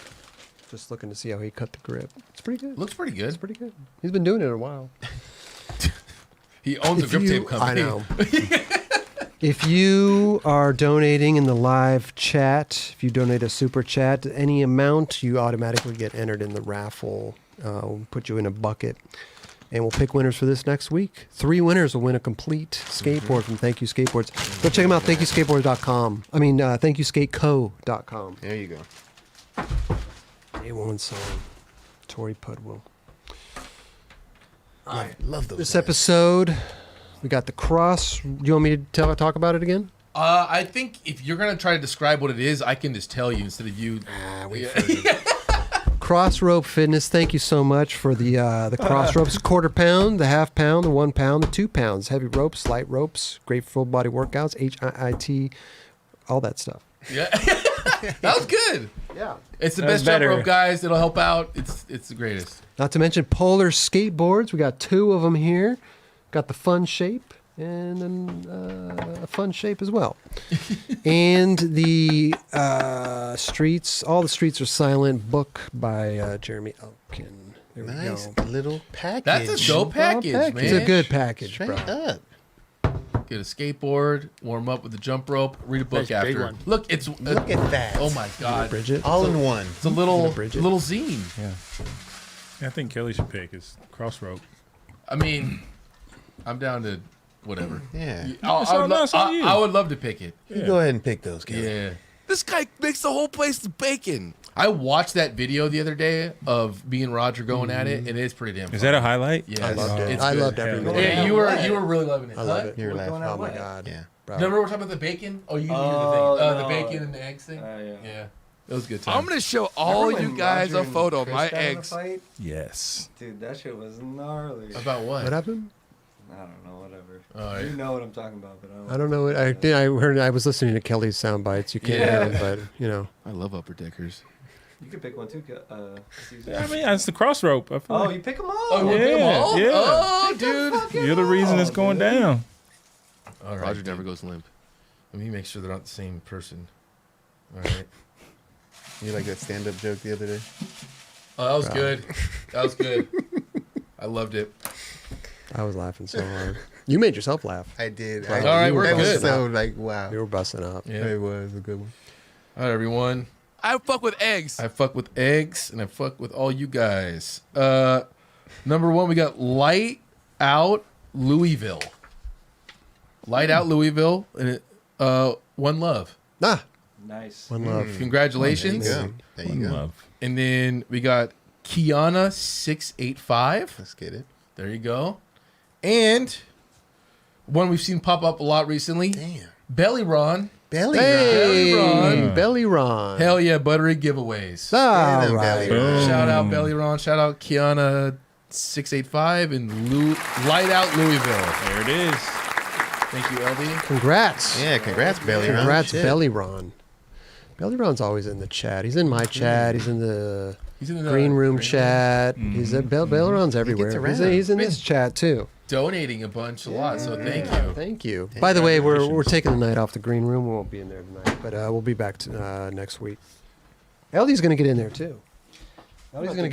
just looking to see how he cut the grip. It's pretty good. Looks pretty good. It's pretty good. He's been doing it a while. He owns a If grip you- tape company. I know. If you are donating in the live chat, if you donate a super chat, any amount, you automatically get entered in the raffle. We'll put you in a bucket, and we'll pick winners for this next week. 3 winners will win a complete skateboard from Thank You Skateboards. Go check them out, thankyouskateboards.com. I mean, thankyouskateco.com. There you go. A1 song, Tori Pudwell. I love those. This guys. episode, we got the cross. You want me to talk about it again? I think if you're gonna try to describe what it is, I can just tell you instead of you. Cross rope fitness. Thank you so much for the cross ropes. Quarter pound, the half pound, the 1 pound, the 2 pounds. Heavy ropes, light ropes, great full body workouts, HIIT, all that stuff. Yeah, that was good. Yeah. It's the That was best jump better. rope, guys. It'll help out. It's the greatest. Not to mention Polar skateboards. We got 2 of them here. Got the fun shape. and in a fun shape as well. And the streets, all the streets are silent. Book by Jeremy Elkin. There we Nice go. little package. That's a dope package, man. It's a good package, Straight bro. up. Get a skateboard, warm up with the jump rope, read a book Nice big after. one. Look, it's Look at that. Oh my god, Bridget. All in one. it's a little Bridget. little zine. Yeah, I think Kelly should pick his crossrope. I mean, I'm down to whatever. Yeah. I would love to pick it. You go ahead and pick those, Kelly. Yeah. This guy makes the whole place bacon. I watched that video the other day of me and Roger going at it, and it's pretty damn. Is that a highlight? Yeah, I loved it. it's I good. loved every minute. Yeah, you were really loving it. I love Huh? it. You're laughing. Oh my god. Yeah. Bro. Remember we're talking about the bacon? Oh, you can hear the thing. The bacon and the eggs thing. Yeah, it was a good time. I'm gonna show all you guys a photo of my eggs. Yes. Dude, that shit was gnarly. About what? What happened? I don't know, whatever. All right. You know what I'm talking about, but I don't know. I heard. I was listening to Kelly's sound bites. You can't hear them, but you know. I love upper deckers. You can pick one too. Yeah, I mean, it's the crossrope. I feel Oh, like you pick them all. Oh, we'll pick 'em Yeah, all? yeah. Oh, dude. you're the reason it's going down. All right, Roger dude. never goes limp. Let me make sure they're not the same person. All right. You like that stand-up joke the other day? Oh, that was good. That was good. I loved it. I was laughing so hard. You made yourself laugh. I did. All right, we're that was good. so like wow. You were busting up. Yeah. It was a good one. All right, everyone. I fuck with eggs. I fuck with eggs, and I fuck with all you guys. Number one, we got Light Out Louisville. Light Out Louisville, and it, One Love. Ah, Nice. one love. Congratulations. There you go. There you go. Love. And then we got Kiana685. Let's get it. There you go. And one we've seen pop up a lot recently. Damn. Belly Ron. Belly Hey, Ron. Belly Ron. Hell yeah, buttery giveaways. All Belly right. Ron. Shout out Belly Ron. Shout out Kiana685 and Light Out Louisville. There it is. Thank you, Eldy. Congrats. Yeah, congrats, Belly Ron. Congrats, Shit. Belly Ron. Belly Ron's always in the chat. He's in my chat. He's in the He's in the green room chat. He's at Belly Ron's everywhere. He's around. in this chat too. Donating a bunch a lot, so thank you. Thank you. By the way, we're taking the night off the green room. We won't be in there tonight, but we'll be back next week. Eldy's gonna get in there too. Eldy's gonna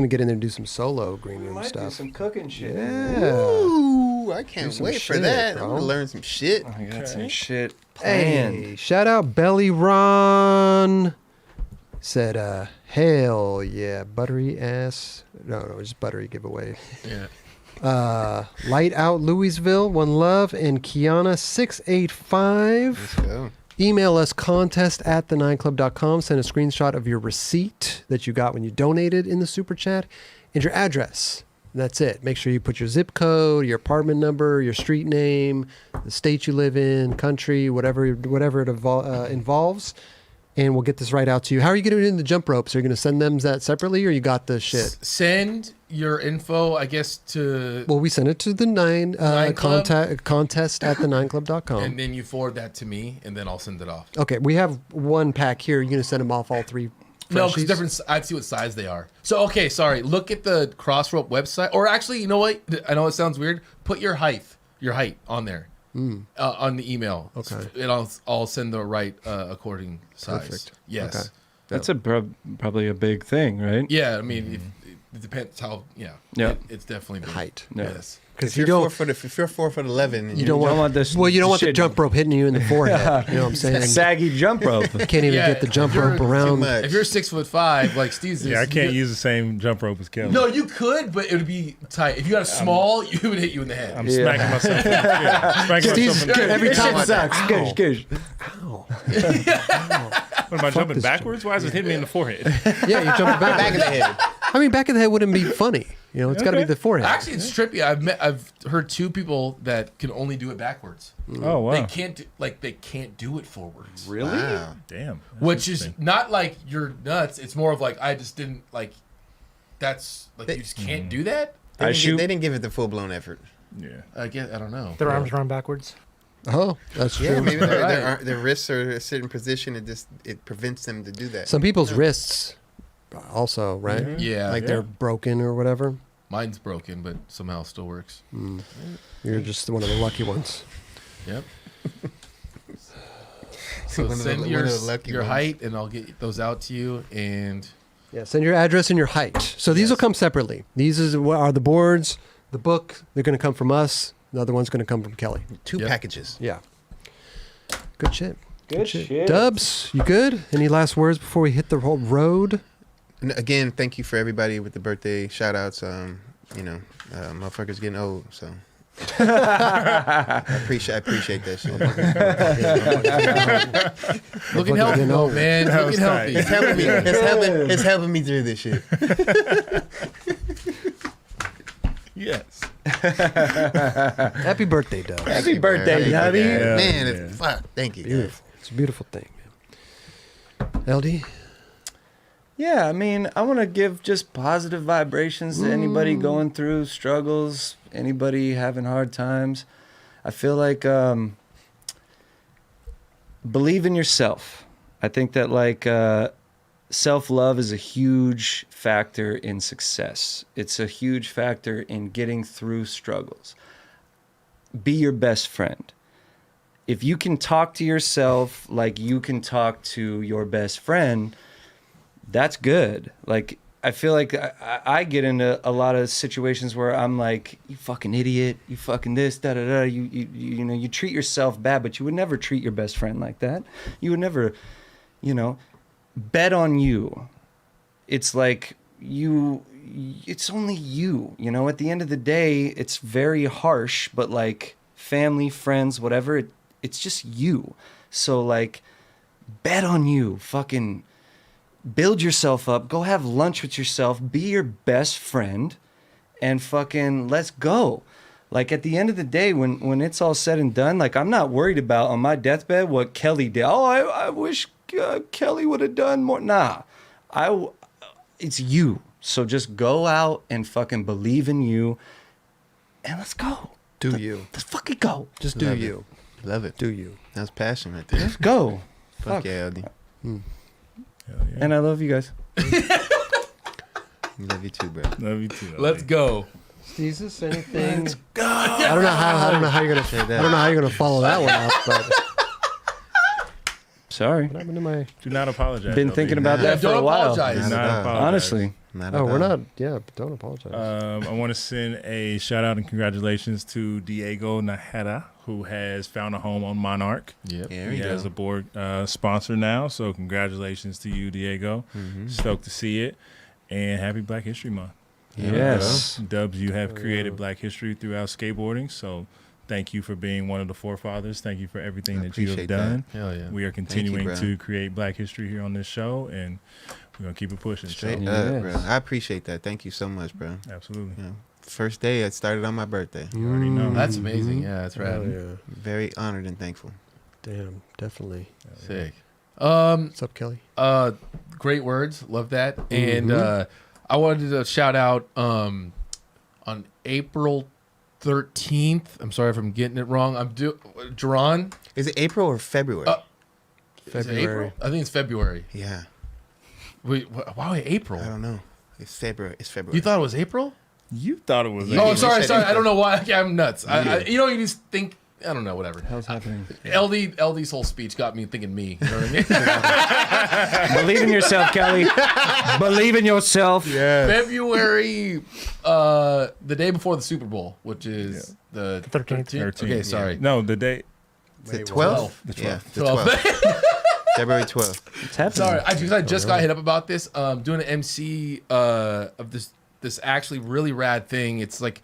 get in there and do some solo green room Might do stuff. some cooking shit. Yeah. Ooh, I can't Do some wait for shit, that. bro. I'm gonna learn some shit. I got some shit planned. Hey, shout out Belly Ron. Said, hell yeah, buttery ass. No, just buttery giveaway. Yeah. Light Out Louisville, One Love, and Kiana685. Let's go. Email us contest@the9club.com. Send a screenshot of your receipt that you got when you donated in the super chat and your address. And that's it. Make sure you put your zip code, your apartment number, your street name, the state you live in, country, whatever it involves. And we'll get this right out to you. How are you going to do the jump ropes? Are you going to send them that separately, or you got the shit? Send your info, I guess, to Well, we send it to the Nine Club? contest@the9club.com. and then you forward that to me, and then I'll send it off. Okay, we have one pack here. You're going to send them off all three? No, freshies? because different. I'd see what size they are. So okay, sorry. Look at the Crossrope website, or actually, you know what? I know it sounds weird. Put your height on there on the email. Okay. and I'll send the right according size. Perfect. Yes. Okay. That's probably a big thing, right? Yeah, I mean, it depends how. Yeah. Yeah. It's definitely big. Height. Yeah. Yes. Because If you you're don't. 4'11", and You don't want this. Well, you don't want the shit- jump rope hitting you in the forehead. You know what I'm saying? saggy jump rope. You can't even Yeah, get the jump if you're rope too around. much. If you're 6'5", like Steve's, Yeah, I can't use the same jump rope as Kelly. No, you could, but it would be tight. If you got a small, you would hit you in the head. I'm smacking myself. Smacking Steve's myself in the every This time. shit sucks. Goosh, goosh. What am I jumping this backwards? Why is it hitting me in the forehead? Yeah, you jump back. back of the head. I mean, back of the head wouldn't be funny. You know, it's got to be the forehead. Actually, it's trippy. I've heard two people that can only do it backwards. Oh wow! They can't do it forwards. Really? Wow. Damn. That's Which is interesting. not like you're nuts. It's more of like I just didn't like. That's like They- you just can't do that. They didn't give it the full blown effort. Yeah. I don't know. Their arms run backwards. Oh, that's true. Yeah, maybe Right. their wrists are a certain position. It prevents them to do that. Some people's wrists, also, right? Yeah. Like they're broken or whatever. Mine's broken, but somehow it still works. You're just one of the lucky ones. Yep. So One of the- send one your of the lucky your ones. height, and I'll get those out to you. And Yeah, send your address and your height. So these will come separately. These are the boards, the book. They're going to come from us. The other one's going to come from Kelly. 2 Yep. packages. Yeah. Good shit. Good shit. Dubs, you good? Any last words before we hit the whole road? And again, thank you for everybody with the birthday shout outs. You know, motherfuckers getting old, so I appreciate that shit. looking healthy, getting though, old. man. That Looking was healthy. tight. It's helping me. It's helping me through this shit. Yes. Happy birthday, Dubs. Happy birthday, Yeah, Dubby. Yeah. Man, Yeah. fuck, thank you. Beautiful. It's a beautiful thing, man. LD? Yeah, I mean, I want to give just positive vibrations to anybody going through struggles, anybody having hard times. I feel like believe in yourself. I think that like self-love is a huge factor in success. It's a huge factor in getting through struggles. Be your best friend. If you can talk to yourself like you can talk to your best friend, that's good. Like, I feel like I get into a lot of situations where I'm like, you fucking idiot, you fucking this, da da da. You know, you treat yourself bad, but you would never treat your best friend like that. You would never, you know, bet on you. It's like it's only you, you know, at the end of the day, it's very harsh, but like family, friends, whatever, it's just you. So like, bet on you, fucking build yourself up, go have lunch with yourself, be your best friend, and fucking let's go. Like at the end of the day, when it's all said and done, like I'm not worried about on my deathbed what Kelly did. Oh, I wish Kelly would have done more. Nah, it's you. So just go out and fucking believe in you, and let's go. Do you. Let's fucking go. Just do Love it. you. Love it. Do you. That was passion right there. Let's go. Fuck yeah, Eldy. Hell yeah. And I love you guys. Love you too, bro. Love you too. Let's go. Jesus, anything? I don't know how you're gonna follow that one up, but Sorry. what happened to my? Do not apologize. Been LB. thinking about Yeah, that for don't a while. apologize. Do not Not apologize. Honestly. Not Oh, at we're all. not. Yeah, but don't apologize. I want to send a shout out and congratulations to Diego Najera, who has found a home on Monarch. Yep. There He you has go. a board sponsor now, so congratulations to you, Diego. Stoked to see it, and happy Black History Month. Yes. Dubs, you have created Black history throughout skateboarding, so thank you for being one of the forefathers. Thank you for everything I that you have appreciate done. Hell yeah. We are continuing bro. to create Black history here on this show, and we're gonna keep it pushing. Straight So, up, Yes. bro. I appreciate that. Thank you so much, bro. absolutely. You know, first day, it started on my birthday. You already know. That's amazing. Yeah, that's Hell rad. yeah. Very honored and thankful. Damn, definitely. Sick. What's up, Kelly? Great words. Love that. And I wanted to shout out on April 13th. I'm sorry if I'm getting it wrong. Jerron. Is it April or February? Is it February. April? I think it's February. Yeah, Wait, why April? I don't know. It's February. It's February. You thought it was April? You thought it was. You Oh, I'm did. sorry. You said Sorry. I April. don't know why. I'm nuts. You just think. I don't know. Whatever. Hell's happening? LD's whole speech got me thinking me. You know what I mean? Believe in yourself, Kelly. Believe in yourself. February, the day before the Super Bowl, which is the 13th. 13th, Okay, yeah. sorry. No, the date. the 12th. The 12th. Yeah, the 12th. 12th. February 12th. It's happening. Sorry, I just got hit up about this. Doing an MC of this actually really rad thing. It's like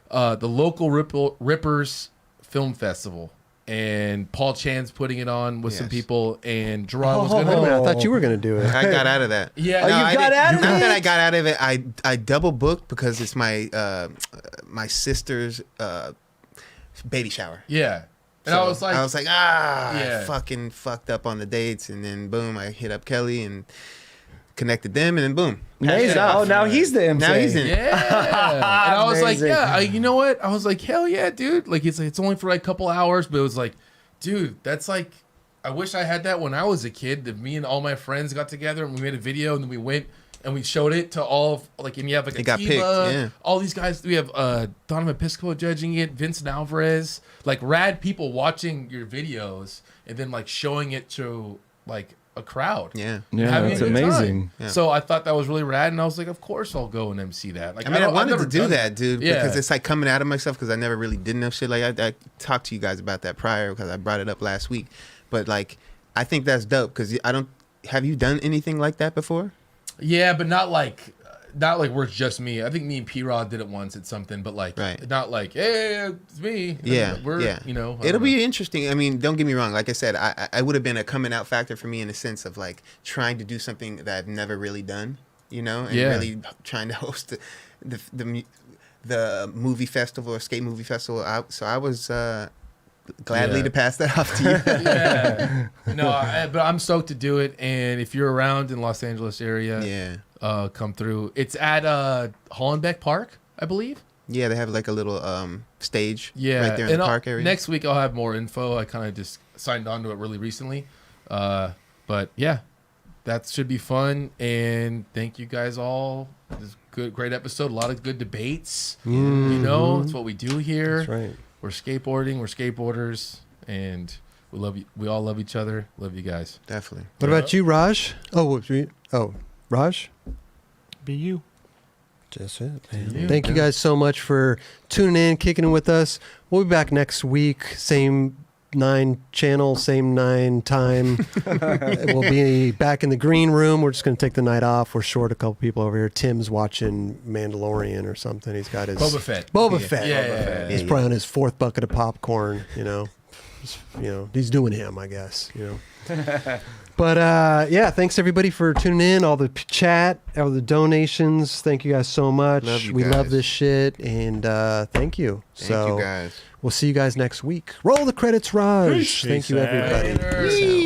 the local Rippers Film Festival, and Paul Chan's putting it on with some Yes. people, and Jerron was Wait a gonna. minute, I thought you were gonna do it. I got out of that. Yeah, No, you I got didn't- out of Not it? that I got out of it. I double booked because it's my my sister's baby shower. yeah. And So I was like, I Yeah. fucking fucked up on the dates, and then boom, I hit up Kelly and connected them, and then boom. Amazing. Yeah. Oh, now he's the MC. Now he's in. yeah. And I was like, Amazing. yeah, you know what? I was like, hell yeah, dude. Like, it's only for like a couple hours, but it was like, dude, that's like, I wish I had that when I was a kid. That me and all my friends got together and we made a video, and then we went and we showed it to all of, like, and you have like It got picked, yeah. all these guys. We have Donovan Piscopo judging it, Vincent Alvarez, like rad people watching your videos and then like showing it to like a crowd. Yeah. Yeah, Having that's a good time. amazing. Yeah. So I thought that was really rad, and I was like, of course I'll go and MC that. Like, I mean, I wanted never to do done that, dude, Yeah. because it's like coming out of myself because I never really did enough shit. Like I talked to you guys about that prior because I brought it up last week, but like I think that's dope because I don't. Have you done anything like that before? Yeah, but not like where it's just me. I think me and P-Rod did it once at something, but like not like, hey, it's me. Yeah, we're yeah. you know. It'll be interesting. I mean, don't get me wrong. Like I said, I would have been a coming out factor for me in the sense of like trying to do something that I've never really done, you know, and really trying to host the movie festival or skate movie festival. So I was gladly to pass that off to you. Yeah. No, but I'm stoked to do it. And if you're around in Los Angeles area, come through. It's at Hollenbeck Park, I believe. Yeah, they have like a little stage right there in the park area. Next week I'll have more info. I kind of just signed on to it really recently. But yeah, that should be fun. And thank you guys all. This is great episode. A lot of good debates. You know, it's what we do here. That's right. We're skateboarding. We're skateboarders. And we love you. We all love each other. Love you guys. Definitely. What about you, Raj? Raj? Be you. Just it, man. Thank you guys so much for tuning in, kicking it with us. We'll be back next week. Same 9 channel, same 9 time. We'll be back in the green room. We're just going to take the night off. We're short a couple people over here. Tim's watching Mandalorian or something. He's got his Boba Fett. Boba Fett. Yeah. He's probably on his 4th bucket of popcorn. You know, he's doing him, I guess. You know. But yeah, thanks everybody for tuning in. All the chat, all the donations. Thank you guys so much. We love this shit, and thank you. Thank you guys. We'll see you guys next week. Roll the credits, Raj. Thank you, everybody. Later.